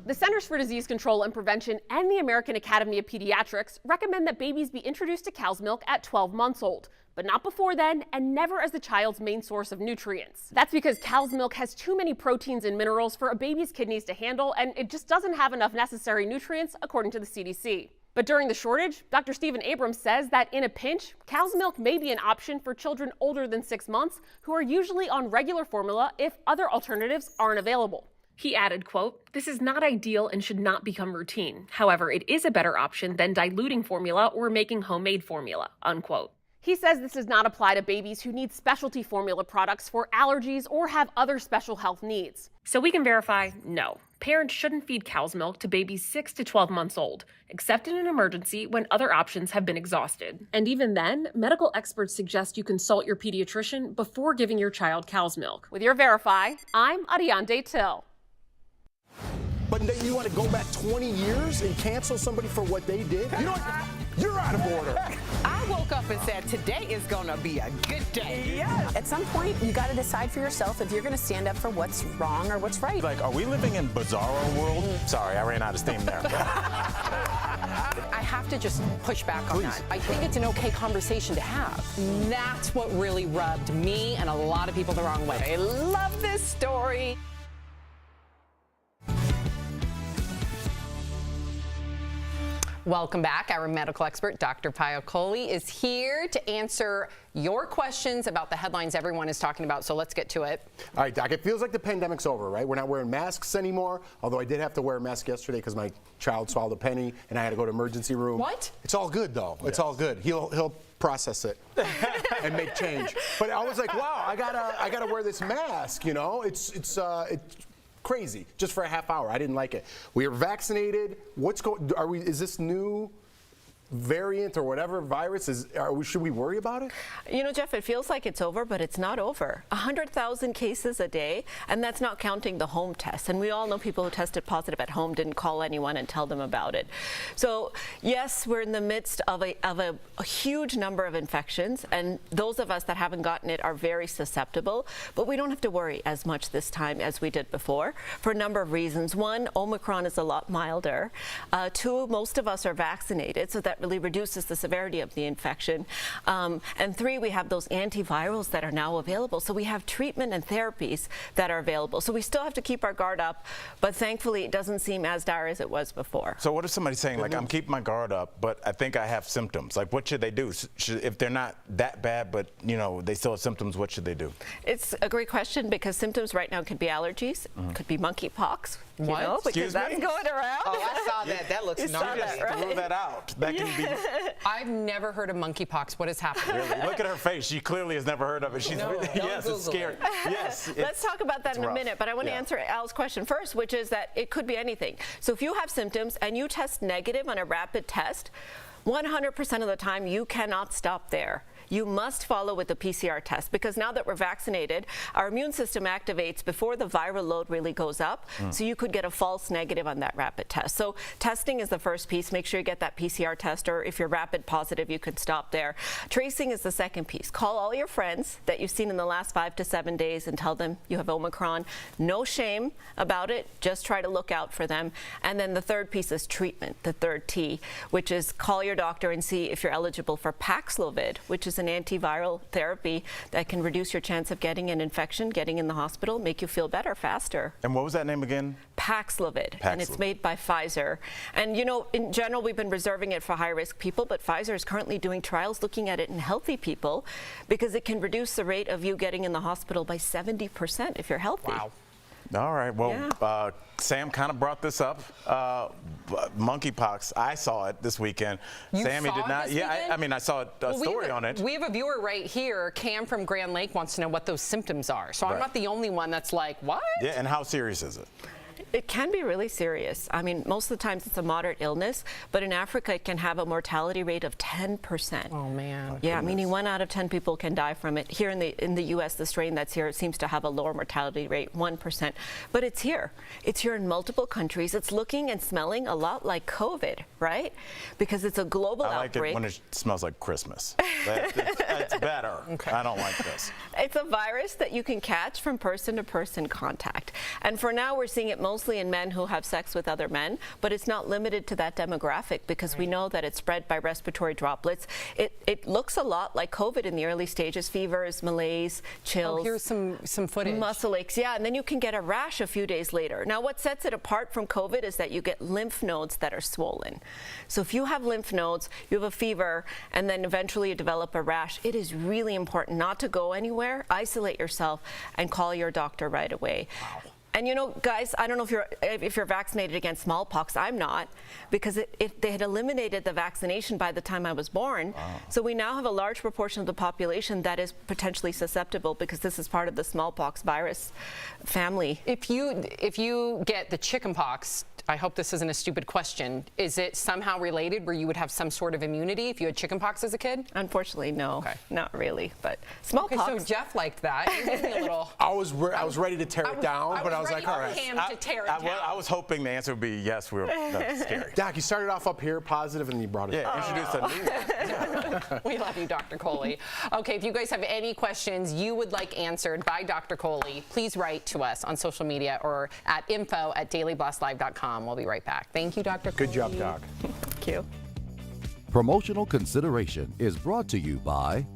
The Centers for Disease Control and Prevention and the American Academy of Pediatrics recommend that babies be introduced to cow's milk at 12 months old, but not before then and never as the child's main source of nutrients. That's because cow's milk has too many proteins and minerals for a baby's kidneys to handle, and it just doesn't have enough necessary nutrients, according to the CDC. But during the shortage, Dr. Stephen Abrams says that in a pinch, cow's milk may be an option for children older than 6 months who are usually on regular formula if other alternatives aren't available. He added, quote, "This is not ideal and should not become routine. However, it is a better option than diluting formula or making homemade formula," unquote. He says this does not apply to babies who need specialty formula products for allergies or have other special health needs. So we can verify, no, parents shouldn't feed cow's milk to babies 6 to 12 months old, except in an emergency when other options have been exhausted. And even then, medical experts suggest you consult your pediatrician before giving your child cow's milk. With your Verify, I'm Adiante Till. But then you want to go back 20 years and cancel somebody for what they did? You're out of order. I woke up and said, today is going to be a good day. Yes. At some point, you got to decide for yourself if you're going to stand up for what's wrong or what's right. Like, are we living in bizarro world? Sorry, I ran out of steam there. I have to just push back on that. I think it's an okay conversation to have. That's what really rubbed me and a lot of people the wrong way. I love this story. Welcome back. Our medical expert, Dr. Pio Coley, is here to answer your questions about the headlines everyone is talking about. So let's get to it. All right, Doc, it feels like the pandemic's over, right? We're not wearing masks anymore, although I did have to wear a mask yesterday because my child swallowed a penny and I had to go to emergency room. What? It's all good, though. It's all good. He'll process it and make change. But I was like, wow, I gotta wear this mask, you know? It's crazy, just for a half hour. I didn't like it. We are vaccinated. Is this new variant or whatever virus should we worry about it? You know, Jeff, it feels like it's over, but it's not over. 100,000 cases a day, and that's not counting the home tests. And we all know people who tested positive at home didn't call anyone and tell them about it. So yes, we're in the midst of a huge number of infections, and those of us that haven't gotten it are very susceptible, but we don't have to worry as much this time as we did before for a number of reasons. One, Omicron is a lot milder. Two, most of us are vaccinated, so that really reduces the severity of the infection. And three, we have those antivirals that are now available. So we have treatment and therapies that are available. So we still have to keep our guard up, but thankfully it doesn't seem as dire as it was before. So what if somebody's saying, like, I'm keeping my guard up, but I think I have symptoms? Like, what should they do? If they're not that bad, but, you know, they still have symptoms, what should they do? It's a great question because symptoms right now could be allergies, could be monkeypox. You know, because that's going around. Oh, I saw that. That looks gnarly. Threw that out. That can be. I've never heard of monkeypox. What has happened? Really? Look at her face. She clearly has never heard of it. She's yes, it's scary. Yes. Let's talk about that in a minute, but I want to answer Al's question first, which is that it could be anything. So if you have symptoms and you test negative on a rapid test, 100% of the time you cannot stop there. You must follow with the PCR test because now that we're vaccinated, our immune system activates before the viral load really goes up. So you could get a false negative on that rapid test. So testing is the first piece. Make sure you get that PCR test, or if you're rapid positive, you can stop there. Tracing is the second piece. Call all your friends that you've seen in the last 5 to 7 days and tell them you have Omicron. No shame about it. Just try to look out for them. And then the third piece is treatment, the third T, which is call your doctor and see if you're eligible for Paxlovid, which is an antiviral therapy that can reduce your chance of getting an infection, getting in the hospital, make you feel better faster. And what was that name again? Paxlovid. And it's made by Pfizer. And you know, in general, we've been reserving it for high-risk people, but Pfizer is currently doing trials looking at it in healthy people because it can reduce the rate of you getting in the hospital by 70% if you're healthy. Wow. All right. Well, Sam kind of brought this up. Monkeypox. I saw it this weekend. Sammy did not. Yeah, I mean, I saw a story on it. We have a viewer right here. Cam from Grand Lake wants to know what those symptoms are. So I'm not the only one that's like, what? Yeah, and how serious is it? It can be really serious. I mean, most of the times it's a moderate illness, but in Africa it can have a mortality rate of 10%. Oh man. Yeah, meaning 1 out of 10 people can die from it. Here in the U.S., the strain that's here seems to have a lower mortality rate, 1%. But it's here. It's here in multiple countries. It's looking and smelling a lot like COVID, right? Because it's a global outbreak. I like it when it smells like Christmas. That's better. Okay. I don't like this. It's a virus that you can catch from person-to-person contact. And for now, we're seeing it mostly in men who have sex with other men, but it's not limited to that demographic because we know that it's spread by respiratory droplets. It looks a lot like COVID in the early stages: fevers, malaise, chills. Oh, here's some footage. Muscle aches, yeah, and then you can get a rash a few days later. Now, what sets it apart from COVID is that you get lymph nodes that are swollen. So if you have lymph nodes, you have a fever, and then eventually you develop a rash, it is really important not to go anywhere, isolate yourself, and call your doctor right away. Wow. And you know, guys, I don't know if you're vaccinated against smallpox. I'm not, because they had eliminated the vaccination by the time I was born. Wow. So we now have a large proportion of the population that is potentially susceptible because this is part of the smallpox virus family. If you get the chickenpox, I hope this isn't a stupid question, is it somehow related where you would have some sort of immunity if you had chickenpox as a kid? Unfortunately, no. Okay. Not really, but smallpox. Okay, so Jeff liked that. You gave me a little. I was ready to tear it down, but I was like, all right. I was hoping the answer would be yes. That's scary. Doc, you started off up here positive, and then you brought it. Yeah, introduce a new one. We love you, Dr. Coley. Okay, if you guys have any questions you would like answered by Dr. Coley, please write to us on social media or at info@dailyblastlive.com. We'll be right back. Thank you, Dr. Coley. Good job, Doc. Thank you. Promotional consideration is brought to you by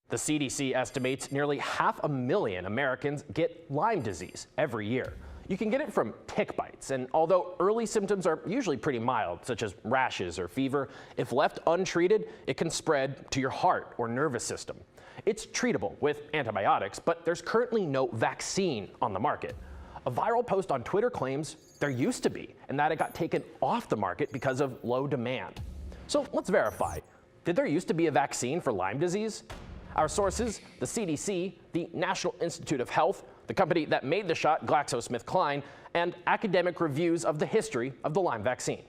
The CDC estimates nearly 500,000 Americans get Lyme disease every year. You can get it from tick bites, and although early symptoms are usually pretty mild, such as rashes or fever, if left untreated, it can spread to your heart or nervous system. It's treatable with antibiotics, but there's currently no vaccine on the market. A viral post on Twitter claims there used to be, and that it got taken off the market because of low demand. So let's verify. Did there used to be a vaccine for Lyme disease? Our sources, the CDC, the National Institute of Health, the company that made the shot, GlaxoSmithKline, and academic reviews of the history of the Lyme vaccine.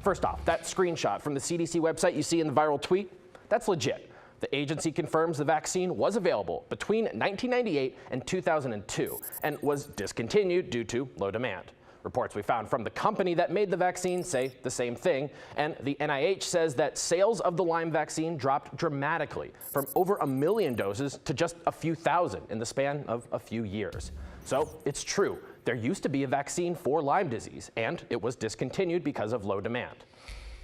First off, that screenshot from the CDC website you see in the viral tweet, that's legit. The agency confirms the vaccine was available between 1998 and 2002 and was discontinued due to low demand. Reports we found from the company that made the vaccine say the same thing, and the NIH says that sales of the Lyme vaccine dropped dramatically from over 1 million doses to just a few thousand in the span of a few years. So it's true, there used to be a vaccine for Lyme disease, and it was discontinued because of low demand.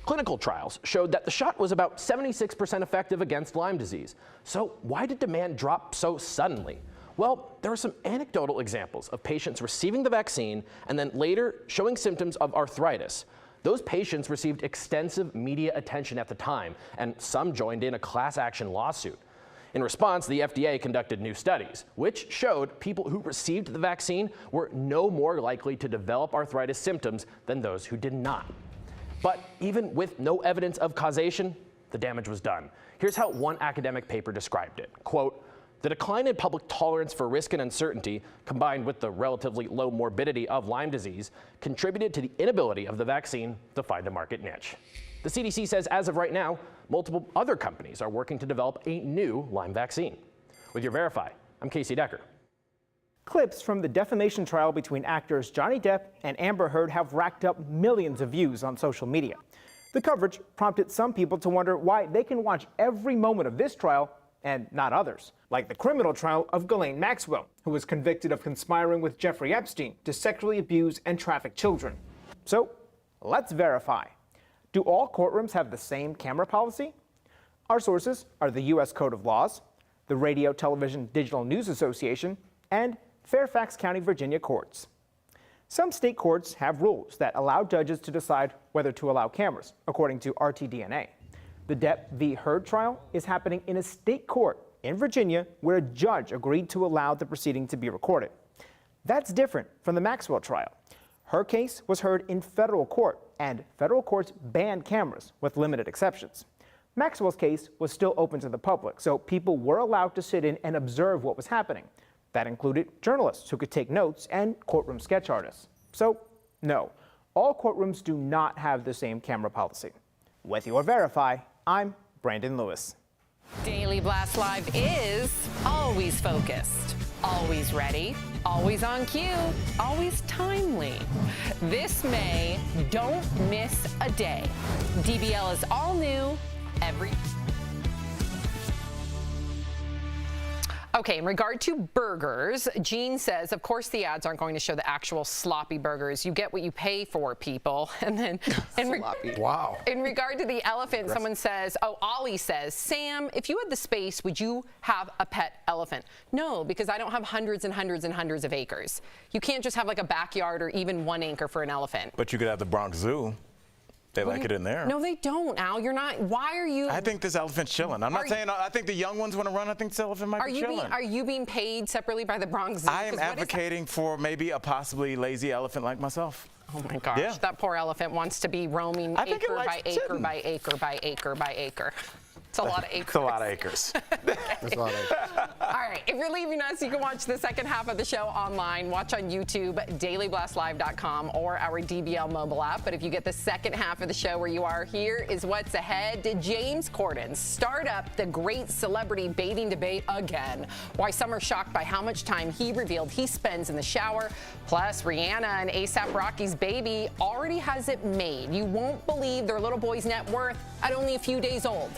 Clinical trials showed that the shot was about 76% effective against Lyme disease. So why did demand drop so suddenly? Well, there are some anecdotal examples of patients receiving the vaccine and then later showing symptoms of arthritis. Those patients received extensive media attention at the time, and some joined in a class action lawsuit. In response, the FDA conducted new studies, which showed people who received the vaccine were no more likely to develop arthritis symptoms than those who did not. But even with no evidence of causation, the damage was done. Here's how one academic paper described it. Quote, "The decline in public tolerance for risk and uncertainty, combined with the relatively low morbidity of Lyme disease, contributed to the inability of the vaccine to find a market niche." The CDC says as of right now, multiple other companies are working to develop a new Lyme vaccine. With your Verify, I'm Casey Decker. Clips from the defamation trial between actors Johnny Depp and Amber Heard have racked up millions of views on social media. The coverage prompted some people to wonder why they can watch every moment of this trial and not others, like the criminal trial of Ghislaine Maxwell, who was convicted of conspiring with Jeffrey Epstein to sexually abuse and traffic children. So, let's verify. Do all courtrooms have the same camera policy? Our sources are the U.S. Code of Laws, the Radio Television Digital News Association, and Fairfax County, Virginia courts. Some state courts have rules that allow judges to decide whether to allow cameras, according to RTDNA. The Depp v. Heard trial is happening in a state court in Virginia where a judge agreed to allow the proceeding to be recorded. That's different from the Maxwell trial. Her case was heard in federal court, and federal courts banned cameras with limited exceptions. Maxwell's case was still open to the public, so people were allowed to sit in and observe what was happening. That included journalists who could take notes and courtroom sketch artists. So, no, all courtrooms do not have the same camera policy. With your Verify, I'm Brandon Lewis. Daily Blast Live is always focused, always ready, always on cue, always timely. This May, don't miss a day. DBL is all new every. Okay, in regard to burgers, Jean says, of course the ads aren't going to show the actual sloppy burgers. You get what you pay for, people. And then Wow. In regard to the elephant, someone says, Ollie says, Sam, if you had the space, would you have a pet elephant? No, because I don't have hundreds and hundreds and hundreds of acres. You can't just have like a backyard or even 1 acre for an elephant. But you could have the Bronx Zoo. They like it in there. No, they don't, Al. You're not. Why are you? I think this elephant's chilling. I'm not saying I think the young ones want to run. I think this elephant might be chilling. Are you being paid separately by the Bronx Zoo? I am advocating for maybe a possibly lazy elephant like myself. Oh my gosh, yeah. That poor elephant wants to be roaming acre by acre by acre by acre by acre. It's a lot of acres. It's a lot of acres. That's a lot of acres. All right, if you're leaving us, you can watch the second half of the show online. Watch on YouTube, dailyblastlive.com, or our DBL mobile app. But if you get the second half of the show where you are, here is what's ahead. Did James Corden start up the great celebrity bathing debate again? Why some are shocked by how much time he revealed he spends in the shower. Plus, Rihanna and A$AP Rocky's baby already has it made. You won't believe their little boy's net worth at only a few days old.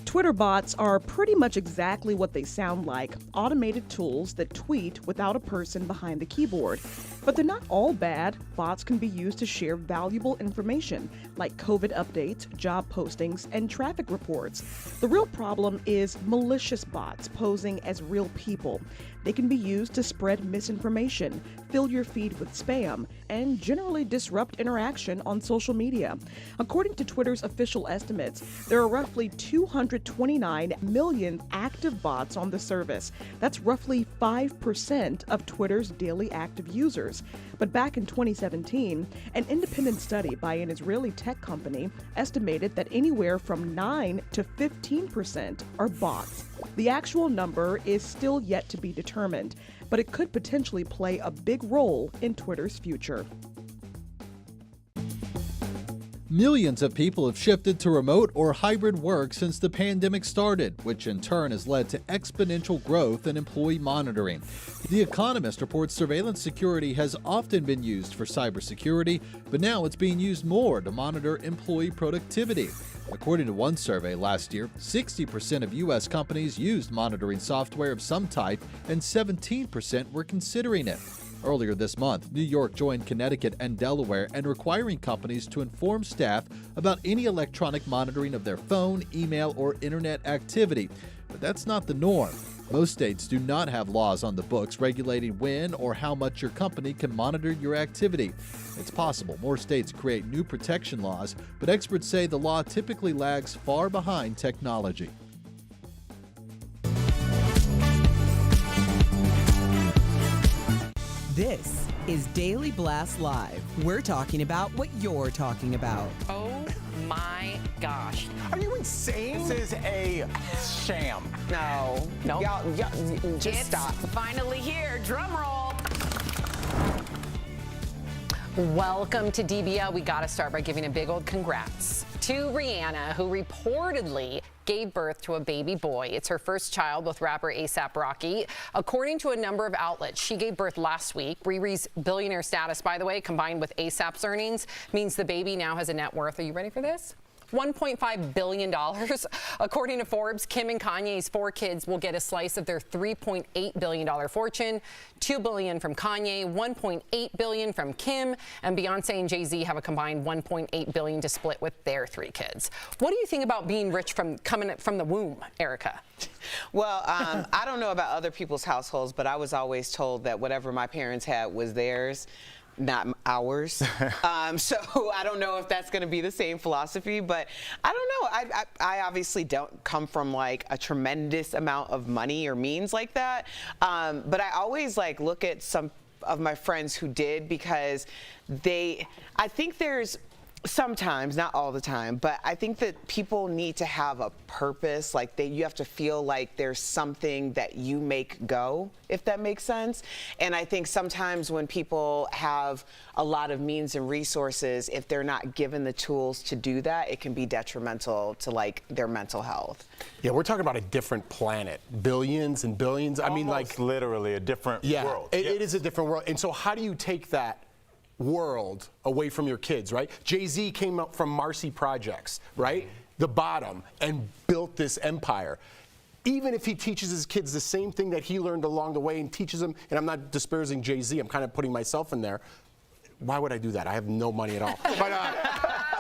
Twitter Twitter bots are pretty much exactly what they sound like, automated tools that tweet without a person behind the keyboard. But they're not all bad. Bots can be used to share valuable information, like COVID updates, job postings, and traffic reports. The real problem is malicious bots posing as real people. They can be used to spread misinformation, fill your feed with spam, and generally disrupt interaction on social media. According to Twitter's official estimates, there are roughly 229 million active bots on the service. That's roughly 5% of Twitter's daily active users. But back in 2017, an independent study by an Israeli tech company estimated that anywhere from 9 to 15% are bots. The actual number is still yet to be determined, but it could potentially play a big role in Twitter's future. Millions of people have shifted to remote or hybrid work since the pandemic started, which in turn has led to exponential growth in employee monitoring. The Economist reports surveillance security has often been used for cybersecurity, but now it's being used more to monitor employee productivity. According to one survey last year, 60% of U.S. companies used monitoring software of some type, and 17% were considering it. Earlier this month, New York joined Connecticut and Delaware in requiring companies to inform staff about any electronic monitoring of their phone, email, or internet activity. But that's not the norm. Most states do not have laws on the books regulating when or how much your company can monitor your activity. It's possible more states create new protection laws, but experts say the law typically lags far behind technology. This is Daily Blast Live. We're talking about what you're talking about. Oh my gosh. Are you insane? This is a sham. No. Y'all just stop. Finally here. Drum roll. Welcome to DBL. We got to start by giving a big old congrats to Rihanna, who reportedly gave birth to a baby boy. It's her first child with rapper A$AP Rocky. According to a number of outlets, she gave birth last week. Riri's billionaire status, by the way, combined with A$AP's earnings, means the baby now has a net worth. Are you ready for this? $1.5 billion. According to Forbes, Kim and Kanye's 4 kids will get a slice of their $3.8 billion fortune. $2 billion from Kanye, $1.8 billion from Kim, and Beyonce and Jay-Z have a combined $1.8 billion to split with their 3 kids. What do you think about being rich coming from the womb, Erica? Well, I don't know about other people's households, but I was always told that whatever my parents had was theirs, not ours. So I don't know if that's going to be the same philosophy, but I don't know. I obviously don't come from like a tremendous amount of money or means like that. But I always like look at some of my friends who did, because I think there's sometimes, not all the time, but I think that people need to have a purpose. Like you have to feel like there's something that you make go, if that makes sense. And I think sometimes when people have a lot of means and resources, if they're not given the tools to do that, it can be detrimental to like their mental health. Yeah, we're talking about a different planet, billions and billions. I mean, like literally a different world. It is a different world. And so how do you take that world away from your kids, right? Jay-Z came up from Marcy Projects, right? The bottom, and built this empire. Even if he teaches his kids the same thing that he learned along the way and teaches them, and I'm not disparaging Jay-Z, I'm kind of putting myself in there. Why would I do that? I have no money at all.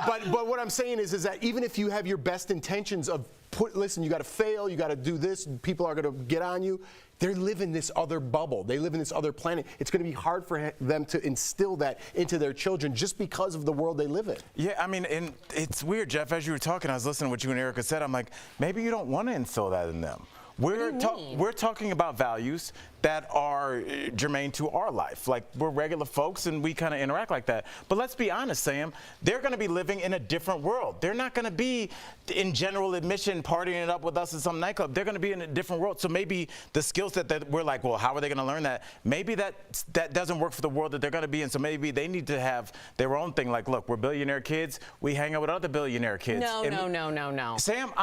But what I'm saying is that even if you have your best intentions of listen, you got to fail, you got to do this, people are going to get on you. They live in this other bubble. They live in this other planet. It's going to be hard for them to instill that into their children just because of the world they live in. Yeah, I mean, and it's weird, Jeff, as you were talking, I was listening to what you and Erica said. I'm like, maybe you don't want to instill that in them. We're talking about values that are germane to our life. Like, we're regular folks and we kind of interact like that. But let's be honest, Sam, they're going to be living in a different world. They're not going to be in general admission partying it up with us in some nightclub. They're going to be in a different world. So maybe the skill set that we're like, well, how are they going to learn that? Maybe that doesn't work for the world that they're going to be in. So maybe they need to have their own thing. Like, look, we're billionaire kids. We hang out with other billionaire kids. No. Sam,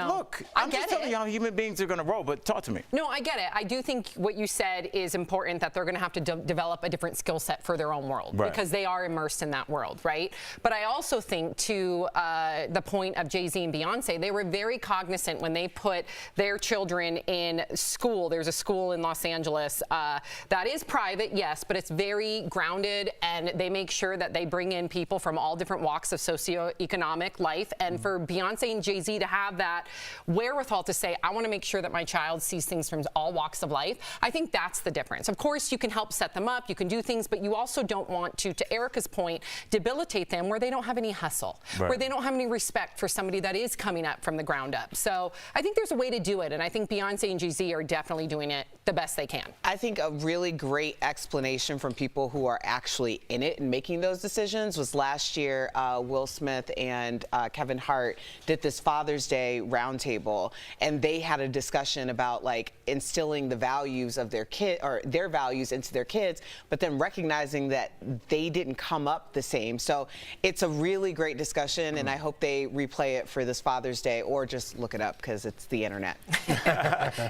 look, I'm just telling you how human beings are going to roll, but talk to me. No, I get it. I do think what you you said is important, that they're going to have to develop a different skill set for their own world, Right. because they are immersed in that world, right? But I also think, to the point of Jay-Z and Beyonce, they were very cognizant when they put their children in school. There's a school in Los Angeles that is private, yes, but it's very grounded, and they make sure that they bring in people from all different walks of socioeconomic life. And for Beyonce and Jay-Z to have that wherewithal to say, I want to make sure that my child sees things from all walks of life, I think that's the difference. Of course, you can help set them up, you can do things, but you also don't want to Erica's point, debilitate them where they don't have any hustle, Right. where they don't have any respect for somebody that is coming up from the ground up. So I think there's a way to do it, and I think Beyonce and Jay-Z are definitely doing it the best they can. I think a really great explanation from people who are actually in it and making those decisions was last year. Will Smith and Kevin Hart did this Father's Day roundtable, and they had a discussion about like instilling the values of their kid, or their values into their kids, but then recognizing that they didn't come up the same. So it's a really great discussion, and I hope they replay it for this Father's Day, or just look it up because it's the internet.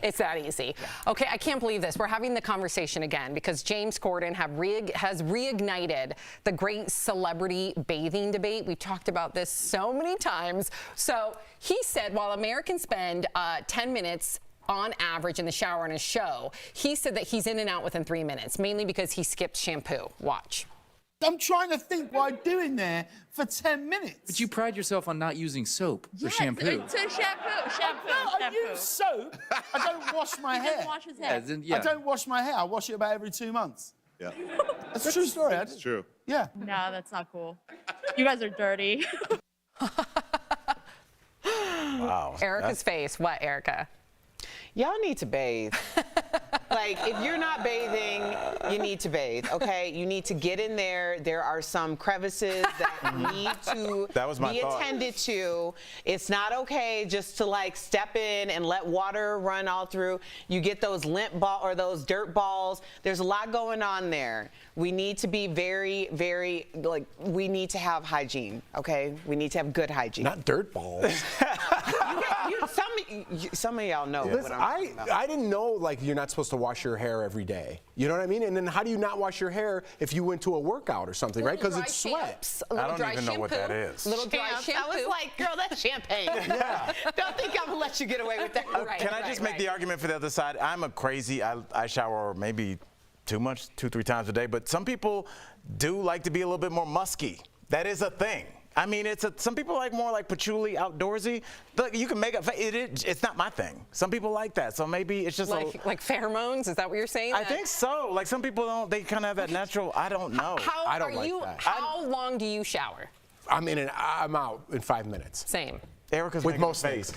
It's that easy. Okay, I can't believe this. We're having the conversation again because James Corden has reignited the great celebrity bathing debate. We've talked about this so many times. So he said while Americans spend 10 minutes on average in the shower on his show, he said that he's in and out within 3 minutes, mainly because he skips shampoo. Watch. I'm trying to think what I do in there for 10 minutes. But you pride yourself on not using soap or shampoo. No, I use soap. I don't wash my hair. Wash his hair. I don't wash my hair. I wash it about every 2 months. Yeah. That's a true story. That's true. Yeah. No, that's not cool. You guys are dirty. Wow. Erica's face. What, Erica? Y'all need to bathe. Like, if you're not bathing, you need to bathe, okay? You need to get in there. There are some crevices that need to be attended to. It's not okay just to, like, step in and let water run all through. You get those lint ball or those dirt balls. There's a lot going on there. We need to be very, very, like, we need to have hygiene, okay? We need to have good hygiene. Not dirt balls. Some of y'all know Listen, what I'm talking about. I didn't know, like, you're not supposed to wash your hair every day. You know what I mean? And then how do you not wash your hair if you went to a workout or something, right? Because it's sweat. I don't even know what that is. Little dry shampoo. I was like, girl, that's champagne. Yeah. Don't think I'm gonna let you get away with that. Can I just make the argument for the other side? I'm a crazy, I shower maybe too much, 2-3 times a day, but some people do like to be a little bit more musky. That is a thing. I mean, some people like more like patchouli, outdoorsy. Look, you can make it's not my thing. Some people like that, so maybe it's just like pheromones. Is that what you're saying? I think so. Like some people don't. They kind of have that natural. I don't know. I don't like that. How long do you shower? I'm out in 5 minutes. Same. Erica's with most days.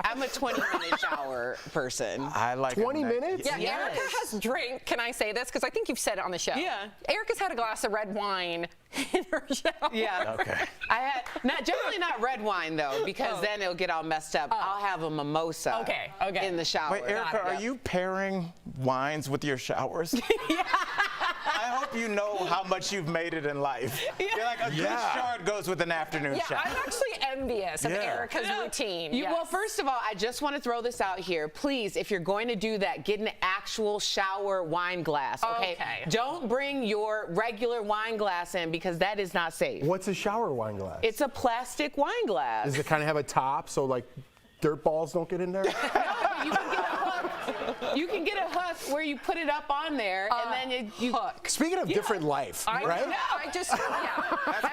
I'm a 20-minute shower person. I like 20 minutes? Yeah, Yes. Erica has drank. Can I say this? Because I think you've said it on the show. Yeah. Erica's had a glass of red wine in her shower. Yeah. Okay. I had generally not red wine though, because then it'll get all messed up. I'll have a mimosa. Okay. In the shower. Wait, Erica, are you pairing wines with your showers? Yeah. I hope you know how much you've made it in life. You're like, a good shower goes with an afternoon shower. I'm actually envious of Erica's routine. Well, first of all, I just want to throw this out here. Please, if you're going to do that, get an actual shower wine glass, okay? Don't bring your regular wine glass in because that is not safe. What's a shower wine glass? It's a plastic wine glass. Does it kind of have a top so, like, dirt balls don't get in there? You can get a hook where you put it up on there, and then you hook. Speaking of different life, right? That's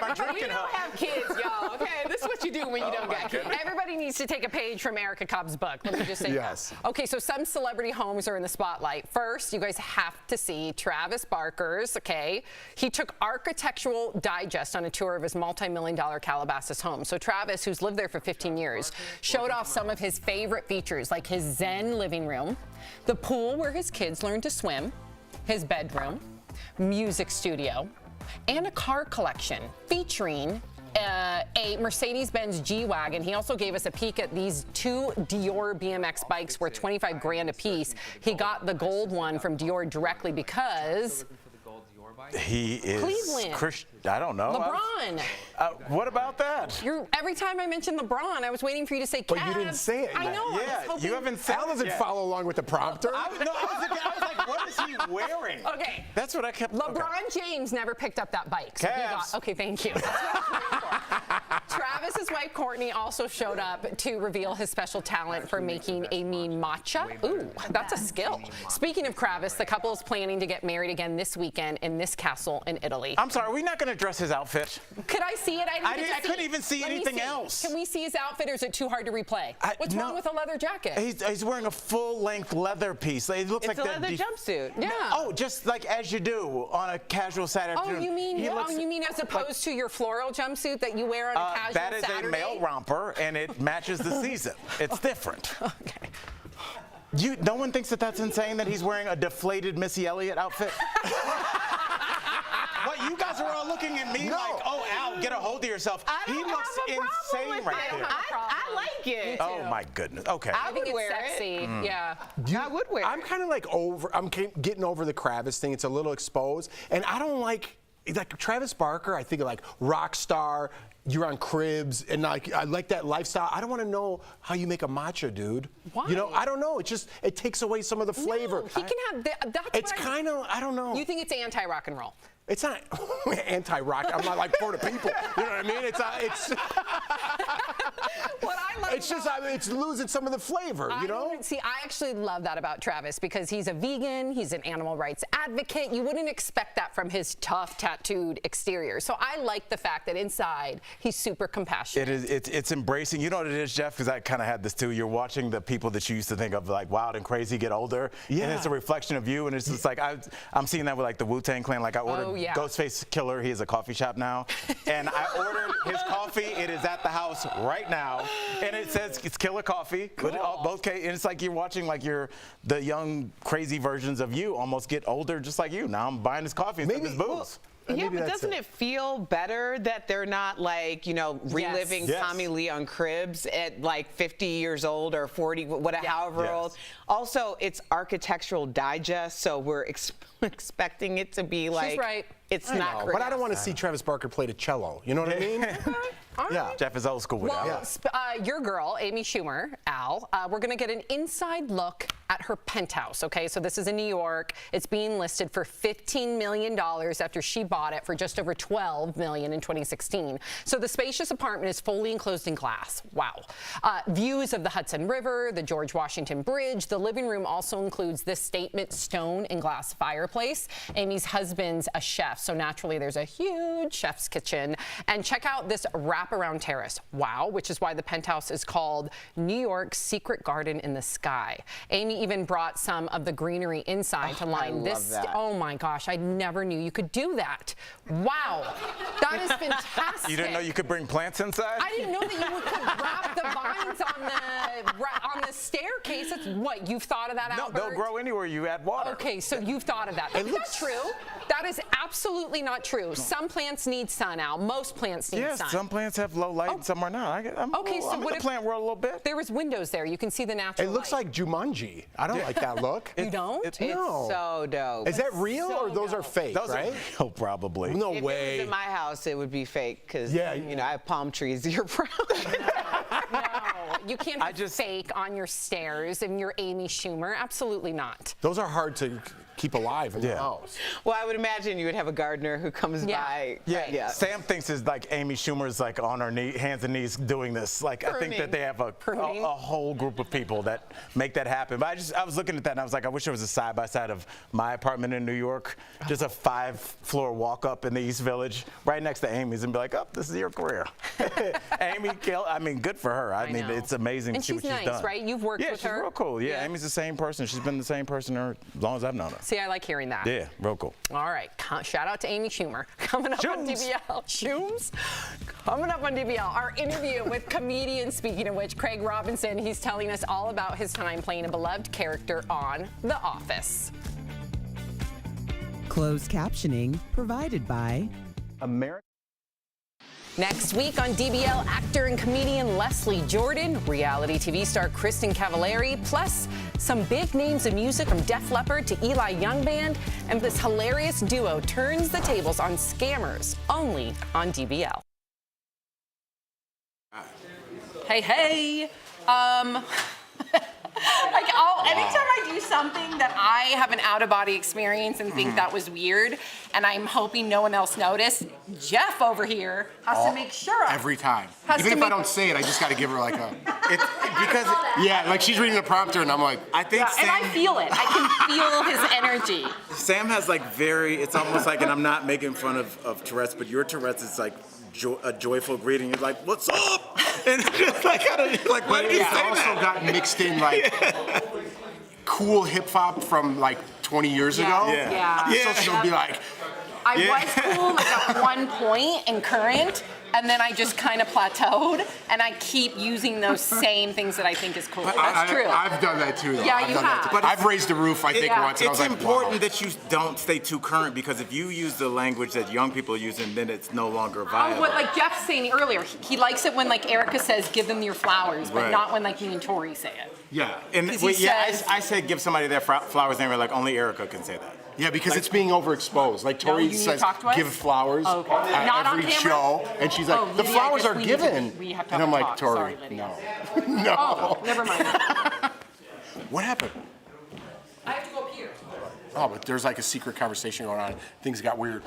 my drinking hook. You don't have kids, y'all. Okay, this is what you do when you don't got kids. Everybody needs to take a page from Erica Cobb's book. Let me just say Yes. that. Okay, so some celebrity homes are in the spotlight. First, you guys have to see Travis Barker's, okay? He took Architectural Digest on a tour of his multi-million-dollar Calabasas home. So Travis, who's lived there for 15 years, showed off some of his favorite features, like his Zen living room, the pool where his kids learn to swim, his bedroom, music studio, and a car collection featuring a Mercedes-Benz G-Wagon. He also gave us a peek at these 2 Dior BMX bikes worth $25 grand a piece. He got the gold one from Dior directly because He is. Cleveland. I don't know. LeBron. What about that? Every time I mentioned LeBron, I was waiting for you to say Cavs. But you didn't say it. I know. Yeah, you haven't said Al it doesn't yet. follow along with the prompter. I was like, what is he wearing? Okay. That's what I kept. LeBron James never picked up that bike. So Cavs. okay, thank you. Travis's wife Courtney also showed up to reveal his special talent for making a mean matcha. Ooh, that's a skill. Speaking of Travis, the couple is planning to get married again this weekend in this castle in Italy. I'm sorry, are we not going to address his outfit? Could I see it? I couldn't even see anything else. Can we see his outfit, or is it too hard to replay? What's wrong with a leather jacket? He's wearing a full-length leather piece. It looks like a leather jumpsuit. Yeah. Oh, just like as you do on a casual Saturday afternoon. You mean as opposed to your floral jumpsuit that you wear on a casual that is Saturday? a male romper, and it matches the season. It's different. Okay. No one thinks that that's insane that he's wearing a deflated Missy Elliott outfit? What, you guys are all looking at me like, oh, Al, get a hold of yourself. He looks insane right there. I like it. Oh, my goodness. Okay. I think it's sexy. Yeah. I would wear it. I'm kind of like I'm getting over the Kravis thing. It's a little exposed. And I don't like Travis Barker, I think of like rock star, you're on Cribs, and like I like that lifestyle. I don't want to know how you make a matcha, dude. Why? You know, I don't know. It takes away some of the flavor. No, he can have that's It's kind of, I don't know. You think it's anti-rock and roll? It's not anti-rock. I'm not like for the people. You know what I mean? It's just it's losing some of the flavor, you know? See, I actually love that about Travis because he's a vegan, he's an animal rights advocate. You wouldn't expect that from his tough, tattooed exterior. So I like the fact that inside he's super compassionate. It's embracing. You know what it is, Jeff? Because I kind of had this too. You're watching the people that you used to think of like wild and crazy get older, and it's a reflection of you. And it's just like I'm seeing that with like the Wu-Tang Clan. Like I ordered Ghostface Killer. He has a coffee shop now, and I ordered his coffee. It is at the house right now, and it says it's Killer Coffee. Cool. And it's like you're watching like the young crazy versions of you almost get older, just like you. Now I'm buying his coffee instead of his booze. Yeah, but doesn't it feel better that they're not like, reliving Tommy Lee on Cribs at like 50 years old or 40, however old? Also, it's Architectural Digest, so we're expecting it to be like, she's right. It's not But I don't want to see Travis Barker play the cello. You know what I mean? Yeah, Jeff is old school with that. Your girl, Amy Schumer, Al, we're going to get an inside look at her penthouse, okay? So this is in New York. It's being listed for $15 million after she bought it for just over $12 million in 2016. So the spacious apartment is fully enclosed in glass. Wow. Views of the Hudson River, the George Washington Bridge. The living room also includes this statement stone and glass fireplace. Amy's husband's a chef, so naturally there's a huge chef's kitchen. And check out this wraparound terrace. Wow, which is why the penthouse is called New York's Secret Garden in the Sky. Amy even brought some of the greenery inside to line this. Oh my gosh, I never knew you could do that. Wow, that is fantastic. You didn't know you could bring plants inside? I didn't know that you could wrap the vines on the staircase. That's what, you've thought of that, Albert? No, they'll grow anywhere you add water. Okay, so you've thought of that. That's not true. That is absolutely not true. Some plants need sun, Al. Most plants need sun. Yes, some plants have low light and some are not. I'm in the plant world a little bit. There was windows there. You can see the natural It looks like Jumanji. I don't like that look. You don't? It's so dope. Is that real or those are fake, right? Are real, probably. No if way. If it was in my house, it would be fake because, I have palm trees year-round. No, you can't have fake on your stairs and you're Amy Schumer. Absolutely not. Those are hard to keep alive in your house. Well, I would imagine you would have a gardener who comes by. Yeah. Sam thinks it's like Amy Schumer's like on her hands and knees doing this. Like I think that they have a whole group of people that make that happen. But I was looking at that and I was like, I wish there was a side by side of my apartment in New York, just a 5-floor walk up in the East Village, right next to Amy's, and be like, oh, this is your career. Amy, good for her. I mean, it's amazing to see what she's done. And she's nice, right? You've worked with her. Yeah, she's real cool. Yeah, Amy's the same person. She's been the same person as long as I've known her. See, I like hearing that. Yeah, real cool. All right, shout out to Amy Schumer. Coming up on DBL. Shooms? Coming up on DBL, our interview with comedian, speaking of which, Craig Robinson. He's telling us all about his time playing a beloved character on The Office. Closed captioning provided by American. Next week on DBL, actor and comedian Leslie Jordan, reality TV star Kristen Cavallari, plus some big names in music from Def Leppard to Eli Young Band, and this hilarious duo turns the tables on scammers only on DBL. Hey. Anytime I do something that I have an out-of-body experience and think that was weird, and I'm hoping no one else noticed, Jeff over here has to make sure. Every time. Even if I don't say it, I just got to give her like a. Yeah, like she's reading the prompter, and I'm like, I think and I feel it. I can feel his energy. Sam has like it's almost like, and I'm not making fun of Tourette's, but your Tourette's is like a joyful greeting. You're like, what's up? And just like, why did you say I also that? got mixed in like cool hip hop from like 20 years ago. Yeah. So she'll be like, I was cool like at one point and current, and then I just kind of plateaued, and I keep using those same things that I think is cool. That's true. I've done that too, though. Yeah, I've you done have. That too. But I've raised the roof, I think, once, and I was like, It's important that you don't stay too current, because if you use the language that young people are using, then it's no longer viable. What like Jeff saying earlier, he likes it when like Erica says, "Give them your flowers," but Right. not when like me and Tori say it. Yeah, and he says- I said give somebody their flowers, and they were like, only Erica can say that. Yeah, because it's being overexposed. Like No, Tori you need to says, talk to us? give flowers Okay. at Not on every camera? show, and she's like, Oh, the Lydia, I flowers guess are we need to- given. we have to And have I'm a like, talk. Tori, Sorry, Lydia. no. Oh, never mind. What happened? I have to go up here. Oh, but there's like a secret conversation going on. Things got weird.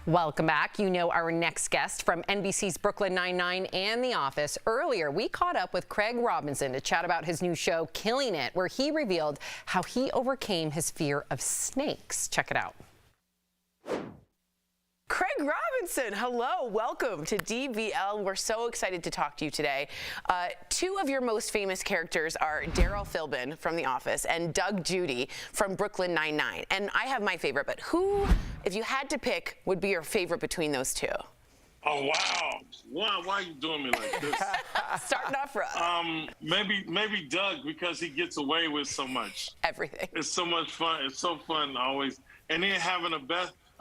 Welcome back. You know our next guest from NBC's Brooklyn Nine-Nine and The Office. Earlier, we caught up with Craig Robinson to chat about his new show, Killing It, where he revealed how he overcame his fear of snakes. Check it out. Craig Robinson, hello, welcome to DBL. We're so excited to talk to you today. Two of your most famous characters are Daryl Philbin from The Office and Doug Judy from Brooklyn Nine-Nine. And I have my favorite, but who, if you had to pick, would be your favorite between those two? Oh, wow. Why are you doing me like this? Starting off rough. Maybe Doug, because he gets away with so much. Everything. It's so much fun. It's so fun always. And then having a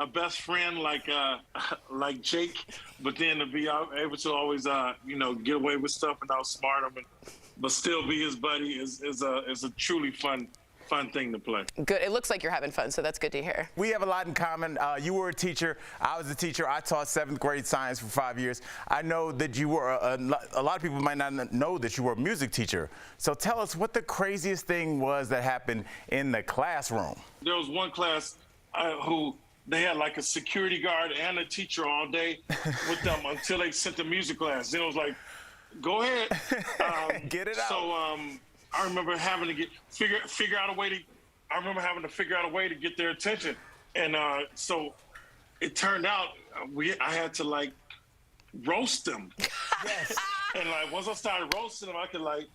best friend like Jake, but then to be able to always get away with stuff and outsmart him, but still be his buddy is a truly fun thing to play. Good. It looks like you're having fun, so that's good to hear. We have a lot in common. You were a teacher. I was a teacher. I taught 7th grade science for 5 years. I know that you were, a lot of people might not know that you were a music teacher. So tell us what the craziest thing was that happened in the classroom. There was one class who they had like a security guard and a teacher all day with them until they sent the music class. Then it was like, go ahead. Get it out. So I remember having to figure out a way to get their attention. And so it turned out I had to like roast them. Yes. And like once I started roasting them, I could like,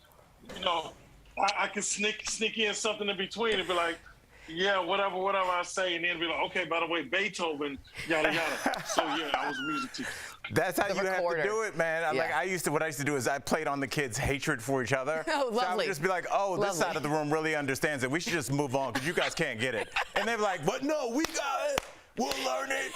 I could sneak in something in between and be like, yeah, whatever I say, and then be like, okay, by the way, Beethoven, yada yada. So yeah, I was a music teacher. That's how you have to do it, man. Yeah. Like what I used to do is I played on the kids' hatred for each other. Oh, lovely. So I would just be like, oh, Lovely. this side of the room really understands it. We should just move on because you guys can't get it. And they're like, but no, we got it. We'll learn it.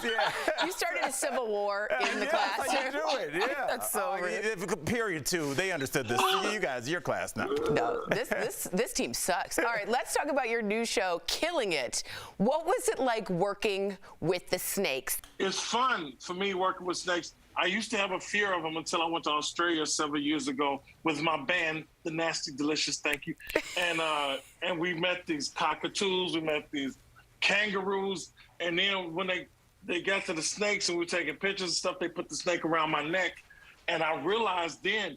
Yeah. You started a civil war in the class. That's how you do it. Yeah. That's so rude. Period 2. They understood this. You guys, your class now. No, this team sucks. All right, let's talk about your new show, Killing It. What was it like working with the snakes? It's fun for me working with snakes. I used to have a fear of them until I went to Australia several years ago with my band, The Nasty Delicious, thank you. And we met these cockatoos, we met these kangaroos, and then when they they got to the snakes and we were taking pictures and stuff. They put the snake around my neck, and I realized then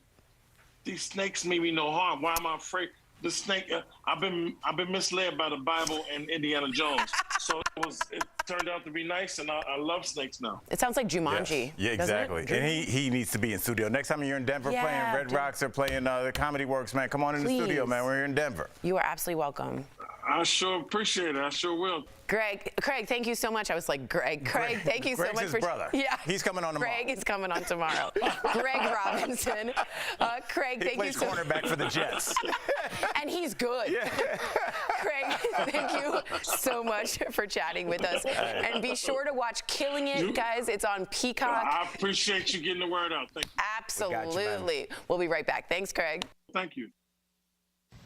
these snakes mean me no harm. Why am I afraid? The snake. I've been misled by the Bible and Indiana Jones. So it turned out to be nice, and I love snakes now. It sounds like Jumanji. Yes. Yeah, exactly. And he needs to be in studio. Next time you're in Denver playing Red Rocks or playing the Comedy Works, man, come on in the studio, man. We're in Denver. You are absolutely welcome. I sure appreciate it. I sure will. Craig, thank you so much. I was like, Craig, thank you so much Greg's for his brother. Yeah, he's coming on tomorrow. Craig is coming on tomorrow. Greg Robinson. Craig, thank you so much. He plays cornerback for the Jets. And he's good. Yeah. Craig, thank you so much for chatting with us. And be sure to watch Killing It, guys. It's on Peacock. I appreciate you getting the word out. Thank you. Absolutely. We'll be right back. Thanks, Craig. Thank you.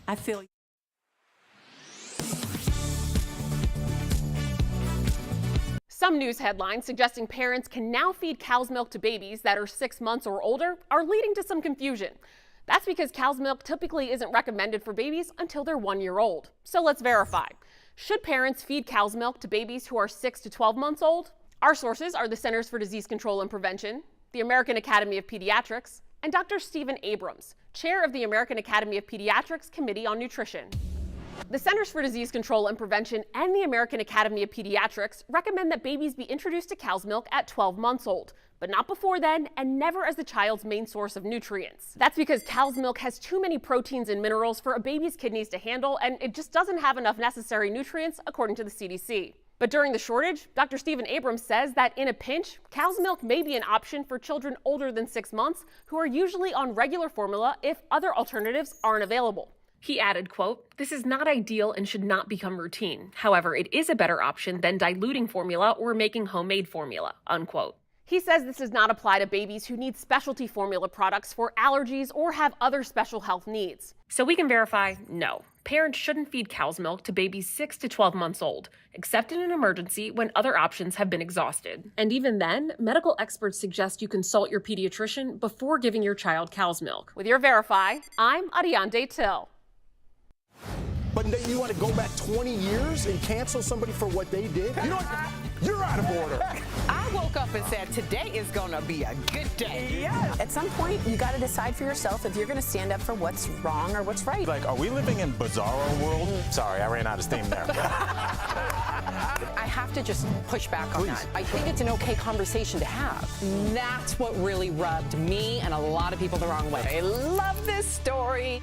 I feel Some news headlines suggesting parents can now feed cow's milk to babies that are 6 months or older are leading to some confusion. That's because cow's milk typically isn't recommended for babies until they're 1 year old. So let's verify. Should parents feed cow's milk to babies who are 6 to 12 months old? Our sources are the Centers for Disease Control and Prevention, the American Academy of Pediatrics, and Dr. Stephen Abrams, chair of the American Academy of Pediatrics Committee on Nutrition. The Centers for Disease Control and Prevention and the American Academy of Pediatrics recommend that babies be introduced to cow's milk at 12 months old, but not before then and never as the child's main source of nutrients. That's because cow's milk has too many proteins and minerals for a baby's kidneys to handle, and it just doesn't have enough necessary nutrients, according to the CDC. But during the shortage, Dr. Stephen Abrams says that in a pinch, cow's milk may be an option for children older than 6 months who are usually on regular formula if other alternatives aren't available. He added, quote, "This is not ideal and should not become routine. However, it is a better option than diluting formula or making homemade formula," unquote. He says this does not apply to babies who need specialty formula products for allergies or have other special health needs. So we can verify, no, parents shouldn't feed cow's milk to babies 6 to 12 months old, except in an emergency when other options have been exhausted. And even then, medical experts suggest you consult your pediatrician before giving your child cow's milk. With your Verify, I'm Adiante Till. But you want to go back 20 years and cancel somebody for what they did? You know what? You're out of order. I woke up and said, today is going to be a good day. Yes. At some point, you got to decide for yourself if you're going to stand up for what's wrong or what's right. Like, are we living in Bizarro world? Sorry, I ran out of steam there. I have to just push back on that. I think it's an okay conversation to have. That's what really rubbed me and a lot of people the wrong way. I love this story.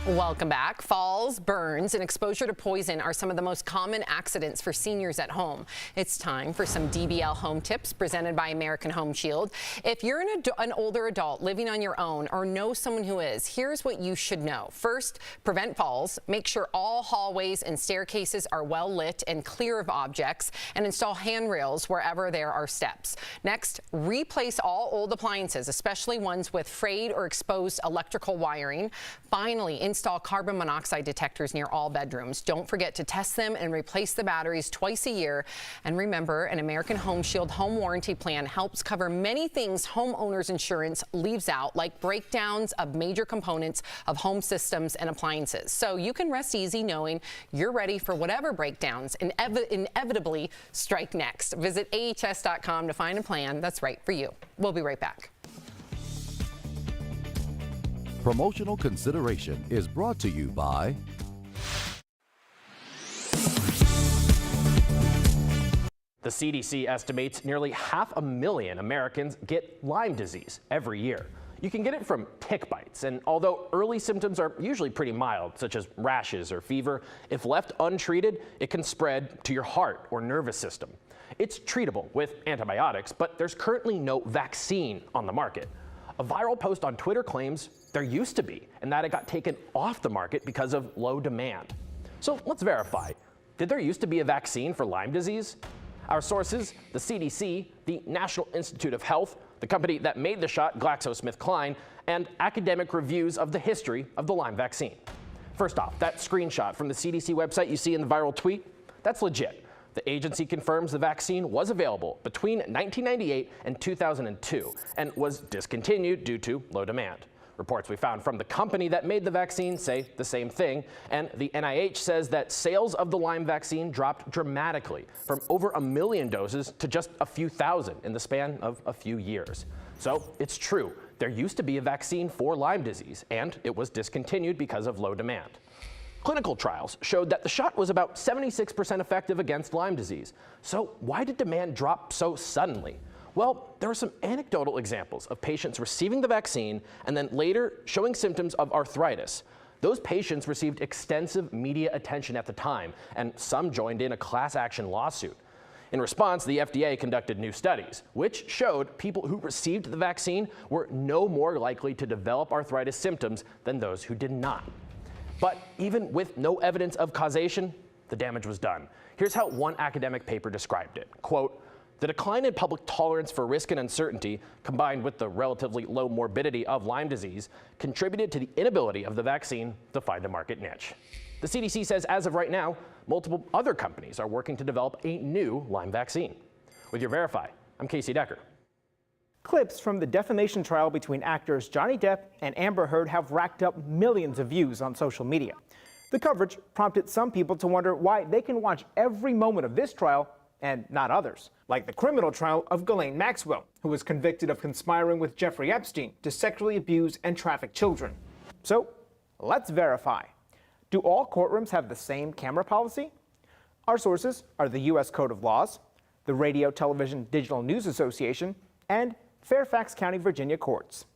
Welcome back. Falls, burns, and exposure to poison are some of the most common accidents for seniors at home. It's time for some DBL Home tips presented by American Home Shield. If you're an older adult living on your own or know someone who is, here's what you should know. First, prevent falls. Make sure all hallways and staircases are well lit and clear of objects, and install handrails wherever there are steps. Next, replace all old appliances, especially ones with frayed or exposed electrical wiring. Finally, install carbon monoxide detectors near all bedrooms. Don't forget to test them and replace the batteries twice a year. And remember, an American Home Shield home warranty plan helps cover many things homeowners insurance leaves out, like breakdowns of major components of home systems and appliances. So you can rest easy knowing you're ready for whatever breakdowns inevitably strike next. Visit ahs.com to find a plan that's right for you. We'll be right back. Promotional consideration is brought to you by The CDC estimates nearly 500,000 Americans get Lyme disease every year. You can get it from tick bites, and although early symptoms are usually pretty mild, such as rashes or fever, if left untreated, it can spread to your heart or nervous system. It's treatable with antibiotics, but there's currently no vaccine on the market. A viral post on Twitter claims there used to be, and that it got taken off the market because of low demand. So let's verify. Did there used to be a vaccine for Lyme disease? Our sources, the CDC, the National Institute of Health, the company that made the shot, GlaxoSmithKline, and academic reviews of the history of the Lyme vaccine. First off, that screenshot from the CDC website you see in the viral tweet, that's legit. The agency confirms the vaccine was available between 1998 and 2002 and was discontinued due to low demand. Reports we found from the company that made the vaccine say the same thing, and the NIH says that sales of the Lyme vaccine dropped dramatically from over 1 million doses to just a few thousand in the span of a few years. So it's true, there used to be a vaccine for Lyme disease, and it was discontinued because of low demand. Clinical trials showed that the shot was about 76% effective against Lyme disease. So why did demand drop so suddenly? Well, there are some anecdotal examples of patients receiving the vaccine and then later showing symptoms of arthritis. Those patients received extensive media attention at the time, and some joined in a class action lawsuit. In response, the FDA conducted new studies, which showed people who received the vaccine were no more likely to develop arthritis symptoms than those who did not. But even with no evidence of causation, the damage was done. Here's how one academic paper described it. Quote, "The decline in public tolerance for risk and uncertainty, combined with the relatively low morbidity of Lyme disease, contributed to the inability of the vaccine to find a market niche." The CDC says as of right now, multiple other companies are working to develop a new Lyme vaccine. With your Verify, I'm Casey Decker. Clips from the defamation trial between actors Johnny Depp and Amber Heard have racked up millions of views on social media. The coverage prompted some people to wonder why they can watch every moment of this trial and not others, like the criminal trial of Ghislaine Maxwell, who was convicted of conspiring with Jeffrey Epstein to sexually abuse and traffic children. So, let's verify. Do all courtrooms have the same camera policy? Our sources are the U.S. Code of Laws, the Radio Television Digital News Association, and Fairfax County, Virginia courts.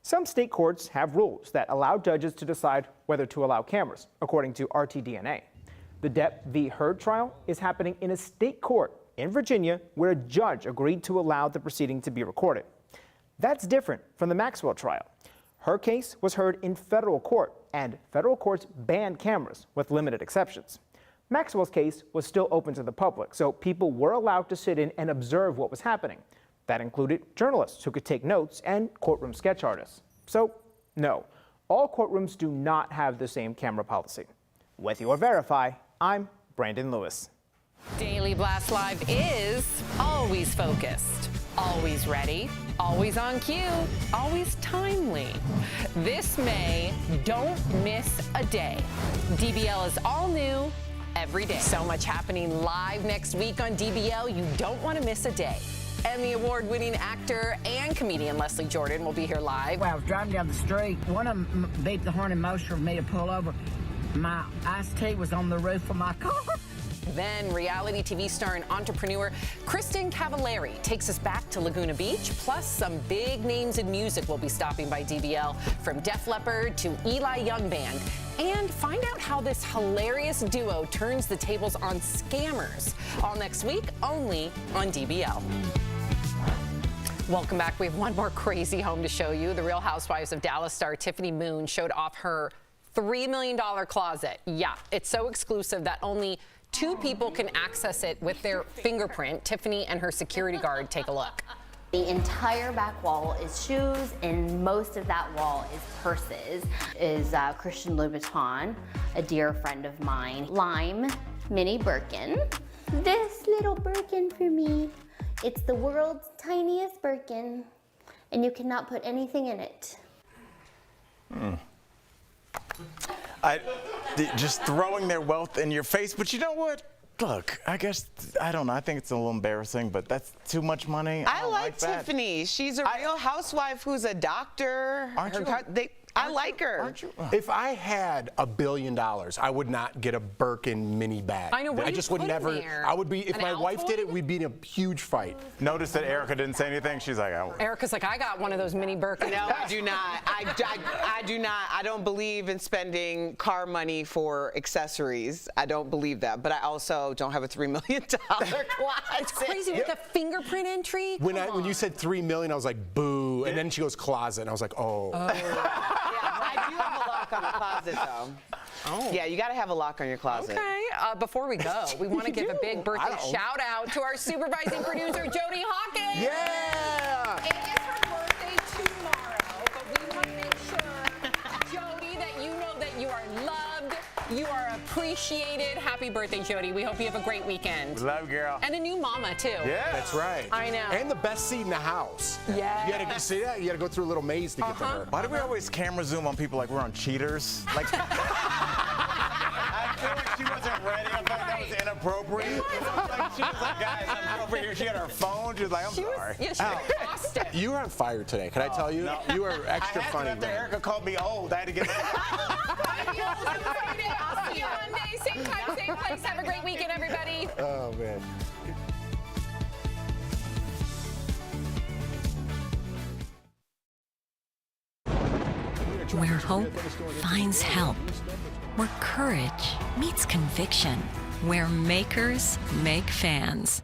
Some state courts have rules that allow judges to decide whether to allow cameras, according to RTDNA. The Depp v. Heard trial is happening in a state court in Virginia where a judge agreed to allow the proceeding to be recorded. That's different from the Maxwell trial. Her case was heard in federal court, and federal courts banned cameras with limited exceptions. Maxwell's case was still open to the public, so people were allowed to sit in and observe what was happening. That included journalists who could take notes and courtroom sketch artists. So, no, all courtrooms do not have the same camera policy. With your Verify, I'm Brandon Lewis. Daily Blast Live is always focused, always ready, always on cue, always timely. This May, don't miss a day. DBL is all new every day. So much happening live next week on DBL, you don't want to miss a day. Emmy Award-winning actor and comedian Leslie Jordan will be here live. Well, I was driving down the street. One of them beeped the horn and motioned for me to pull over. My iced tea was on the roof of my car. Then reality TV star and entrepreneur Kristen Cavallari takes us back to Laguna Beach. Plus, some big names in music will be stopping by DBL, from Def Leppard to Eli Young Band. And find out how this hilarious duo turns the tables on scammers. All next week, only on DBL. Welcome back. We have one more crazy home to show you. The Real Housewives of Dallas star Tiffany Moon showed off her $3 million closet. Yeah, it's so exclusive that only 2 people can access it with their fingerprint. Tiffany and her security guard take a look. The entire back wall is shoes, and most of that wall is purses. Is Christian Louboutin, a dear friend of mine. Lyme mini Birkin. This little Birkin for me. It's the world's tiniest Birkin, and you cannot put anything in it. Just throwing their wealth in your face, but you know what? Look, I guess, I don't know, I think it's a little embarrassing, but that's too much money. I like Tiffany. She's a real housewife who's a doctor. Aren't you? I like her. Aren't you? If I had $1 billion, I would not get a Birkin mini bag. I know, what I do just you would put in never. there? I would be, if An my wife did it, Altoid? we'd be in a huge fight. Notice that Erica didn't say anything. She's like, oh. Erica's like, I got one of those mini Birkins. No, I do not. I do not. I don't believe in spending car money for accessories. I don't believe that. But I also don't have a $3 million closet. It's crazy with the fingerprint entry. When you said $3 million, I was like, boo. And then she goes closet, and I was like, oh. I do have a lock on the closet, though. Oh. Yeah, you got to have a lock on your closet. Okay, before we go, we want to give a big birthday shout out to our supervising producer, Jody Hawkins. Yeah! It is her birthday tomorrow, but we want to make sure, Jody, that you know that you are loved, you are appreciated. appreciated. Happy birthday, Jody. We hope you have a great weekend. Love you, girl. And a new mama, too. Yeah. That's right. I know. And the best seat in the house. Yeah. You gotta see that? You gotta go through a little maze to get to her. Why do we always camera zoom on people like we're on cheaters? Like, I feel like she wasn't ready. I thought that was inappropriate. Like, she was like, guys, I'm over here. She had her phone. She was like, I'm sorry. Yeah, she was exhausted. You were on fire today. Can I tell you? No. You were extra I had funny, to after man. Erica called me old. I had to get I'll see you Monday, same time, same place. Have a great weekend, everybody. Oh, man. Where hope finds help. Where courage meets conviction. Where makers make fans.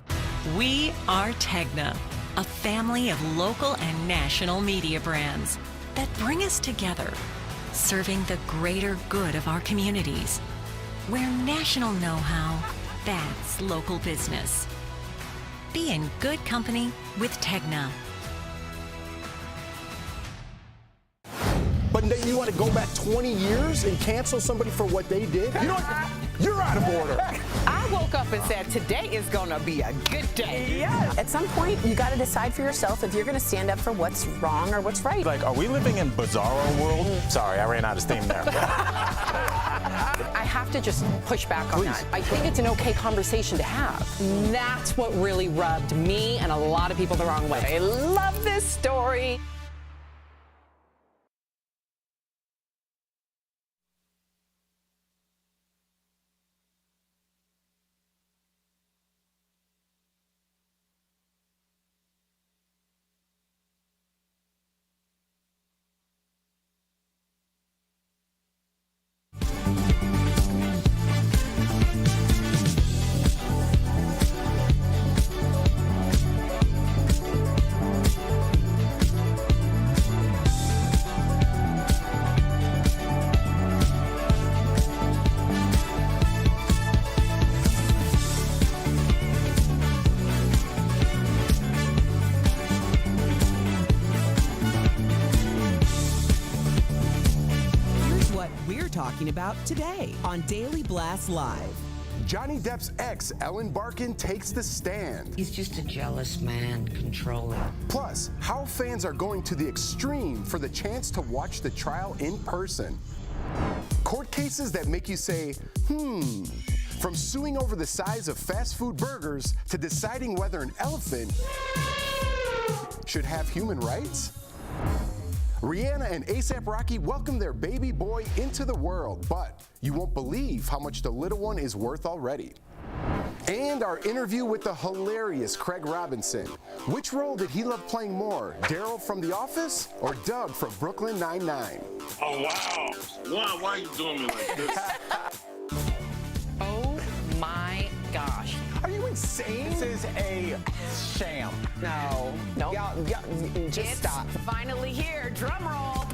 We are Tegna, a family of local and national media brands that bring us together, serving the greater good of our communities. Where national know-how, that's local business. Be in good company with Tegna. But then you want to go back 20 years and cancel somebody for what they did? You know what? You're out of order. I woke up and said, today is going to be a good day. Yes. At some point, you got to decide for yourself if you're going to stand up for what's wrong or what's right. Like, are we living in Bizarro world? Sorry, I ran out of steam there. I have to just push back on that. I think it's an okay conversation to have. That's what really rubbed me and a lot of people the wrong way. I love this story. Talking about today on Daily Blast Live. Johnny Depp's ex, Ellen Barkin, takes the stand. He's just a jealous man, controlling. Plus, how fans are going to the extreme for the chance to watch the trial in person. Court cases that make you say, From suing over the size of fast food burgers to deciding whether an elephant should have human rights. Rihanna and A$AP Rocky welcome their baby boy into the world, but you won't believe how much the little one is worth already. And our interview with the hilarious Craig Robinson. Which role did he love playing more, Daryl from The Office or Doug from Brooklyn Nine-Nine? Oh, wow. Why are you doing me like this? Oh my gosh. Are you insane? This is a sham. No. No. Y'all, just stop. Finally here. Drum roll.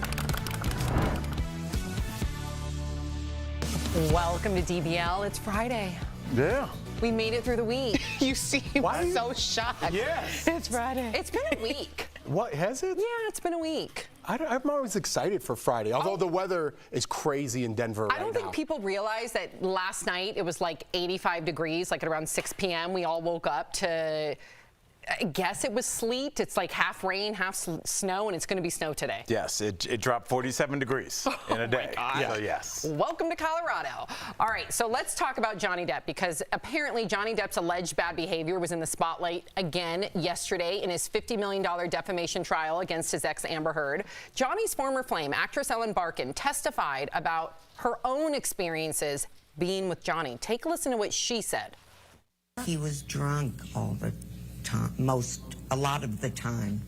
Welcome to DBL. It's Friday. Yeah. We made it through the week. You seem so shocked. Yes. It's Friday. It's been a week. What, has it? Yeah, it's been a week. I'm always excited for Friday, although the weather is crazy in Denver right now. I don't think people realize that last night it was like 85 degrees, like at around 6 p.m. We all woke up to, I guess it was sleet. It's like half rain, half snow, and it's going to be snow today. Yes, it dropped 47 degrees in a day. God. So yes. Welcome to Colorado. All right, so let's talk about Johnny Depp, because apparently Johnny Depp's alleged bad behavior was in the spotlight again yesterday in his $50 million defamation trial against his ex Amber Heard. Johnny's former flame, actress Ellen Barkin, testified about her own experiences being with Johnny. Take a listen to what she said. He was drunk all the time, a lot of the time.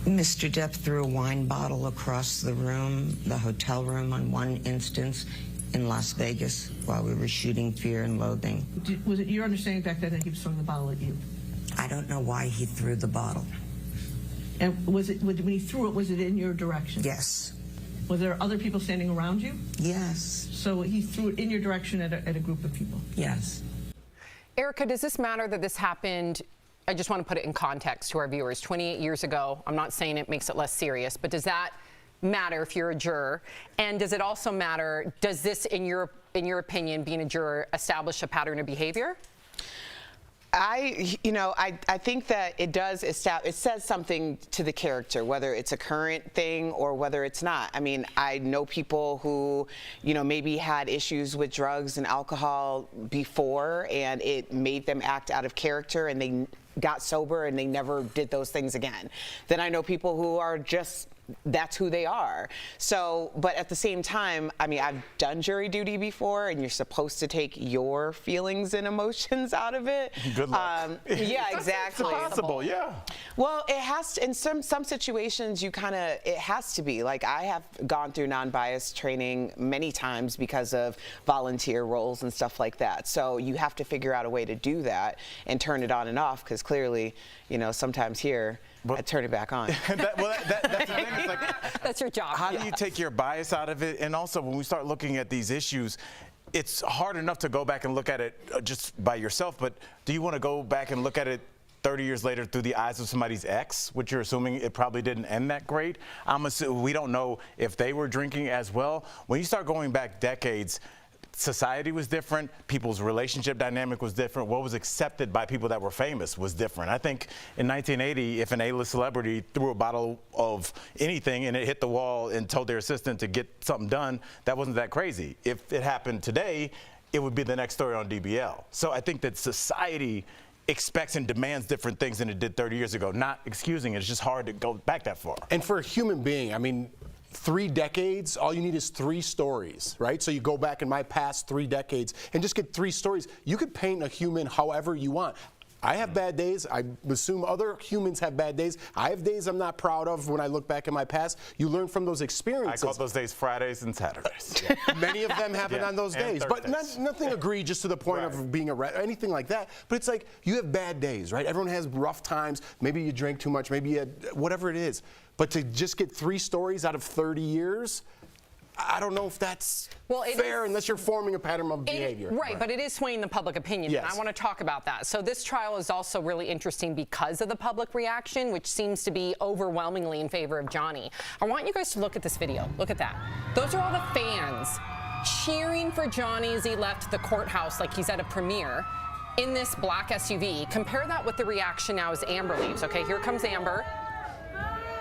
Mr. Depp threw a wine bottle across the room, the hotel room on one instance in Las Vegas while we were shooting Fear and Loathing. Was it your understanding back then that he was throwing the bottle at you? I don't know why he threw the bottle. And was it, when he threw it, was it in your direction? Yes. Was there other people standing around you? Yes. So he threw it in your direction at a group of people? Yes. Erica, does this matter that this happened? I just want to put it in context to our viewers. 28 years ago, I'm not saying it makes it less serious, but does that matter if you're a juror? And does it also matter, does this, in your in your opinion, being a juror establish a pattern of behavior? I think that it does establish, it says something to the character, whether it's a current thing or whether it's not. I mean, I know people who, maybe had issues with drugs and alcohol before, and it made them act out of character, and they got sober and they never did those things again. Then I know people who are just, that's who they are. So, but at the same time, I mean, I've done jury duty before, and you're supposed to take your feelings and emotions out of it. Good luck. Yeah, exactly. It's possible, yeah. Well, it has to, in some situations, it has to be. Like, I have gone through non-bias training many times because of volunteer roles and stuff like that. So you have to figure out a way to do that and turn it on and off, because clearly, sometimes here, I turn it back on. That's the thing. It's like, that's your job. How do you take your bias out of it? And also, when we start looking at these issues, it's hard enough to go back and look at it just by yourself, but do you want to go back and look at it 30 years later through the eyes of somebody's ex, which you're assuming it probably didn't end that great? We don't know if they were drinking as well. When you start going back decades, society was different, people's relationship dynamic was different, what was accepted by people that were famous was different. I think in 1980, if an A-list celebrity threw a bottle of anything and it hit the wall and told their assistant to get something done, that wasn't that crazy. If it happened today, it would be the next story on DBL. So I think that society expects and demands different things than it did 30 years ago. Not excusing it, it's just hard to go back that far. And for a human being, I mean, 3 decades, all you need is 3 stories, right? So you go back in my past 3 decades and just get 3 stories. You could paint a human however you want. I have bad days. I assume other humans have bad days. I have days I'm not proud of when I look back in my past. You learn from those experiences. I call those days Fridays and Saturdays. Many of them happen on those days. But nothing egregious to the point of being anything like that. But it's like you have bad days, right? Everyone has rough times. Maybe you drink too much. Maybe you had, whatever it is. But to just get 3 stories out of 30 years, I don't know if that's fair unless you're forming a pattern of behavior. Right, but it is swaying the public opinion. Yes. And I want to talk about that. So this trial is also really interesting because of the public reaction, which seems to be overwhelmingly in favor of Johnny. I want you guys to look at this video. Look at that. Those are all the fans cheering for Johnny as he left the courthouse like he's at a premiere in this black SUV. Compare that with the reaction now as Amber leaves. Okay, here comes Amber.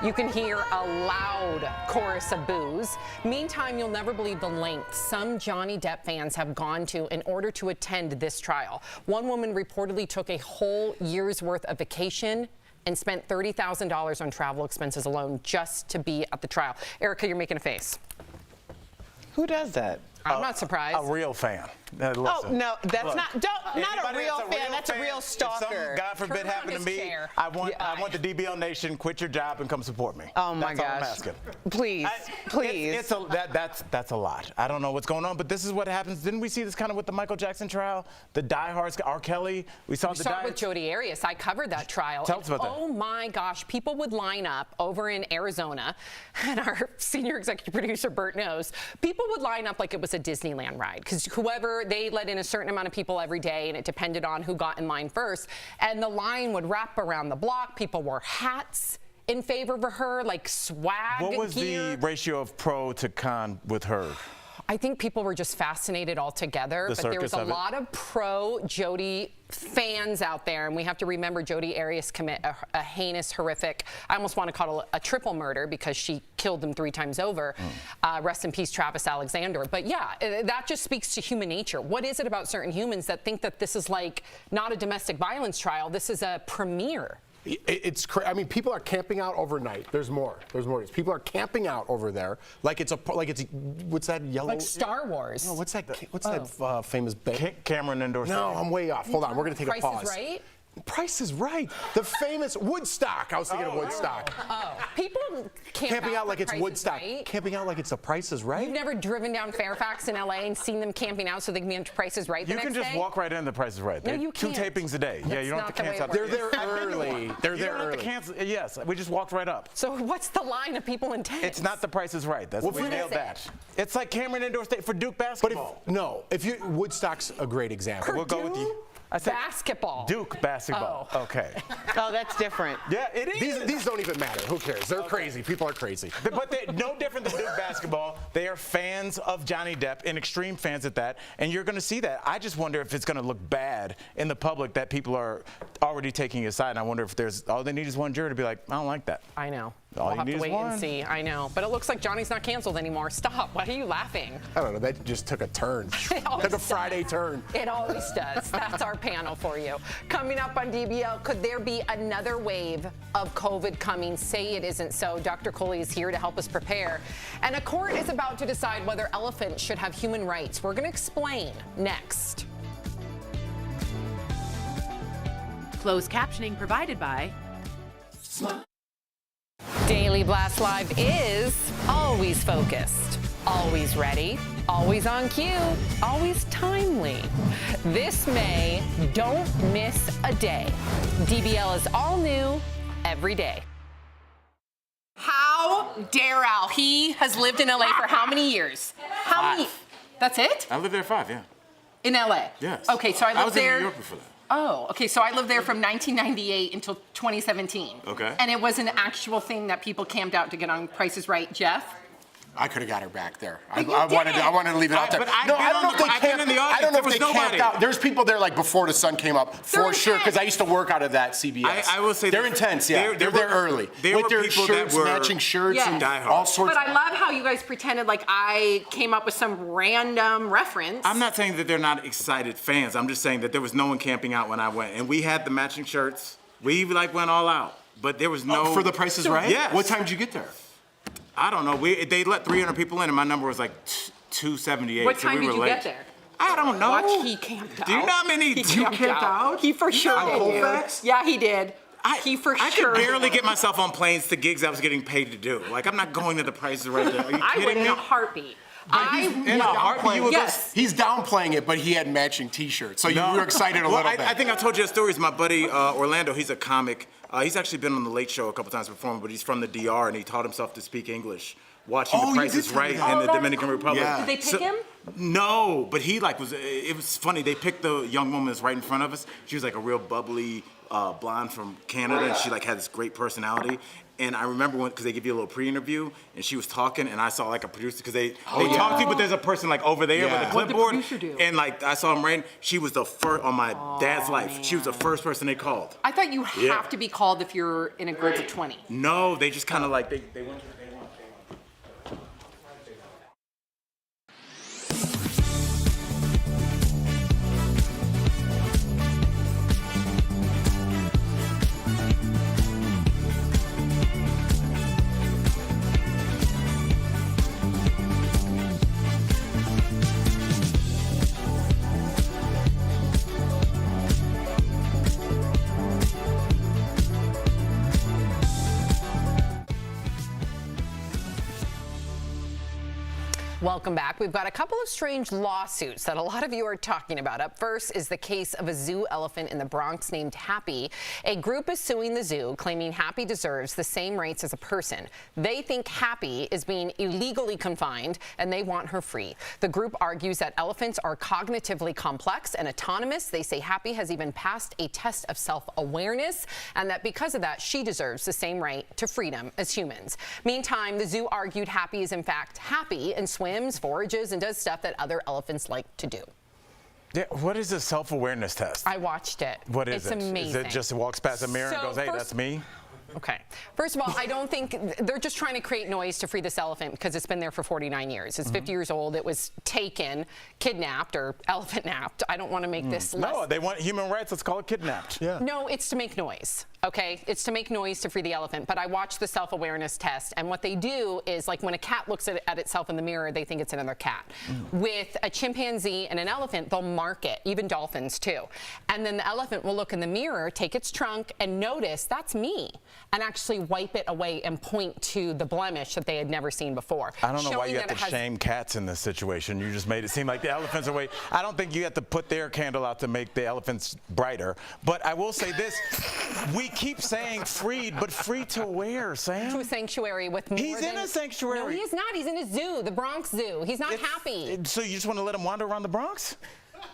You can hear a loud chorus of boos. Meantime, you'll never believe the length some Johnny Depp fans have gone to in order to attend this trial. One woman reportedly took a whole year's worth of vacation and spent $30,000 on travel expenses alone just to be at the trial. Erica, you're making a face. Who does that? I'm not surprised. A real fan. Oh, no, that's Look, not a real fan. That's a real stalker. If something, God forbid, happened to me, I want the DBL Nation, quit your job and come support me. Oh, my gosh. gosh. That's all I'm asking. Please, please. That's a lot. I don't know what's going on, but this is what happens. Didn't we see this kind of with the Michael Jackson trial? The diehards, R. Kelly. We saw it with Jodi Arias. I covered that trial. Tell us about that. Oh, my gosh. People would line up over in Arizona, and our senior executive producer, Bert, knows. People would line up like it was a Disneyland ride, because whoever, they let in a certain amount of people every day, and it depended on who got in line first. And the line would wrap around the block. People wore hats in favor of her, like swag What was gear. the ratio of pro to con with her? I think people were just fascinated altogether, but there was a lot of pro-Jodi fans out there, and we have to remember Jodi Arias commit a heinous, horrific, I almost want to call it a triple murder because she killed them 3 times over. Rest in peace, Travis Alexander. But yeah, that just speaks to human nature. What is it about certain humans that think that this is like not a domestic violence trial, this is a premiere? It's I mean, people are camping out overnight. There's more. People are camping out over there like it's what's that yellow? Like Star Wars. No, what's that? What's that famous band? Cameron Indoor. No, I'm way off. Hold on, we're gonna take a pause. Price is Right? Price is Right. The famous Woodstock. I was thinking of Woodstock. People camping out like it's Woodstock. Right? Camping out like it's The Price is Right. You've never driven down Fairfax in LA and seen them camping out so they can be on Price is Right the next day? You can just walk right in The Price is Right. No, you can't. 2 tapings a day. Yeah, you don't have to cancel. They're there early. They're there early. Have to cancel. Yes, we just walked right up. So what's the line of people in tents? It's not The Price is Right. That's we nailed that. It's like Cameron Indoor State for Duke basketball. But Woodstock's a great example. We'll go with you. I said basketball. Duke basketball. Oh. Okay. Oh, that's different. Yeah, it is. These don't even matter. Who cares? They're crazy. People are crazy. But they're no different than Duke basketball. They are fans of Johnny Depp and extreme fans at that. And you're going to see that. I just wonder if it's going to look bad in the public that people are already taking his side. And I wonder if there's all they need is one juror to be like, I don't like that. I know. All We'll you have need to is wait one. and see. I know. But it looks like Johnny's not canceled anymore. Stop. Why are you laughing? I don't know. That just took a turn. It always Took a does. Friday turn. It always does. That's our panel for you. Coming up on DBL, could there be another wave of COVID coming? Say it isn't so. Dr. Coley is here to help us prepare. And a court is about to decide whether elephants should have human rights. We're going to explain next. Closed captioning provided by Daily Blast Live is always focused, always ready, always on cue, always timely. This May, don't miss a day. DBL is all new every day. How dare Al? He has lived in LA for how many years? How many? That's it? I lived there 5, yeah. In LA? Yes. Okay, so I lived was there. in New York before that. Oh, okay, so I lived there from 1998 until 2017. Okay. And it was an actual thing that people camped out to get on Price is Right. Jeff? I could have got her back there. I you wanted to leave it out there. But I've No, been I don't know on if the- they I've been camped. in the I don't know if audience. they There was camped nobody. out. There's people there like before the sun came up for sure. Because I used to work out of that CBS. I will say they're this. intense. Yeah, they're there early There with were their people shirts, that were matching shirts, and diehard. all sorts. But I love how you guys pretended like I came up with some random reference. I'm not saying that they're not excited fans. I'm just saying that there was no one camping out when I went. And we had the matching shirts. We like went all out. But there was no... for the Price is Right? Yes. What time did you get there? I don't know. They let 300 people in and my number was like 278. What so time we did were you late. get there? I don't know. Watch, he camped out. Do you know how many... He You camped out. He for sure On did. Colfax? Yeah, he did. He for I sure could barely did. get myself on planes to gigs I was getting paid to do. Like, I'm not going to the prices right there. Are you I kidding went in me? a heartbeat. Yes. He's downplaying it, but he had matching T-shirts, so you were excited a Well, little bit. I think I told you a story. It's my buddy Orlando. He's a comic. He's actually been on the Late Show a couple times performing, but he's from the DR and he taught himself to speak English watching The Price is Right in the Dominican Republic. Did they pick him? No, but he like was. It was funny. They picked the young woman that's right in front of us. She was like a real bubbly blonde from Canada, and she like had this great personality. And I remember because they give you a little pre-interview, and she was talking, and I saw like a producer because they talk to you, but there's a person like over there with a clipboard. What did the producer do? And like I saw him right. She was the first on my dad's life. She was the first person they called. I thought you have to be called if you're in a group of 20. No, they just kind of like they went to the day one. Welcome back. We've got a couple of strange lawsuits that a lot of you are talking about. Up first is the case of a zoo elephant in the Bronx named Happy. A group is suing the zoo, claiming Happy deserves the same rights as a person. They think Happy is being illegally confined and they want her free. The group argues that elephants are cognitively complex and autonomous. They say Happy has even passed a test of self-awareness and that because of that, she deserves the same right to freedom as humans. Meantime, the zoo argued Happy is in fact happy and swims, forages, and does stuff that other elephants like to do. Yeah, what is a self-awareness test? I watched it. What is it? It's amazing. Is it just walks past a mirror and goes, hey, that's me? Okay. First of all, I don't think they're just trying to create noise to free this elephant because it's been there for 49 years. It's 50 years old. It was taken, kidnapped, or elephant napped. I don't want to make this less. No, they want human rights. Let's call it kidnapped. Yeah. No, it's to make noise. Okay, it's to make noise to free the elephant. But I watched the self-awareness test, and what they do is, like when a cat looks at itself in the mirror, they think it's another cat. With a chimpanzee and an elephant, they'll mark it, even dolphins too. And then the elephant will look in the mirror, take its trunk, and notice that's me, and actually wipe it away and point to the blemish that they had never seen before. I don't know why showing you have that to it has- shame cats in this situation. You just made it seem like the elephants are way. I don't think you have to put their candle out to make the elephants brighter. But I will say this: we keep saying freed, but free to where, Sam? To a sanctuary with more He's in than- a sanctuary. No, he is not. He's in a zoo, the Bronx Zoo. He's not happy. So you just want to let him wander around the Bronx?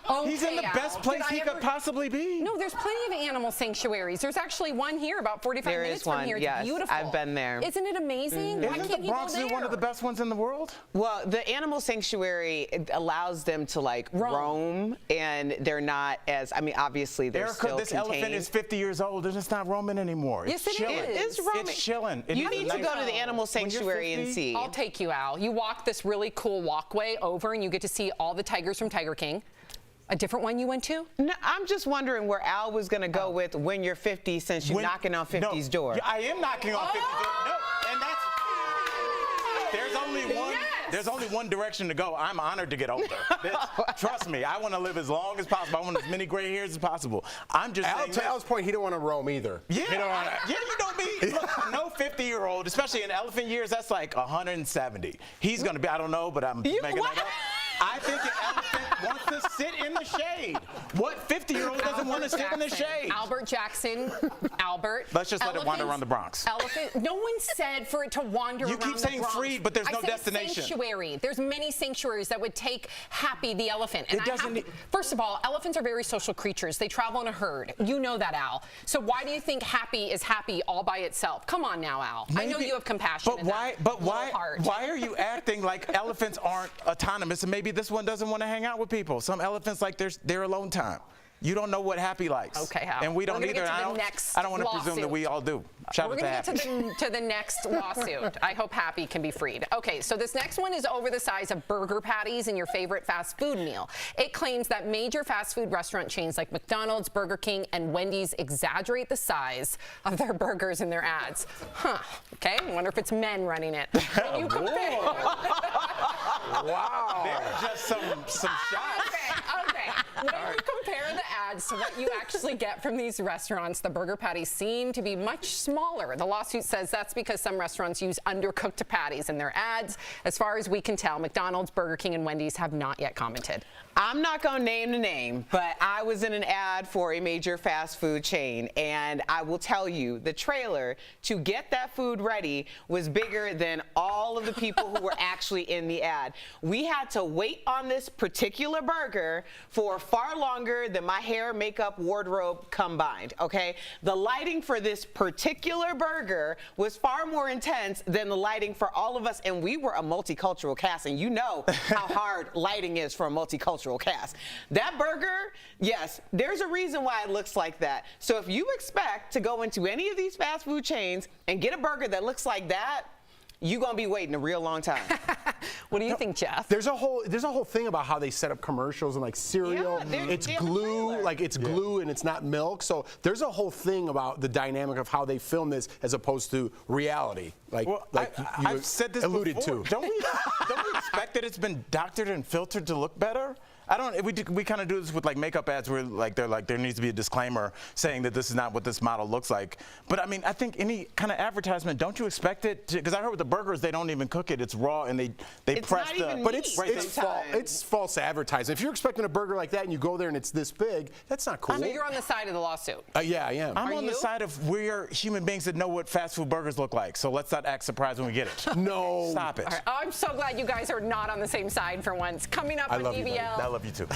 Okay, He's in the best Al. place Did I he ever- could possibly be. No, there's plenty of animal sanctuaries. There's actually one here about 45 There minutes is from one, here. It's yes. beautiful. I've been there. Isn't it amazing? Why Isn't can't the you Bronx go Zoo there? one of the best ones in the world? Well, the animal sanctuary, it allows them to like roam, and they're not as, I mean, obviously they're Erica, still this contained. elephant is 50 years old and it's not roaming anymore. Yes, It's it chilling. is. It's roaming. It's chilling. It You has a need to nice- go to the animal When you're sanctuary and 50, see. I'll take you, Al. You walk this really cool walkway over and you get to see all the tigers from Tiger King. A different one you went to? No, I'm just wondering where Al was going to go with when you're 50, since you're knocking on 50's door. I am knocking on 50's door. No, and that's there's only one direction to go. I'm honored to get older. Trust me, I want to live as long as possible. I want as many gray hairs as possible. I'm just saying. To Al's point, he don't want to roam either. Yeah, He don't wanna- you know me. Look, no 50-year-old, especially in elephant years, that's like 170. He's going to be, I don't know, but I'm making that up. I think an elephant wants to sit in the shade. What 50-year-old doesn't want to sit in the shade? Albert Jackson. Albert. Let's just let it wander around the Bronx. Elephant. No one said for it to wander around the Bronx. You keep saying free, but there's no I said destination. Sanctuary. There's many sanctuaries that would take Happy the elephant. And It doesn't. First of all, elephants are very social creatures. They travel in a herd. You know that, Al. So why do you think Happy is happy all by itself? Come on now, Al. I know you have compassion. But why are you acting like elephants aren't autonomous and maybe this one doesn't want to hang out with people? Some elephants like their alone time. You don't know what Happy likes. Okay, Al. And we don't We're gonna either. get to I the don't, next I don't want to presume that lawsuit. we all do. Shout We're out to going to Happy. get to the next lawsuit. I hope Happy can be freed. Okay, so this next one is over the size of burger patties in your favorite fast food meal. It claims that major fast food restaurant chains like McDonald's, Burger King, and Wendy's exaggerate the size of their burgers in their ads. Huh. Okay, I wonder if it's men running it. When you compare... Wow. There's just some shots. Okay. When you compare the ads to what you actually get from these restaurants, the burger patties seem to be much smaller. The lawsuit says that's because some restaurants use undercooked patties in their ads. As far as we can tell, McDonald's, Burger King, and Wendy's have not yet commented. I'm not going to name the name, but I was in an ad for a major fast food chain, and I will tell you, the trailer to get that food ready was bigger than all of the people who were actually in the ad. We had to wait on this particular burger for far longer than my hair, makeup, wardrobe combined, okay? The lighting for this particular burger was far more intense than the lighting for all of us, and we were a multicultural cast, and you know how hard lighting is for a multicultural cast. That burger, yes, there's a reason why it looks like that. So if you expect to go into any of these fast food chains and get a burger that looks like that, you're gonna be waiting a real long time. What do you think, Jeff? There's a whole thing about how they set up commercials and like cereal. Yeah, it's glue, like it's glue and it's not milk. So there's a whole thing about the dynamic of how they film this as opposed to reality. Like, I've said this alluded before. to. Don't we expect that it's been doctored and filtered to look better? I don't. We kind of do this with like makeup ads where there needs to be a disclaimer saying that this is not what this model looks like. But I mean, I think any kind of advertisement, don't you expect it to? Because I heard with the burgers they don't even cook it; it's raw and they press the. But it's false advertising. If you're expecting a burger like that and you go there and it's this big, that's not cool. So you're on the side of the lawsuit. Yeah, I am. I'm on the side of we're human beings that know what fast food burgers look like. So let's not act surprised when we get it. No. Stop it. All right. Oh, I'm so glad you guys are not on the same side for once. Coming up I with love you, buddy. DBL. I love you too.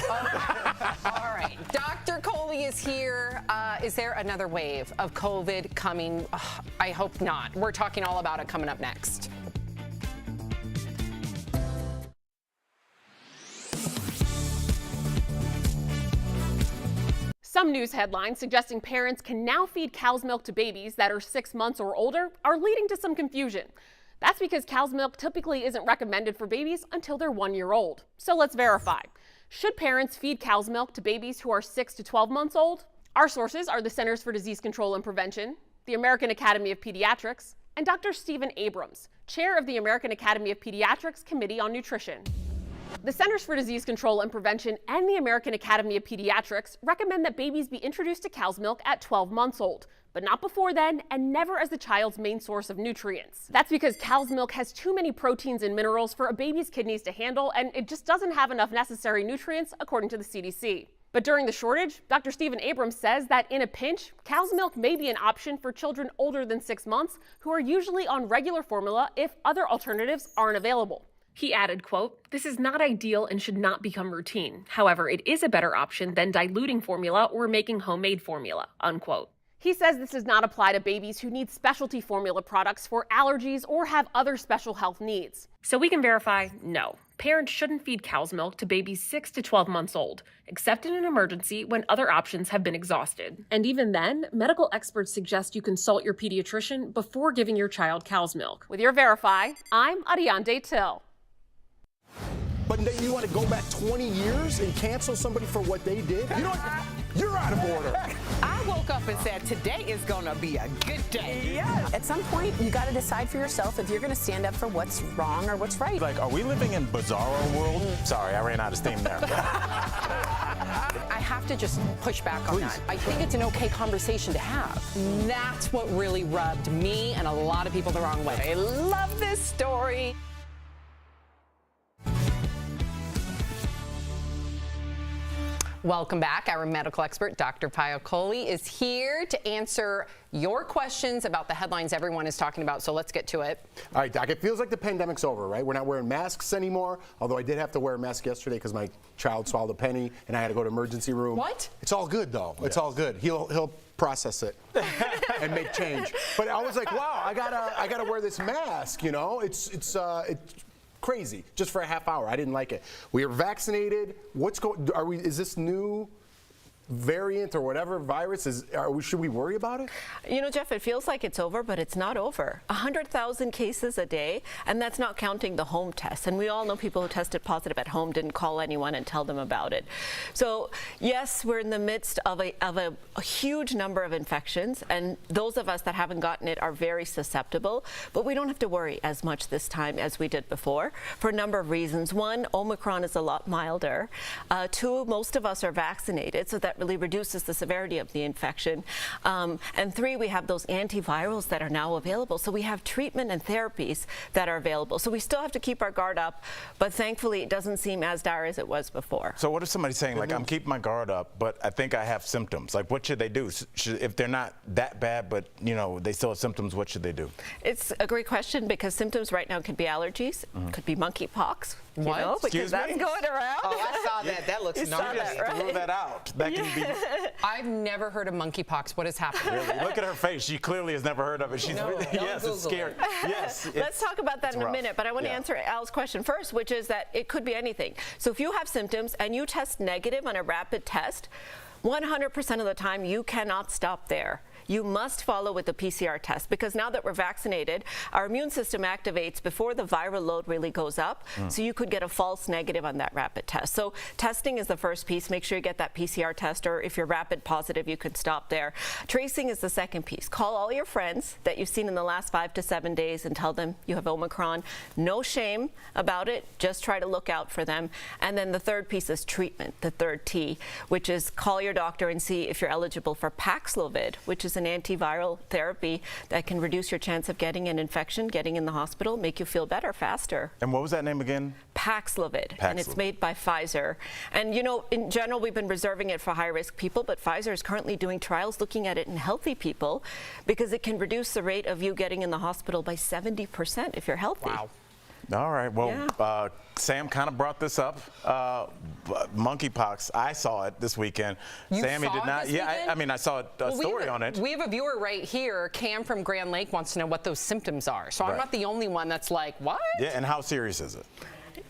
All right. Dr. Coley is here. Is there another wave of COVID coming? I hope not. We're talking all about it coming up next. Some news headlines suggesting parents can now feed cow's milk to babies that are 6 months or older are leading to some confusion. That's because cow's milk typically isn't recommended for babies until they're 1 year old. So let's verify. Should parents feed cow's milk to babies who are 6 to 12 months old? Our sources are the Centers for Disease Control and Prevention, the American Academy of Pediatrics, and Dr. Stephen Abrams, chair of the American Academy of Pediatrics Committee on Nutrition. The Centers for Disease Control and Prevention and the American Academy of Pediatrics recommend that babies be introduced to cow's milk at 12 months old, but not before then and never as the child's main source of nutrients. That's because cow's milk has too many proteins and minerals for a baby's kidneys to handle, and it just doesn't have enough necessary nutrients according to the CDC. But during the shortage, Dr. Stephen Abrams says that in a pinch, cow's milk may be an option for children older than 6 months who are usually on regular formula if other alternatives aren't available. He added, quote, "This is not ideal and should not become routine. However, it is a better option than diluting formula or making homemade formula," unquote. He says this does not apply to babies who need specialty formula products for allergies or have other special health needs. So we can verify, no, parents shouldn't feed cow's milk to babies 6 to 12 months old, except in an emergency when other options have been exhausted. And even then, medical experts suggest you consult your pediatrician before giving your child cow's milk. With your Verify, I'm Adiante Till. But then you want to go back 20 years and cancel somebody for what they did? You know what? You're out of order. I woke up and said, today is going to be a good day. Yeah. At some point, you got to decide for yourself if you're going to stand up for what's wrong or what's right. Like, are we living in Bizarro world? Sorry, I ran out of steam there. I have to just push back on that. I think it's an okay conversation to have. That's what really rubbed me and a lot of people the wrong way. I love this story. Welcome back. Our medical expert, Dr. Pio Coley, is here to answer your questions about the headlines everyone is talking about. So let's get to it. All right, Doc, it feels like the pandemic's over, right? We're not wearing masks anymore, although I did have to wear a mask yesterday because my child swallowed a penny and I had to go to emergency room. What? It's all good, though. It's all good. He'll process it and make change. But I was like, wow, I gotta wear this mask, you know? It's crazy, just for a half hour. I didn't like it. We are vaccinated. Is this new variant or whatever virus should we worry about it? You know, Jeff, it feels like it's over, but it's not over. 100,000 cases a day, and that's not counting the home tests. And we all know people who tested positive at home didn't call anyone and tell them about it. So yes, we're in the midst of a huge number of infections, and those of us that haven't gotten it are very susceptible, but we don't have to worry as much this time as we did before for a number of reasons. One, Omicron is a lot milder. Two, most of us are vaccinated, so that really reduces the severity of the infection. And three, we have those antivirals that are now available. So we have treatment and therapies that are available. So we still have to keep our guard up, but thankfully it doesn't seem as dire as it was before. So what if somebody's saying, like, I'm keeping my guard up, but I think I have symptoms? Like, what should they do? If they're not that bad, but, you know, they still have symptoms, what should they do? It's a great question because symptoms right now could be allergies, could be monkeypox. You know, because that's going around. Oh, I saw that. That looks gnarly. Throw that out. That can be. I've never heard of monkeypox. What has happened? Really? Look at her face. She clearly has never heard of it. She's yes, it's scary. Yes. Let's talk about that in a minute, but I want to answer Al's question first, which is that it could be anything. So if you have symptoms and you test negative on a rapid test, 100% of the time you cannot stop there. You must follow with the PCR test because now that we're vaccinated, our immune system activates before the viral load really goes up. So you could get a false negative on that rapid test. So testing is the first piece. Make sure you get that PCR test, or if you're rapid positive, you could stop there. Tracing is the second piece. Call all your friends that you've seen in the last 5 to 7 days and tell them you have Omicron. No shame about it. Just try to look out for them. And then the third piece is treatment, the third T, which is call your doctor and see if you're eligible for Paxlovid, which is an antiviral therapy that can reduce your chance of getting an infection, getting in the hospital, make you feel better faster. And what was that name again? Paxlovid. And it's made by Pfizer. And you know, in general, we've been reserving it for high-risk people, but Pfizer is currently doing trials looking at it in healthy people because it can reduce the rate of you getting in the hospital by 70% if you're healthy. Wow. All right. Well, Sam kind of brought this up. Monkeypox. I saw it this weekend. Sammy did not. I mean, I saw a story on it. We have a viewer right here. Cam from Grand Lake wants to know what those symptoms are. So I'm not the only one that's like, what? Yeah. And how serious is it?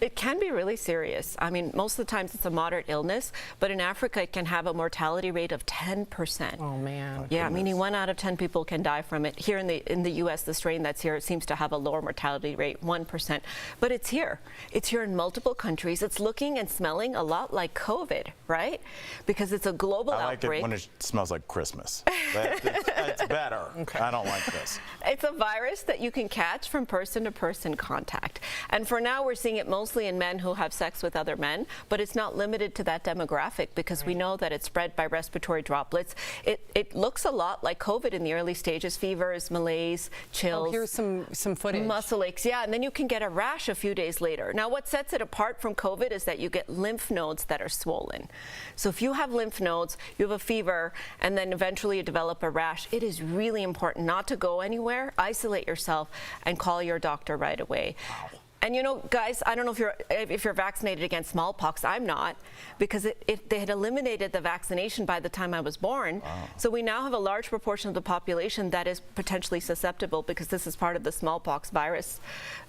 It can be really serious. I mean, most of the times it's a moderate illness, but in Africa it can have a mortality rate of 10%. Oh man. Yeah, meaning 1 out of 10 people can die from it. Here in the U.S., the strain that's here seems to have a lower mortality rate, 1%. But it's here. It's here in multiple countries. It's looking and smelling a lot like COVID, right? Because it's a global outbreak. I like it when it smells like Christmas. That's better. Okay. I don't like this. It's a virus that you can catch from person-to-person contact. And for now, we're seeing it mostly in men who have sex with other men, but it's not limited to that demographic because we know that it's spread by respiratory droplets. It looks a lot like COVID in the early stages: fevers, malaise, chills. Oh, here's some footage. Muscle aches, yeah, and then you can get a rash a few days later. Now, what sets it apart from COVID is that you get lymph nodes that are swollen. So if you have lymph nodes, you have a fever, and then eventually you develop a rash, it is really important not to go anywhere, isolate yourself, and call your doctor right away. Wow. And you know, guys, I don't know if you're vaccinated against smallpox. I'm not, because they had eliminated the vaccination by the time I was born. Wow. So we now have a large proportion of the population that is potentially susceptible, because this is part of the smallpox virus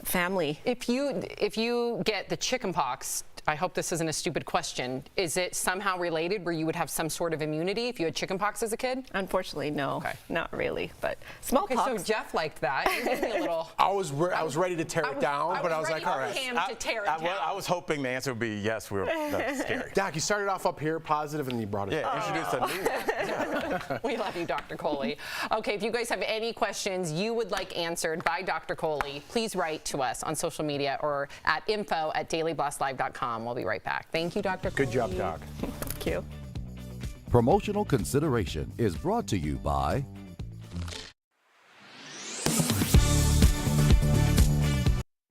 family. If you get the chickenpox, I hope this isn't a stupid question, is it somehow related where you would have some sort of immunity if you had chickenpox as a kid? Unfortunately, no. Okay. Not really, but smallpox. Okay, so Jeff liked that. He gave me a little... I was ready to tear it down, but I was like, all right. I was hoping the answer would be yes, that's scary. Doc, you started off up here positive and you brought it down. Introduce a new. We love you, Dr. Coley. Okay, if you guys have any questions you would like answered by Dr. Coley, please write to us on social media or at info@dailyblastlive.com. We'll be right back. Thank you, Dr. Coley. Good job, Doc. Thank you. Promotional consideration is brought to you by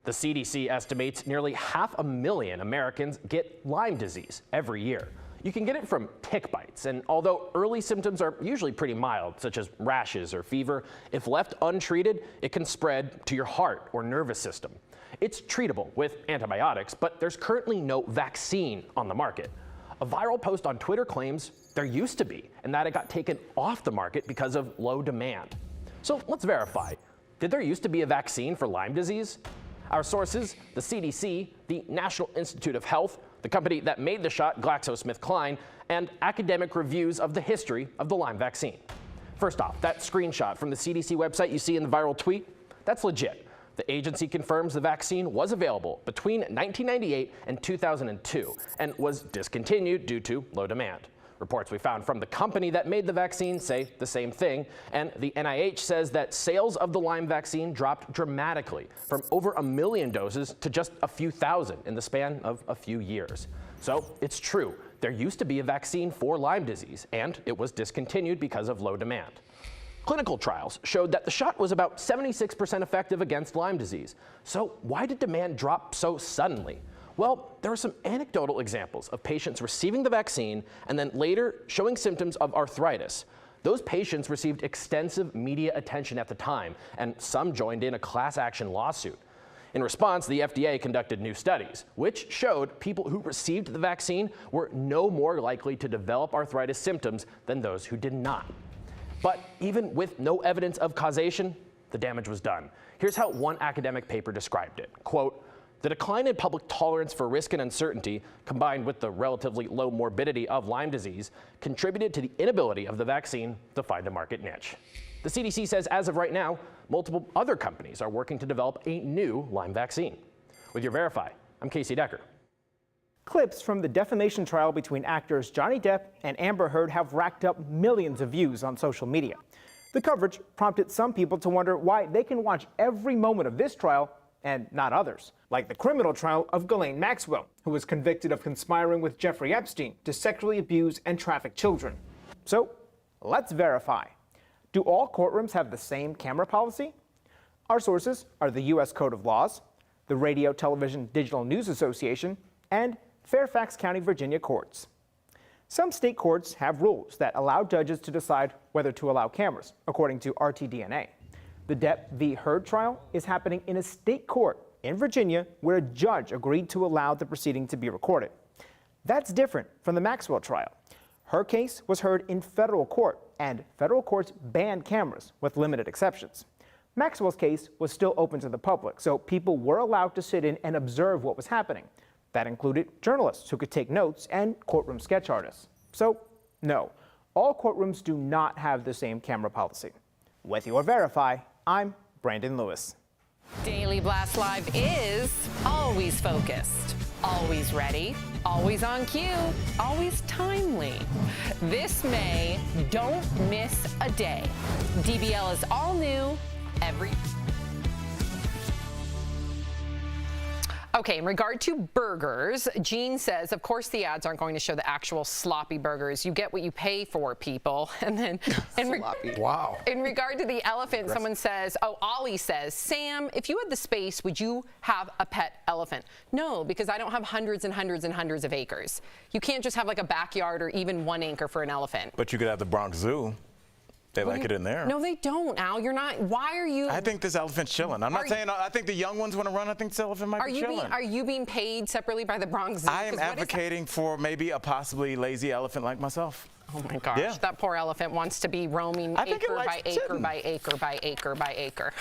The CDC estimates nearly 500,000 Americans get Lyme disease every year. You can get it from tick bites, and although early symptoms are usually pretty mild, such as rashes or fever, if left untreated, it can spread to your heart or nervous system. It's treatable with antibiotics, but there's currently no vaccine on the market. A viral post on Twitter claims there used to be, and that it got taken off the market because of low demand. So let's verify. Did there used to be a vaccine for Lyme disease? Our sources, the CDC, the National Institute of Health, the company that made the shot, GlaxoSmithKline, and academic reviews of the history of the Lyme vaccine. First off, that screenshot from the CDC website you see in the viral tweet, that's legit. The agency confirms the vaccine was available between 1998 and 2002 and was discontinued due to low demand. Reports we found from the company that made the vaccine say the same thing, and the NIH says that sales of the Lyme vaccine dropped dramatically from over 1 million doses to just a few thousand in the span of a few years. So it's true, there used to be a vaccine for Lyme disease, and it was discontinued because of low demand. Clinical trials showed that the shot was about 76% effective against Lyme disease. So why did demand drop so suddenly? Well, there are some anecdotal examples of patients receiving the vaccine and then later showing symptoms of arthritis. Those patients received extensive media attention at the time, and some joined in a class action lawsuit. In response, the FDA conducted new studies, which showed people who received the vaccine were no more likely to develop arthritis symptoms than those who did not. But even with no evidence of causation, the damage was done. Here's how one academic paper described it. Quote, "The decline in public tolerance for risk and uncertainty, combined with the relatively low morbidity of Lyme disease, contributed to the inability of the vaccine to find a market niche." The CDC says as of right now, multiple other companies are working to develop a new Lyme vaccine. With your Verify, I'm Casey Decker. Clips from the defamation trial between actors Johnny Depp and Amber Heard have racked up millions of views on social media. The coverage prompted some people to wonder why they can watch every moment of this trial and not others, like the criminal trial of Ghislaine Maxwell, who was convicted of conspiring with Jeffrey Epstein to sexually abuse and traffic children. So, let's verify. Do all courtrooms have the same camera policy? Our sources are the U.S. Code of Laws, the Radio Television Digital News Association, and Fairfax County, Virginia courts. Some state courts have rules that allow judges to decide whether to allow cameras, according to RTDNA. The Depp v. Heard trial is happening in a state court in Virginia where a judge agreed to allow the proceeding to be recorded. That's different from the Maxwell trial. Her case was heard in federal court, and federal courts banned cameras with limited exceptions. Maxwell's case was still open to the public, so people were allowed to sit in and observe what was happening. That included journalists who could take notes and courtroom sketch artists. So, no, all courtrooms do not have the same camera policy. With your Verify, I'm Brandon Lewis. Daily Blast Live is always focused, always ready, always on cue, always timely. This May, don't miss a day. DBL is all new every... Okay, in regard to burgers, Jean says, of course the ads aren't going to show the actual sloppy burgers. You get what you pay for, people. And then Wow. In regard to the elephant, someone says, oh, Ollie says, Sam, if you had the space, would you have a pet elephant? No, because I don't have hundreds and hundreds and hundreds of acres. You can't just have like a backyard or even 1 acre for an elephant. But you could have the Bronx Zoo. They like it in there. No, they don't, Al. You're not. Why are you? I think this elephant's chilling. I'm not saying I think the young ones want to run. I think this elephant might be chilling. Are you being paid separately by the Bronx Zoo? I am advocating for maybe a possibly lazy elephant like myself. Oh my gosh, yeah. That poor elephant wants to be roaming acre by acre by acre by acre by acre.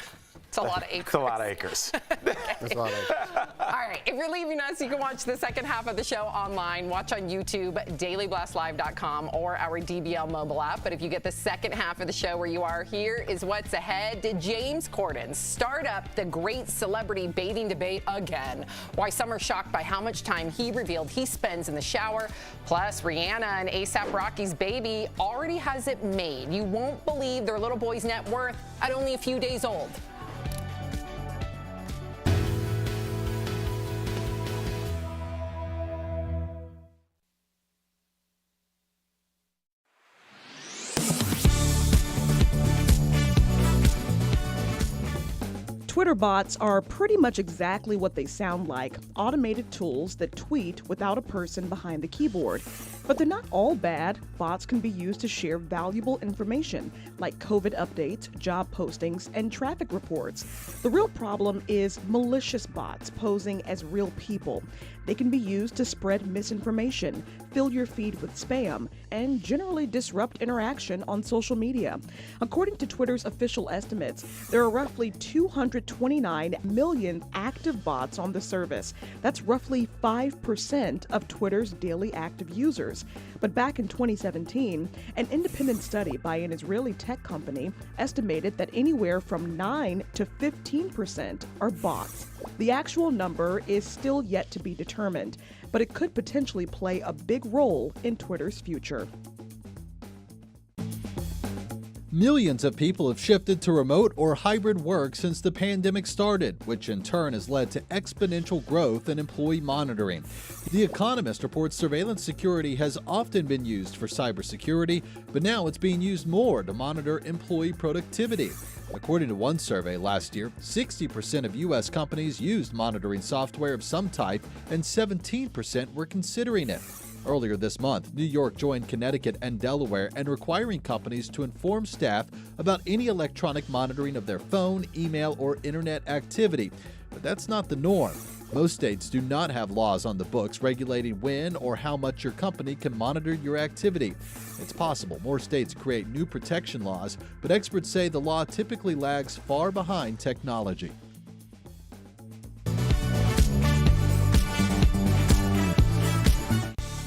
It's a lot of acres. It's a lot of acres. That's a lot of acres. All right, if you're leaving us, you can watch the second half of the show online. Watch on YouTube, dailyblastlive.com, or our DBL mobile app. But if you get the second half of the show where you are, here is what's ahead. Did James Corden start up the great celebrity bathing debate again? Why some are shocked by how much time he revealed he spends in the shower. Plus, Rihanna and A$AP Rocky's baby already has it made. You won't believe their little boy's net worth at only a few days old. Twitter bots are pretty much exactly what they sound like, automated tools that tweet without a person behind the keyboard. But they're not all bad. Bots can be used to share valuable information, like COVID updates, job postings, and traffic reports. The real problem is malicious bots posing as real people. They can be used to spread misinformation, fill your feed with spam, and generally disrupt interaction on social media. According to Twitter's official estimates, there are roughly 229 million active bots on the service. That's roughly 5% of Twitter's daily active users. But back in 2017, an independent study by an Israeli tech company estimated that anywhere from 9 to 15% are bots. The actual number is still yet to be determined, but it could potentially play a big role in Twitter's future. Millions of people have shifted to remote or hybrid work since the pandemic started, which in turn has led to exponential growth in employee monitoring. The Economist reports surveillance security has often been used for cybersecurity, but now it's being used more to monitor employee productivity. According to one survey last year, 60% of U.S. companies used monitoring software of some type, and 17% were considering it. Earlier this month, New York joined Connecticut and Delaware in requiring companies to inform staff about any electronic monitoring of their phone, email, or internet activity. But that's not the norm. Most states do not have laws on the books regulating when or how much your company can monitor your activity. It's possible more states create new protection laws, but experts say the law typically lags far behind technology.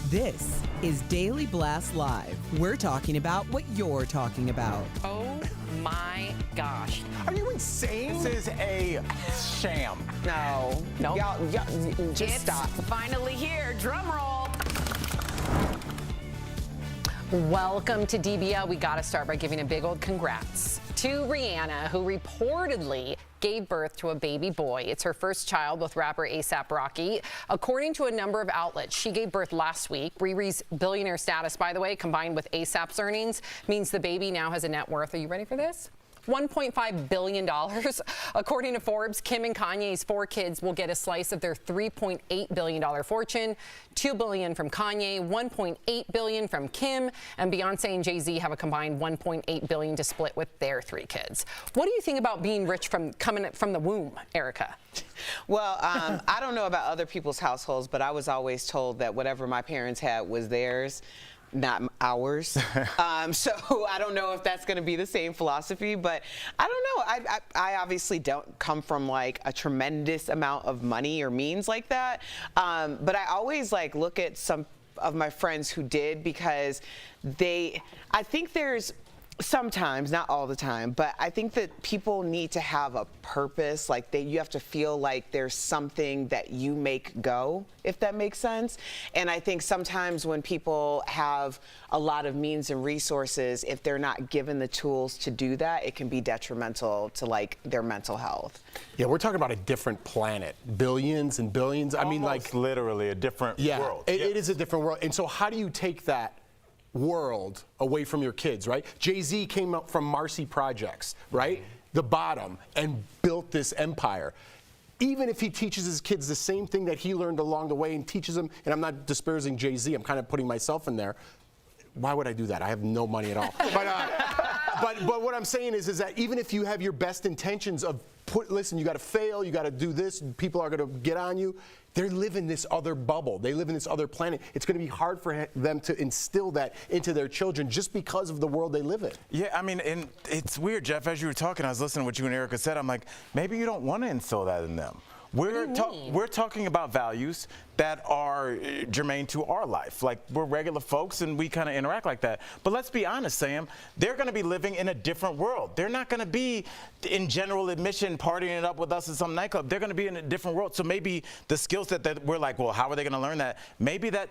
This is Daily Blast Live. We're talking about what you're talking about. Oh my gosh. Are you insane? This is a sham. No. No. Y'all, Just it's stop. Finally here. Drum roll. Welcome to DBL. We got to start by giving a big old congrats to Rihanna, who reportedly gave birth to a baby boy. It's her first child with rapper A$AP Rocky. According to a number of outlets, she gave birth last week. Riri's billionaire status, by the way, combined with A$AP's earnings, means the baby now has a net worth. Are you ready for this? $1.5 billion. According to Forbes, Kim and Kanye's 4 kids will get a slice of their $3.8 billion fortune. $2 billion from Kanye, $1.8 billion from Kim, and Beyonce and Jay-Z have a combined $1.8 billion to split with their 3 kids. What do you think about being rich from coming from the womb, Erica? Well, I don't know about other people's households, but I was always told that whatever my parents had was theirs, not ours. So I don't know if that's going to be the same philosophy, but I don't know. I obviously don't come from like a tremendous amount of money or means like that. But I always like look at some of my friends who did, because I think there's sometimes, not all the time, but I think that people need to have a purpose. Like you have to feel like there's something that you make go, if that makes sense. And I think sometimes when people have a lot of means and resources, if they're not given the tools to do that, it can be detrimental to like their mental health. Yeah, we're talking about a different planet, billions and billions. I mean, like literally a different world. It is a different world. And so how do you take that world away from your kids, right? Jay-Z came up from Marcy Projects, right? The bottom, and built this empire. Even if he teaches his kids the same thing that he learned along the way and teaches them, and I'm not disparaging Jay-Z, I'm kind of putting myself in there. Why would I do that? I have no money at all. But what I'm saying is that even if you have your best intentions of listen, you got to fail, you got to do this, people are going to get on you. They live in this other bubble. They live in this other planet. It's going to be hard for them to instill that into their children just because of the world they live in. Yeah, I mean, and it's weird, Jeff, as you were talking, I was listening to what you and Erica said. I'm like, maybe you don't want to instill that in them. We're talking about values that are germane to our life. Like, we're regular folks and we kind of interact like that. But let's be honest, Sam, they're going to be living in a different world. They're not going to be in general admission partying it up with us in some nightclub. They're going to be in a different world. So maybe the skill set that we're like, well, how are they going to learn that? Maybe that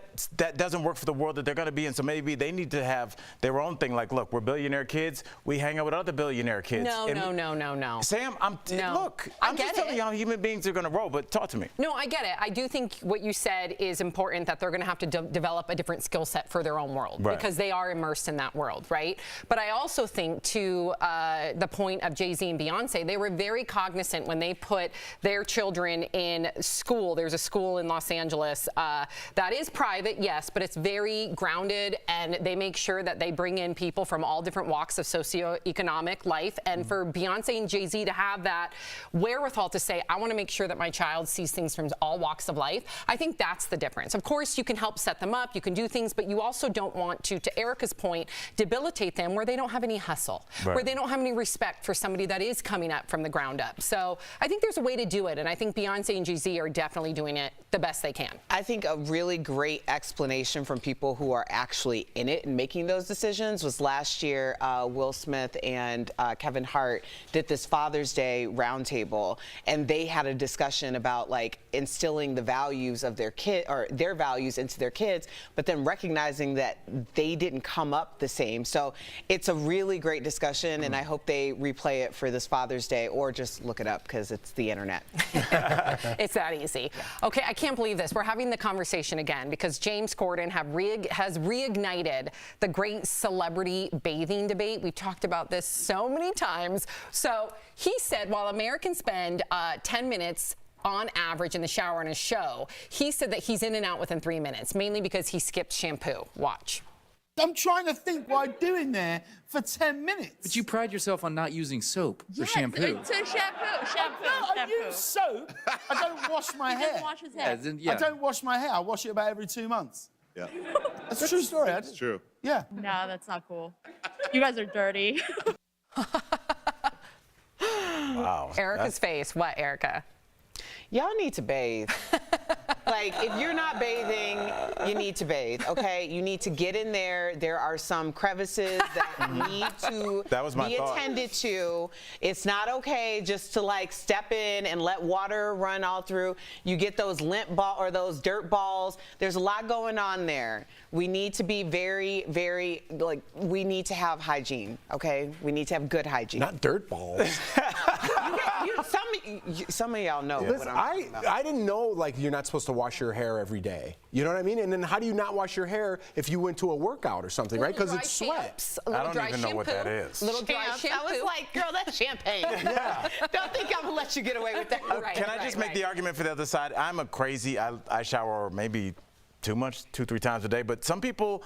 doesn't work for the world that they're going to be in. So maybe they need to have their own thing. Like, look, we're billionaire kids. We hang out with other billionaire kids. No. Sam, I'm just telling you how human beings are going to roll, but talk to me. No, I get it. I do think what you said is important, that they're going to have to develop a different skill set for their own world, because they are immersed in that world, right? But I also think, to the point of Jay-Z and Beyonce, they were very cognizant when they put their children in school. There's a school in Los Angeles that is private, yes, but it's very grounded, and they make sure that they bring in people from all different walks of socioeconomic life. And for Beyonce and Jay-Z to have that wherewithal to say, I want to make sure that my child sees things from all walks of life, I think that's the difference. Of course, you can help set them up, you can do things, but you also don't want to Erica's point, debilitate them where they don't have any hustle, where they don't have any respect for somebody that is coming up from the ground up. So I think there's a way to do it, and I think Beyonce and Jay-Z are definitely doing it the best they can. I think a really great explanation from people who are actually in it and making those decisions was last year. Will Smith and Kevin Hart did this Father's Day roundtable, and they had a discussion about like instilling the values of their kid, or their values into their kids, but then recognizing that they didn't come up the same. So it's a really great discussion, and I hope they replay it for this Father's Day, or just look it up because it's the internet. It's that easy. Okay, I can't believe this. We're having the conversation again because James Corden has reignited the great celebrity bathing debate. We've talked about this so many times. So he said, while Americans spend 10 minutes on average in the shower on his show, he said that he's in and out within 3 minutes, mainly because he skips shampoo. Watch. I'm trying to think what I do in there for 10 minutes. But you pride yourself on not using soap or shampoo. No, I use soap. I don't wash my hair. He doesn't wash his hair. I don't wash my hair. I wash it about every 2 months. Yeah. That's a true story. That's true. Yeah. No, that's not cool. You guys are dirty. Wow. Erica's face. What, Erica? Y'all need to bathe. Like, if you're not bathing, you need to bathe, okay? You need to get in there. There are some crevices that need to be attended to. It's not okay just to, like, step in and let water run all through. You get those lint ball or those dirt balls. There's a lot going on there. We need to be very, very, like, we need to have hygiene, okay? We need to have good hygiene. Not dirt balls. Some of y'all know what I'm talking about. I didn't know, like, you're not supposed to wash your hair every day. You know what I mean? And then how do you not wash your hair if you went to a workout or something, right? Because it's sweat. I don't even know what that is. Little dry shampoo. I was like, girl, that's champagne. Yeah. Don't think I'm gonna let you get away with that. Can I just make the argument for the other side? I'm a crazy, I shower maybe too much, 2-3 times a day, but some people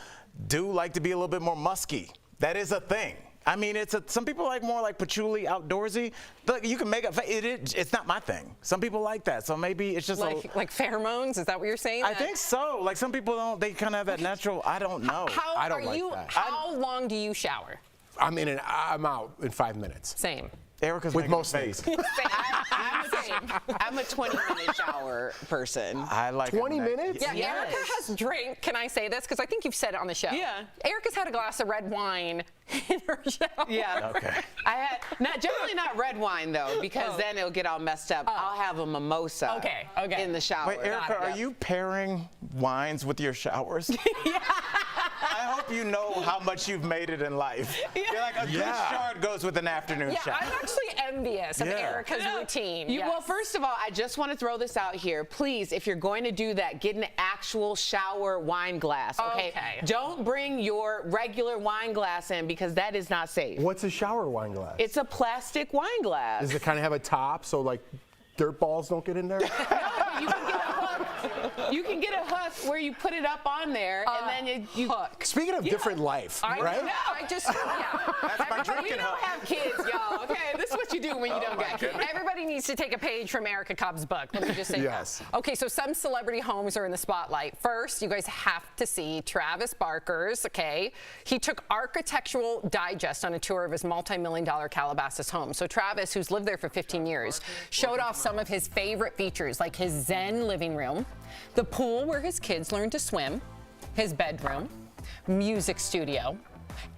do like to be a little bit more musky. That is a thing. I mean, some people like more like patchouli, outdoorsy. But you can make it's not my thing. Some people like that, so maybe it's just like pheromones. Is that what you're saying? I think so. Like some people don't. They kind of have that natural. I don't know. I don't like that. How long do you shower? I'm out in 5 minutes. Same. Erica's with most days. I'm a 20-minute shower person. I like 20 minutes? Yeah, yes. Erica has drank. Can I say this? Because I think you've said it on the show. Yeah. Erica's had a glass of red wine in her shower. Yeah. Okay. I had generally not red wine though, because then it'll get all messed up. I'll have a mimosa. Okay. In the shower. Wait, Erica, are you pairing wines with your showers? Yeah. I hope you know how much you've made it in life. Yeah. You're like a good shard goes with an afternoon shower. I'm actually envious of Erica's routine. Well, first of all, I just want to throw this out here. Please, if you're going to do that, get an actual shower wine glass, okay? Don't bring your regular wine glass in because that is not safe. What's a shower wine glass? It's a plastic wine glass. Does it kind of have a top so like dirt balls don't get in there? No, but you can get a hook. You can get a hook where you put it up on there, and then you hook. Speaking of different life, right? I just, we don't have kids, y'all. Okay, this is what you do when you don't got kids. Everybody needs to take a page from Erica Cobb's book. Let me just say Yes. that. Okay, so some celebrity homes are in the spotlight. First, you guys have to see Travis Barker's, okay? He took Architectural Digest on a tour of his multi-million-dollar Calabasas home. So Travis, who's lived there for 15 years, showed off some of his favorite features, like his zen living room, the pool where his kids learn to swim, his bedroom, music studio,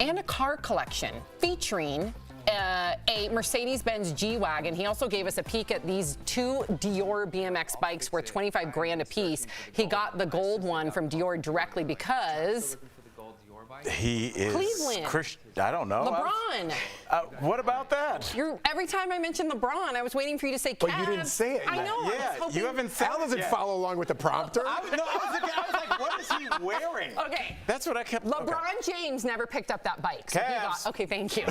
and a car collection featuring a Mercedes-Benz G-Wagon. He also gave us a peek at these 2 Dior BMX bikes worth 25 grand a piece. He got the gold one from Dior directly because he is Cleveland. I don't know. LeBron. What about that? Every time I mentioned LeBron, I was waiting for you to say Cavs. But you didn't say it. I know. Yeah, you haven't said Al doesn't follow along with the prompter. I was like, what is he wearing? Okay. That's what I kept. LeBron James never picked up that bike. So okay, thank you.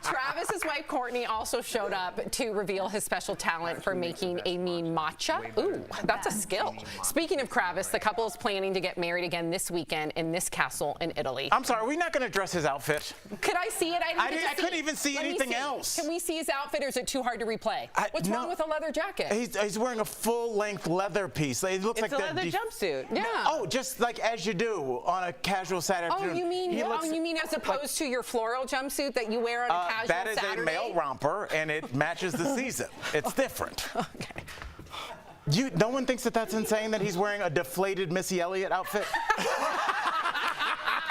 Travis's wife Courtney also showed up to reveal his special talent for making a mean matcha. Ooh, that's a skill. Speaking of Travis, the couple is planning to get married again this weekend in this castle in Italy. I'm sorry, are we not going to address his outfit? Could I see it? I couldn't even see anything else. Can we see his outfit, or is it too hard to replay? What's wrong with a leather jacket? He's wearing a full-length leather piece. It looks It's like a leather jumpsuit. Yeah. Oh, just like as you do on a casual Saturday afternoon. You mean as opposed to your floral jumpsuit that you wear on a casual that is Saturday? a male romper, and it matches the season. It's different. Okay. No one thinks that that's insane that he's wearing a deflated Missy Elliott outfit?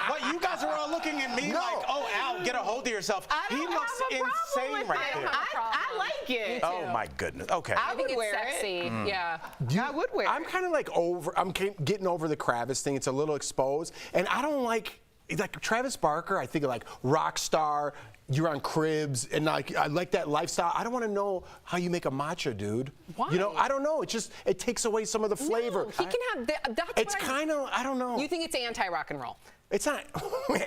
What, you guys are all looking at me like, oh, Al, get a hold of yourself. He looks insane right there. I like it. Oh, my goodness. Okay. I think it's sexy. Yeah. I would wear it. I'm kind of like I'm getting over the Travis thing. It's a little exposed. And I don't like Travis Barker, I think of like rock star, you're on Cribs, and like I like that lifestyle. I don't want to know how you make a matcha, dude. Why? You know, I don't know. It takes away some of the flavor. No, he can have that's It's kind of, I don't know. You think it's anti-rock and roll? It's not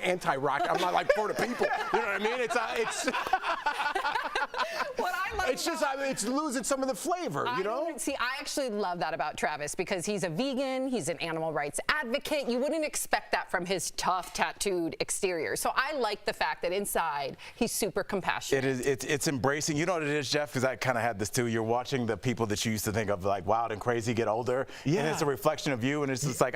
anti-rock. I'm not like for the people. You know what I mean? It's what I love it's just it's losing some of the flavor, you know? See, I actually love that about Travis because he's a vegan, he's an animal rights advocate. You wouldn't expect that from his tough, tattooed exterior. So I like the fact that inside he's super compassionate. It's embracing. You know what it is, Jeff? Because I kind of had this too. You're watching the people that you used to think of like wild and crazy get older, and it's a reflection of you. And it's just like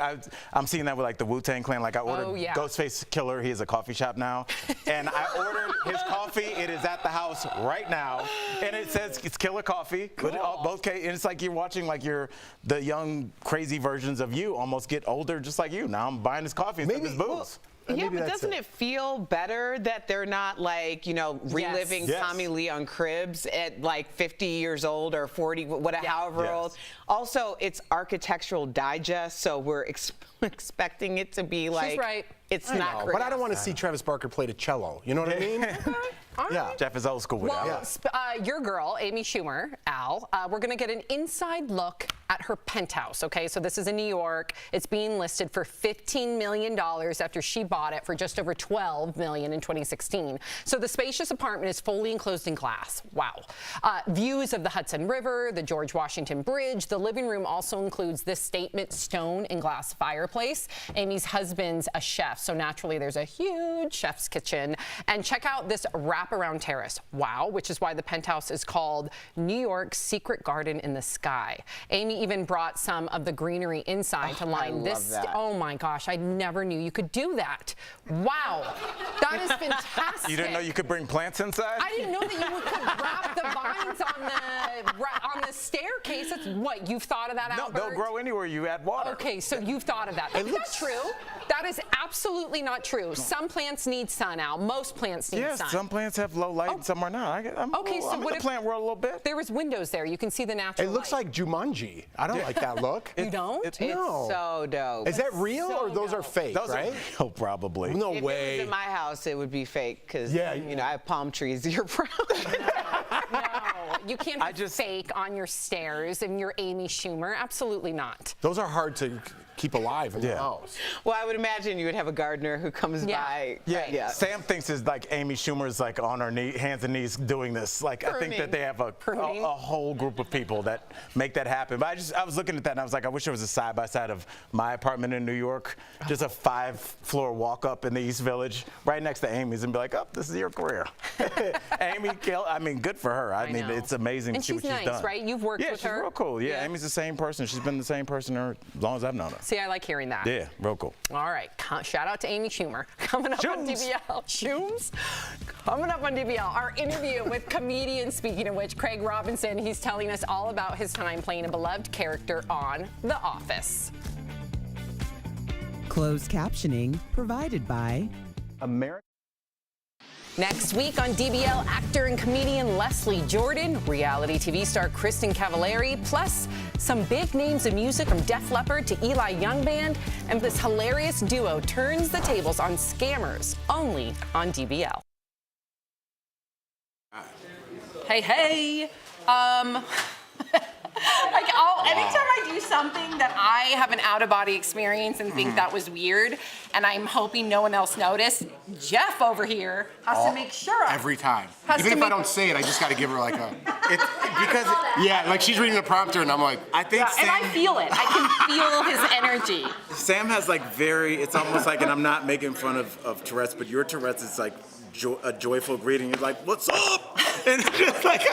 I'm seeing that with like the Wu-Tang Clan. Like I ordered Ghostface Killer. He has a coffee shop now, and I ordered his coffee. It is at the house right now, and it says it's Killer Coffee. Cool. And it's like you're watching like the young crazy versions of you almost get older, just like you. Now I'm buying his coffee instead of his booze. Yeah, but doesn't it feel better that they're not like, reliving Tommy Lee on Cribs at like 50 years old or 40, however old? Also, it's Architectural Digest, so we're expecting it to be like. She's right. It's not Cribs. But I don't want to see Travis Barker play the cello. You know what I mean? Yeah. Jeff is old school with that. Your girl, Amy Schumer, Al, we're going to get an inside look at her penthouse, okay? So this is in New York. It's being listed for $15 million after she bought it for just over $12 million in 2016. So the spacious apartment is fully enclosed in glass. Wow. Views of the Hudson River, the George Washington Bridge. The living room also includes this statement stone and glass fireplace. Amy's husband's a chef, so naturally there's a huge chef's kitchen. And check out this wraparound terrace. Wow, which is why the penthouse is called New York's Secret Garden in the Sky. Amy even brought some of the greenery inside to line this. Oh my gosh, I never knew you could do that. Wow, that is fantastic. You didn't know you could bring plants inside? I didn't know that you could wrap the vines on the staircase. That's what, you've thought of that, Albert? No, they'll grow anywhere you add water. Okay, so you've thought of that. That's not true. That is absolutely not true. Some plants need sun, Al. Most plants need sun. Yes, some plants have low light, some are not. I'm in the plant world a little bit. There was windows there. You can see the natural It looks like Jumanji. I don't like that look. You don't? It's so dope. Is that real or those are fake, those right? Are real, probably. No if way. It was in my house, it would be fake because, I have palm trees year-round. No, you can't be fake on your stairs and you're Amy Schumer. Absolutely not. Those are hard to keep alive in the house. Well, I would imagine you would have a gardener who comes by. Yeah. Sam thinks it's like Amy Schumer's like on her hands and knees doing this. Like I think that they have a whole group of people that make that happen. But I was looking at that and I was like, I wish there was a side by side of my apartment in New York, just a 5-floor walk up in the East Village, right next to Amy's, and be like, oh, this is your career. Amy, I mean, good for her. I mean, it's amazing to see what she's done. And she's nice, right? You've worked with her. Yeah, she's real cool. Yeah, Amy's the same person. She's been the same person as long as I've known her. See, I like hearing that. Yeah, real cool. All right, shout out to Amy Schumer. Coming up on DBL. Coming up on DBL, our interview with comedian, speaking of which, Craig Robinson. He's telling us all about his time playing a beloved character on The Office. Closed captioning provided by American. Next week on DBL, actor and comedian Leslie Jordan, reality TV star Kristen Cavallari, plus some big names in music from Def Leppard to Eli Young Band, and this hilarious duo turns the tables on scammers, only on DBL. Hey. Anytime I do something that I have an out-of-body experience and think that was weird, and I'm hoping no one else noticed, Jeff over here has to make sure. Every time. Even if I don't say it, I just got to give her like a. Because like she's reading the prompter, and I'm like, I think and I feel it. I can feel his energy. Sam has like it's almost like, and I'm not making fun of Tourette's, but your Tourette's is like a joyful greeting. You're like, what's up? And it's just like,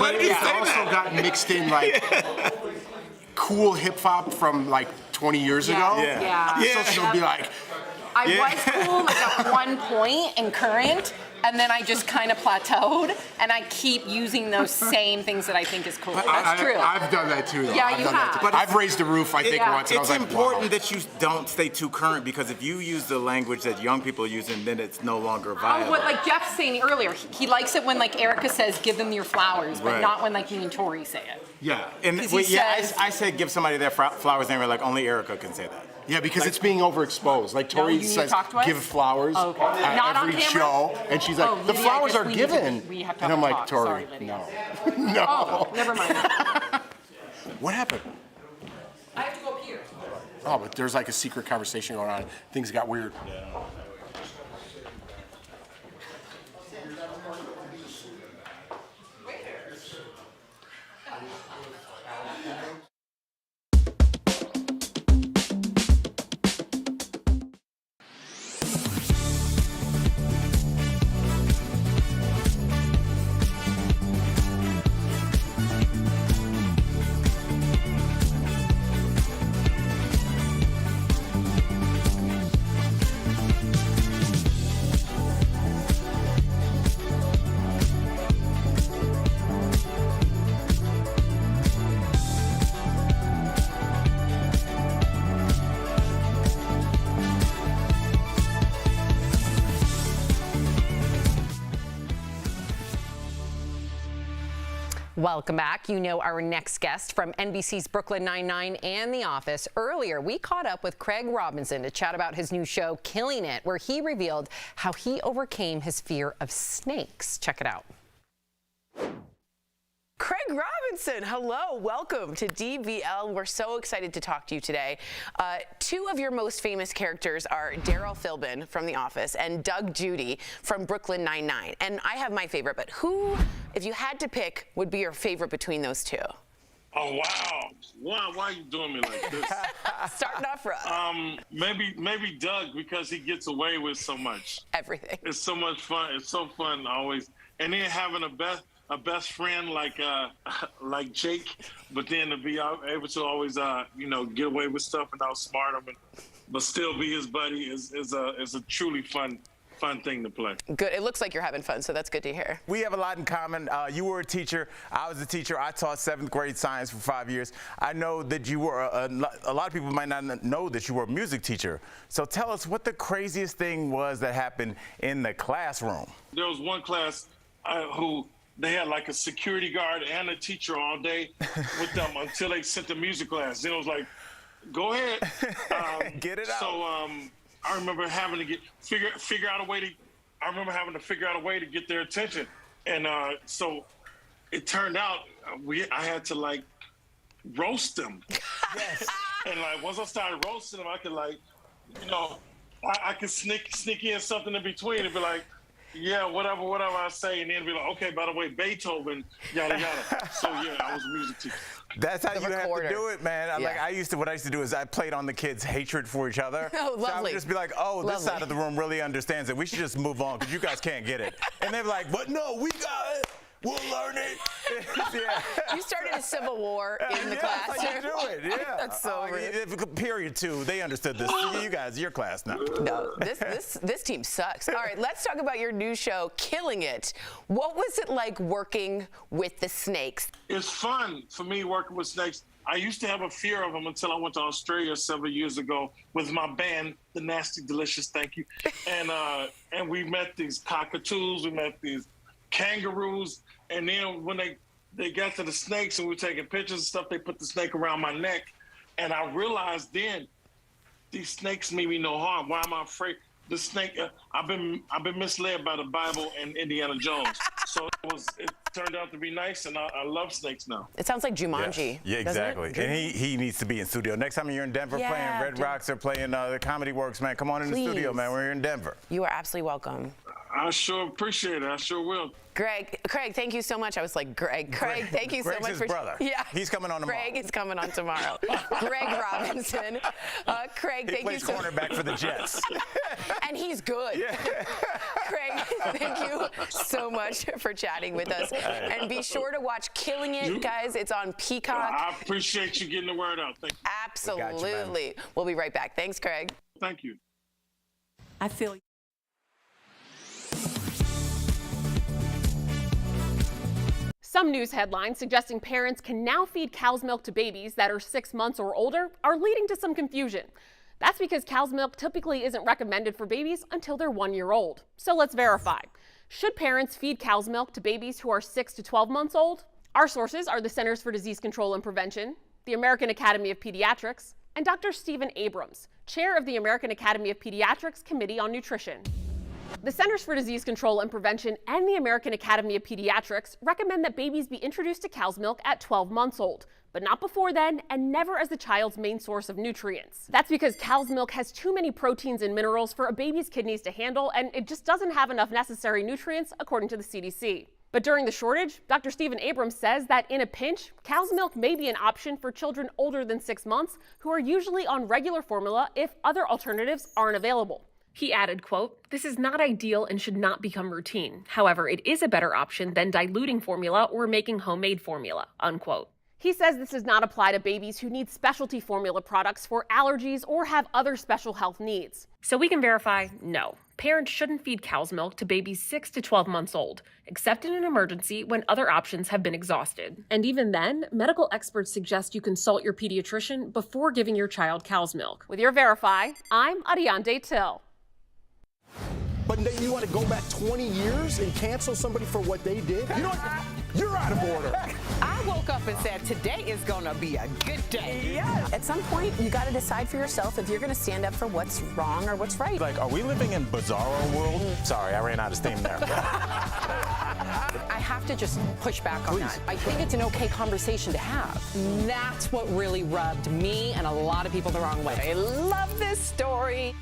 why did you say that? Also got mixed in like cool hip hop from like 20 years ago. So she'll be like, I was cool like at one point and current, and then I just kind of plateaued, and I keep using those same things that I think is cool. That's true. I've done that too, though. Yeah, you have. But I've raised the roof, I think, once, and I was like, it's important that you don't stay too current, because if you use the language that young people are using, then it's no longer viable. What like Jeff's saying earlier, he likes it when like Erica says, give them your flowers, but not when like me and Tori say it. Yeah, and I said give somebody their flowers, and we're like, only Erica can say that. Yeah, because it's being overexposed. Like Tori says, give flowers at every show, and she's like, the flowers are given. And I'm like, Tori, no. Oh, never mind. What happened? I have to go up here. Oh, but there's like a secret conversation going on. Things got weird. Welcome back. You know our next guest from NBC's Brooklyn Nine-Nine and The Office. Earlier, we caught up with Craig Robinson to chat about his new show, Killing It, where he revealed how he overcame his fear of snakes. Check it out. Craig Robinson, hello, welcome to DBL. We're so excited to talk to you today. Two of your most famous characters are Daryl Philbin from The Office and Doug Judy from Brooklyn Nine-Nine. And I have my favorite, but who, if you had to pick, would be your favorite between those two? Oh, wow. Why are you doing me like this? Starting off rough. Maybe Doug, because he gets away with so much. Everything. It's so much fun. It's so fun always. And then having a best friend like Jake, but then to be able to always get away with stuff and outsmart him, but still be his buddy is a truly fun thing to play. Good. It looks like you're having fun, so that's good to hear. We have a lot in common. You were a teacher. I was a teacher. I taught 7th grade science for 5 years. I know that you were a lot of people might not know that you were a music teacher. So tell us what the craziest thing was that happened in the classroom. There was one class who they had like a security guard and a teacher all day with them until they sent the music class. Then it was like, go ahead. Get it out. So I remember having to figure out a way to get their attention. And so it turned out I had to like roast them. Yes. And like once I started roasting them, I could like, you know, I could sneak in something in between and be like, yeah, whatever I say, and then be like, okay, by the way, Beethoven, yada yada. So yeah, I was a music teacher. That's how you have to do it, man. Yeah. Like what I used to do is I played on the kids' hatred for each other. Oh, So I lovely. would just be like, oh, this Lovely. side of the room really understands it. We should just move on because you guys can't get it. And they're like, but no, we got it. We'll learn it. Yeah. You started a civil war in the Yeah, class. that's how you do it. Yeah. That's so rude. Period 2, they understood this. You guys, your class now. No, this team sucks. All right, let's talk about your new show, Killing It. What was it like working with the snakes? It's fun for me working with snakes. I used to have a fear of them until I went to Australia several years ago with my band, The Nasty Delicious, thank you. And we met these cockatoos, we met these kangaroos, and then when they got to the snakes and we were taking pictures and stuff, they put the snake around my neck, and I realized then these snakes mean me no harm. Why am I afraid? The snake, I've been misled by the Bible and Indiana Jones. So it turned out to be nice, and I love snakes now. It sounds like Jumanji. Yes. Yeah, doesn't exactly. it? And he needs to be in studio. Next time you're in Denver playing Red Rocks or playing the Comedy Works, man, come on in the studio, man. We're in Denver. You are absolutely welcome. I sure appreciate it. I sure will. Craig, thank you so much. I was like, Craig, thank you so Greg's much his for brother. Yeah, He's coming on tomorrow. Craig is coming on tomorrow. Greg Robinson. Craig, thank you so much. He plays cornerback for the Jets. And he's good. Yeah. Craig, thank you so much for chatting with us. And be sure to watch Killing It, guys. It's on Peacock. I appreciate you getting the word out. Thank you. Absolutely. We'll be right back. Thanks, Craig. Thank you. I feel Some news headlines suggesting parents can now feed cow's milk to babies that are 6 months or older are leading to some confusion. That's because cow's milk typically isn't recommended for babies until they're 1 year old. So let's verify. Should parents feed cow's milk to babies who are 6 to 12 months old? Our sources are the Centers for Disease Control and Prevention, the American Academy of Pediatrics, and Dr. Stephen Abrams, chair of the American Academy of Pediatrics Committee on Nutrition. The Centers for Disease Control and Prevention and the American Academy of Pediatrics recommend that babies be introduced to cow's milk at 12 months old, but not before then and never as the child's main source of nutrients. That's because cow's milk has too many proteins and minerals for a baby's kidneys to handle, and it just doesn't have enough necessary nutrients, according to the CDC. But during the shortage, Dr. Stephen Abrams says that in a pinch, cow's milk may be an option for children older than 6 months who are usually on regular formula if other alternatives aren't available. He added, quote, "This is not ideal and should not become routine. However, it is a better option than diluting formula or making homemade formula," unquote. He says this does not apply to babies who need specialty formula products for allergies or have other special health needs. So we can verify, no, parents shouldn't feed cow's milk to babies 6 to 12 months old, except in an emergency when other options have been exhausted. And even then, medical experts suggest you consult your pediatrician before giving your child cow's milk. With your Verify, I'm Adiante Till. But then you want to go back 20 years and cancel somebody for what they did? You know what? You're out of order. I woke up and said, today is gonna be a good day. Yeah. At some point, you gotta decide for yourself if you're gonna stand up for what's wrong or what's right. Like, are we living in Bizarro world? Sorry, I ran out of steam there. I have to just push back on that. I think it's an okay conversation to have. That's what really rubbed me and a lot of people the wrong way. I love this story.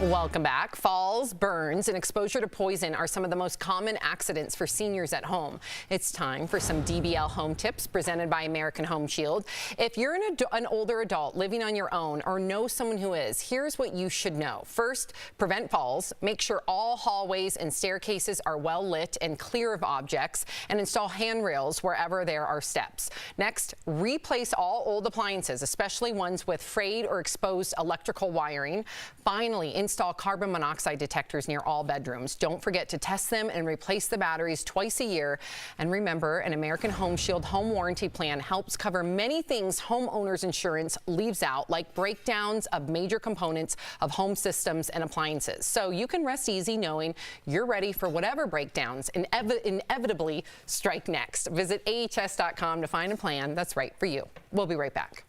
Welcome back. Falls, burns, and exposure to poison are some of the most common accidents for seniors at home. It's time for some DBL Home tips presented by American Home Shield. If you're an older adult living on your own or know someone who is, here's what you should know. First, prevent falls. Make sure all hallways and staircases are well lit and clear of objects, and install handrails wherever there are steps. Next, replace all old appliances, especially ones with frayed or exposed electrical wiring. Finally, install carbon monoxide detectors near all bedrooms. Don't forget to test them and replace the batteries twice a year. And remember, an American Home Shield home warranty plan helps cover many things homeowners insurance leaves out, like breakdowns of major components of home systems and appliances. So you can rest easy knowing you're ready for whatever breakdowns inevitably strike next. Visit ahs.com to find a plan that's right for you. We'll be right back.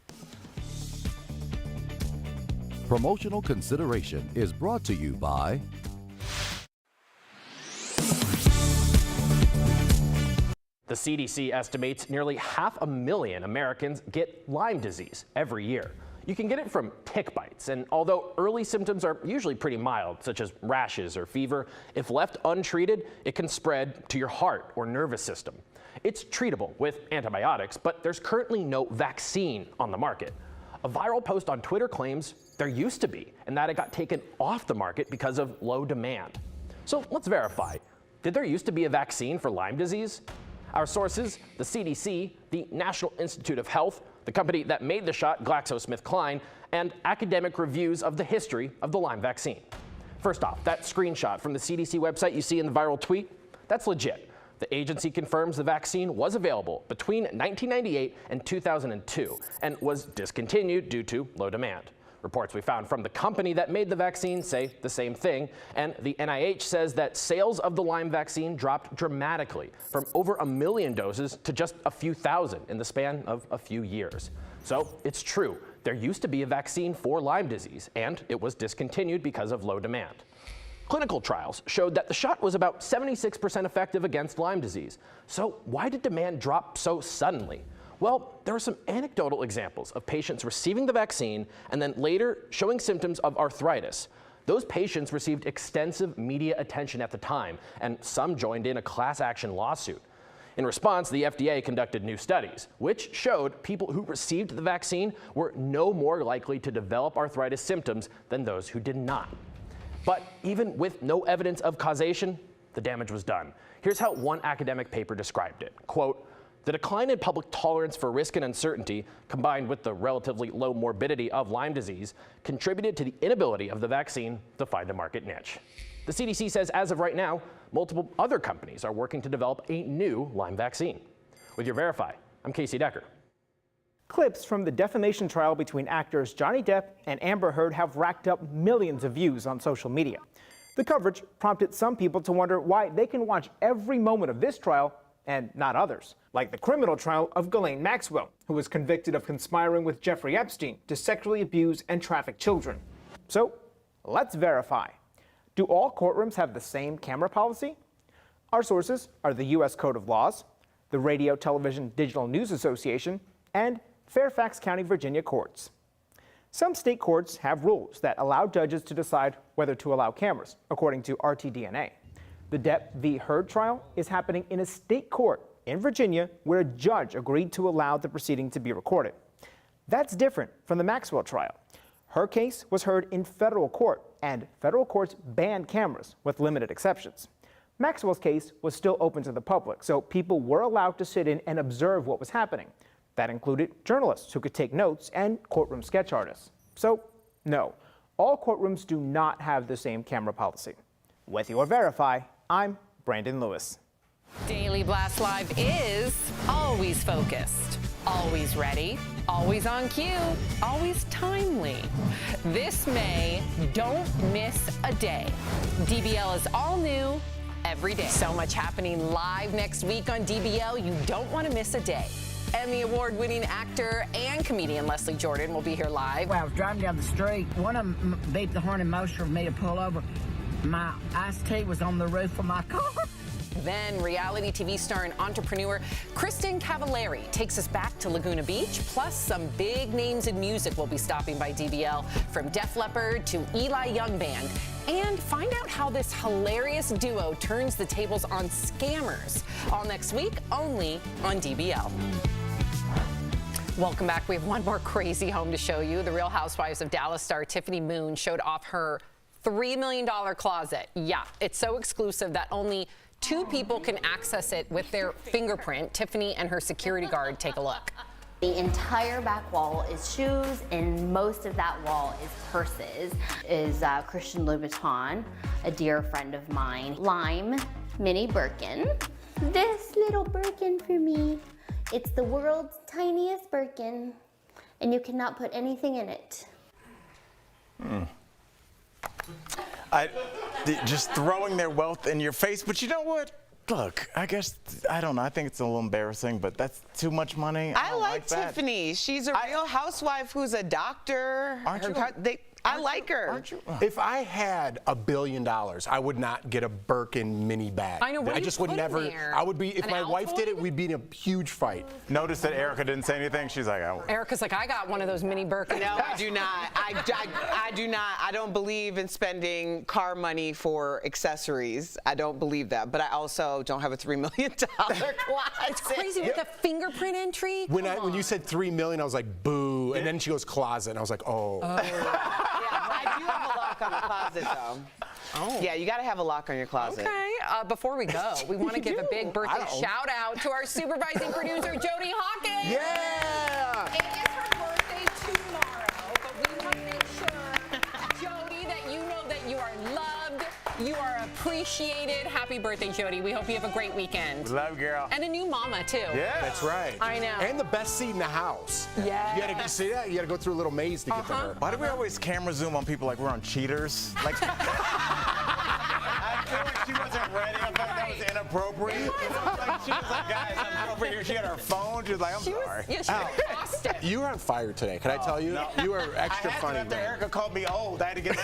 Promotional consideration is brought to you by The CDC estimates nearly 500,000 Americans get Lyme disease every year. You can get it from tick bites, and although early symptoms are usually pretty mild, such as rashes or fever, if left untreated, it can spread to your heart or nervous system. It's treatable with antibiotics, but there's currently no vaccine on the market. A viral post on Twitter claims there used to be, and that it got taken off the market because of low demand. So let's verify. Did there used to be a vaccine for Lyme disease? Our sources, the CDC, the National Institute of Health, the company that made the shot, GlaxoSmithKline, and academic reviews of the history of the Lyme vaccine. First off, that screenshot from the CDC website you see in the viral tweet, that's legit. The agency confirms the vaccine was available between 1998 and 2002 and was discontinued due to low demand. Reports we found from the company that made the vaccine say the same thing, and the NIH says that sales of the Lyme vaccine dropped dramatically from over 1 million doses to just a few thousand in the span of a few years. So it's true, there used to be a vaccine for Lyme disease, and it was discontinued because of low demand. Clinical trials showed that the shot was about 76% effective against Lyme disease. So why did demand drop so suddenly? Well, there are some anecdotal examples of patients receiving the vaccine and then later showing symptoms of arthritis. Those patients received extensive media attention at the time, and some joined in a class action lawsuit. In response, the FDA conducted new studies, which showed people who received the vaccine were no more likely to develop arthritis symptoms than those who did not. But even with no evidence of causation, the damage was done. Here's how one academic paper described it. Quote, "The decline in public tolerance for risk and uncertainty, combined with the relatively low morbidity of Lyme disease, contributed to the inability of the vaccine to find a market niche." The CDC says as of right now, multiple other companies are working to develop a new Lyme vaccine. With your Verify, I'm Casey Decker. Clips from the defamation trial between actors Johnny Depp and Amber Heard have racked up millions of views on social media. The coverage prompted some people to wonder why they can watch every moment of this trial and not others, like the criminal trial of Ghislaine Maxwell, who was convicted of conspiring with Jeffrey Epstein to sexually abuse and traffic children. So, let's verify. Do all courtrooms have the same camera policy? Our sources are the U.S. Code of Laws, the Radio, Television, Digital News Association, and Fairfax County, Virginia courts. Some state courts have rules that allow judges to decide whether to allow cameras, according to RTDNA. The Depp v. Heard trial is happening in a state court in Virginia where a judge agreed to allow the proceeding to be recorded. That's different from the Maxwell trial. Her case was heard in federal court, and federal courts banned cameras with limited exceptions. Maxwell's case was still open to the public, so people were allowed to sit in and observe what was happening. That included journalists who could take notes and courtroom sketch artists. So, no, all courtrooms do not have the same camera policy. With your Verify, I'm Brandon Lewis. Daily Blast Live is always focused, always ready, always on cue, always timely. This May, don't miss a day. DBL is all new every day. So much happening live next week on DBL, you don't want to miss a day. Emmy Award-winning actor and comedian Leslie Jordan will be here live. Well, I was driving down the street. One of them beeped the horn and motioned for me to pull over. My iced tea was on the roof of my car. Then reality TV star and entrepreneur Kristen Cavallari takes us back to Laguna Beach. Plus, some big names in music will be stopping by DBL, from Def Leppard to Eli Young Band. And find out how this hilarious duo turns the tables on scammers. All next week, only on DBL. Welcome back. We have one more crazy home to show you. The Real Housewives of Dallas star Tiffany Moon showed off her $3 million closet. Yeah, it's so exclusive that only 2 people can access it with their fingerprint. Tiffany and her security guard take a look. The entire back wall is shoes, and most of that wall is purses. Is Christian Louboutin, a dear friend of mine. Lyme mini Birkin. This little Birkin for me. It's the world's tiniest Birkin, and you cannot put anything in it. Just throwing their wealth in your face, but you know what? Look, I guess, I don't know, I think it's a little embarrassing, but that's too much money. I like Tiffany. She's a real housewife who's a doctor. Aren't you? I like her. Aren't you? If I had $1 billion, I would not get a Birkin mini bag. I know, what I do just you would put in never. there? I would be. If An my wife did it, Altoid? we'd be in a huge fight. Notice that Erica didn't say anything. She's like, oh. Erica's like, I got one of those mini Birkins. No, I do not. I do not. I don't believe in spending car money for accessories. I don't believe that. But I also don't have a $3 million closet. It's crazy with the fingerprint entry. When you said $3 million, I was like, boo. And then she goes closet, and I was like, oh. I do have a lock on the closet, though. Oh. Yeah, you got to have a lock on your closet. Okay. Before we go, we want to give a big birthday shout out to our supervising producer, Jody Hawkins. Yeah. It is her birthday tomorrow, but we want to make sure, Jody, that you know that you are loved, you are appreciated. Happy birthday, Jody. We hope you have a great weekend. Love, girl. And a new mama, too. Yeah. That's right. I know. And the best seat in the house. Yeah. You gotta see that? You gotta go through a little maze to get to her. Why do we always camera zoom on people like we're on cheaters? Like, I feel like she wasn't ready. I thought that was inappropriate. Like, she was like, guys, I'm over here. She had her phone. She was like, I'm sorry. Yeah, she was exhausted. You were on fire today. Can I tell you? No. You were extra I had funny. to after man. Erica called me old. I had to get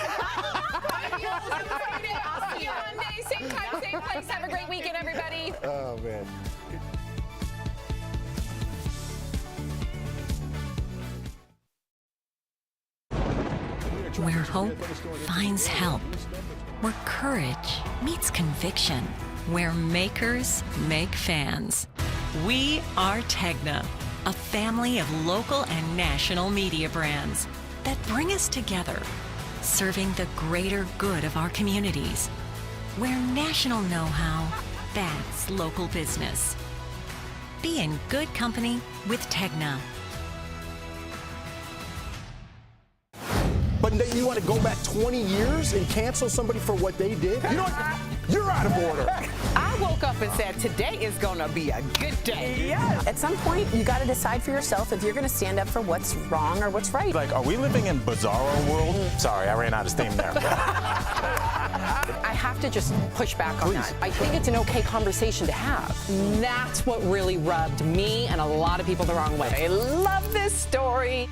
I'll see you Monday, same time, same place. Have a great weekend, everybody. Oh, man. Where hope finds help. Where courage meets conviction. Where makers make fans. We are Tegna, a family of local and national media brands that bring us together, serving the greater good of our communities. Where national know-how backs local business. Be in good company with Tegna. But then you want to go back 20 years and cancel somebody for what they did? You know what? You're out of order. I woke up and said, today is going to be a good day. Yeah. At some point, you got to decide for yourself if you're going to stand up for what's wrong or what's right. Like, are we living in Bizarro world? Sorry, I ran out of steam there. I have to just push back on that. I think it's an okay conversation to have. That's what really rubbed me and a lot of people the wrong way. I love this story.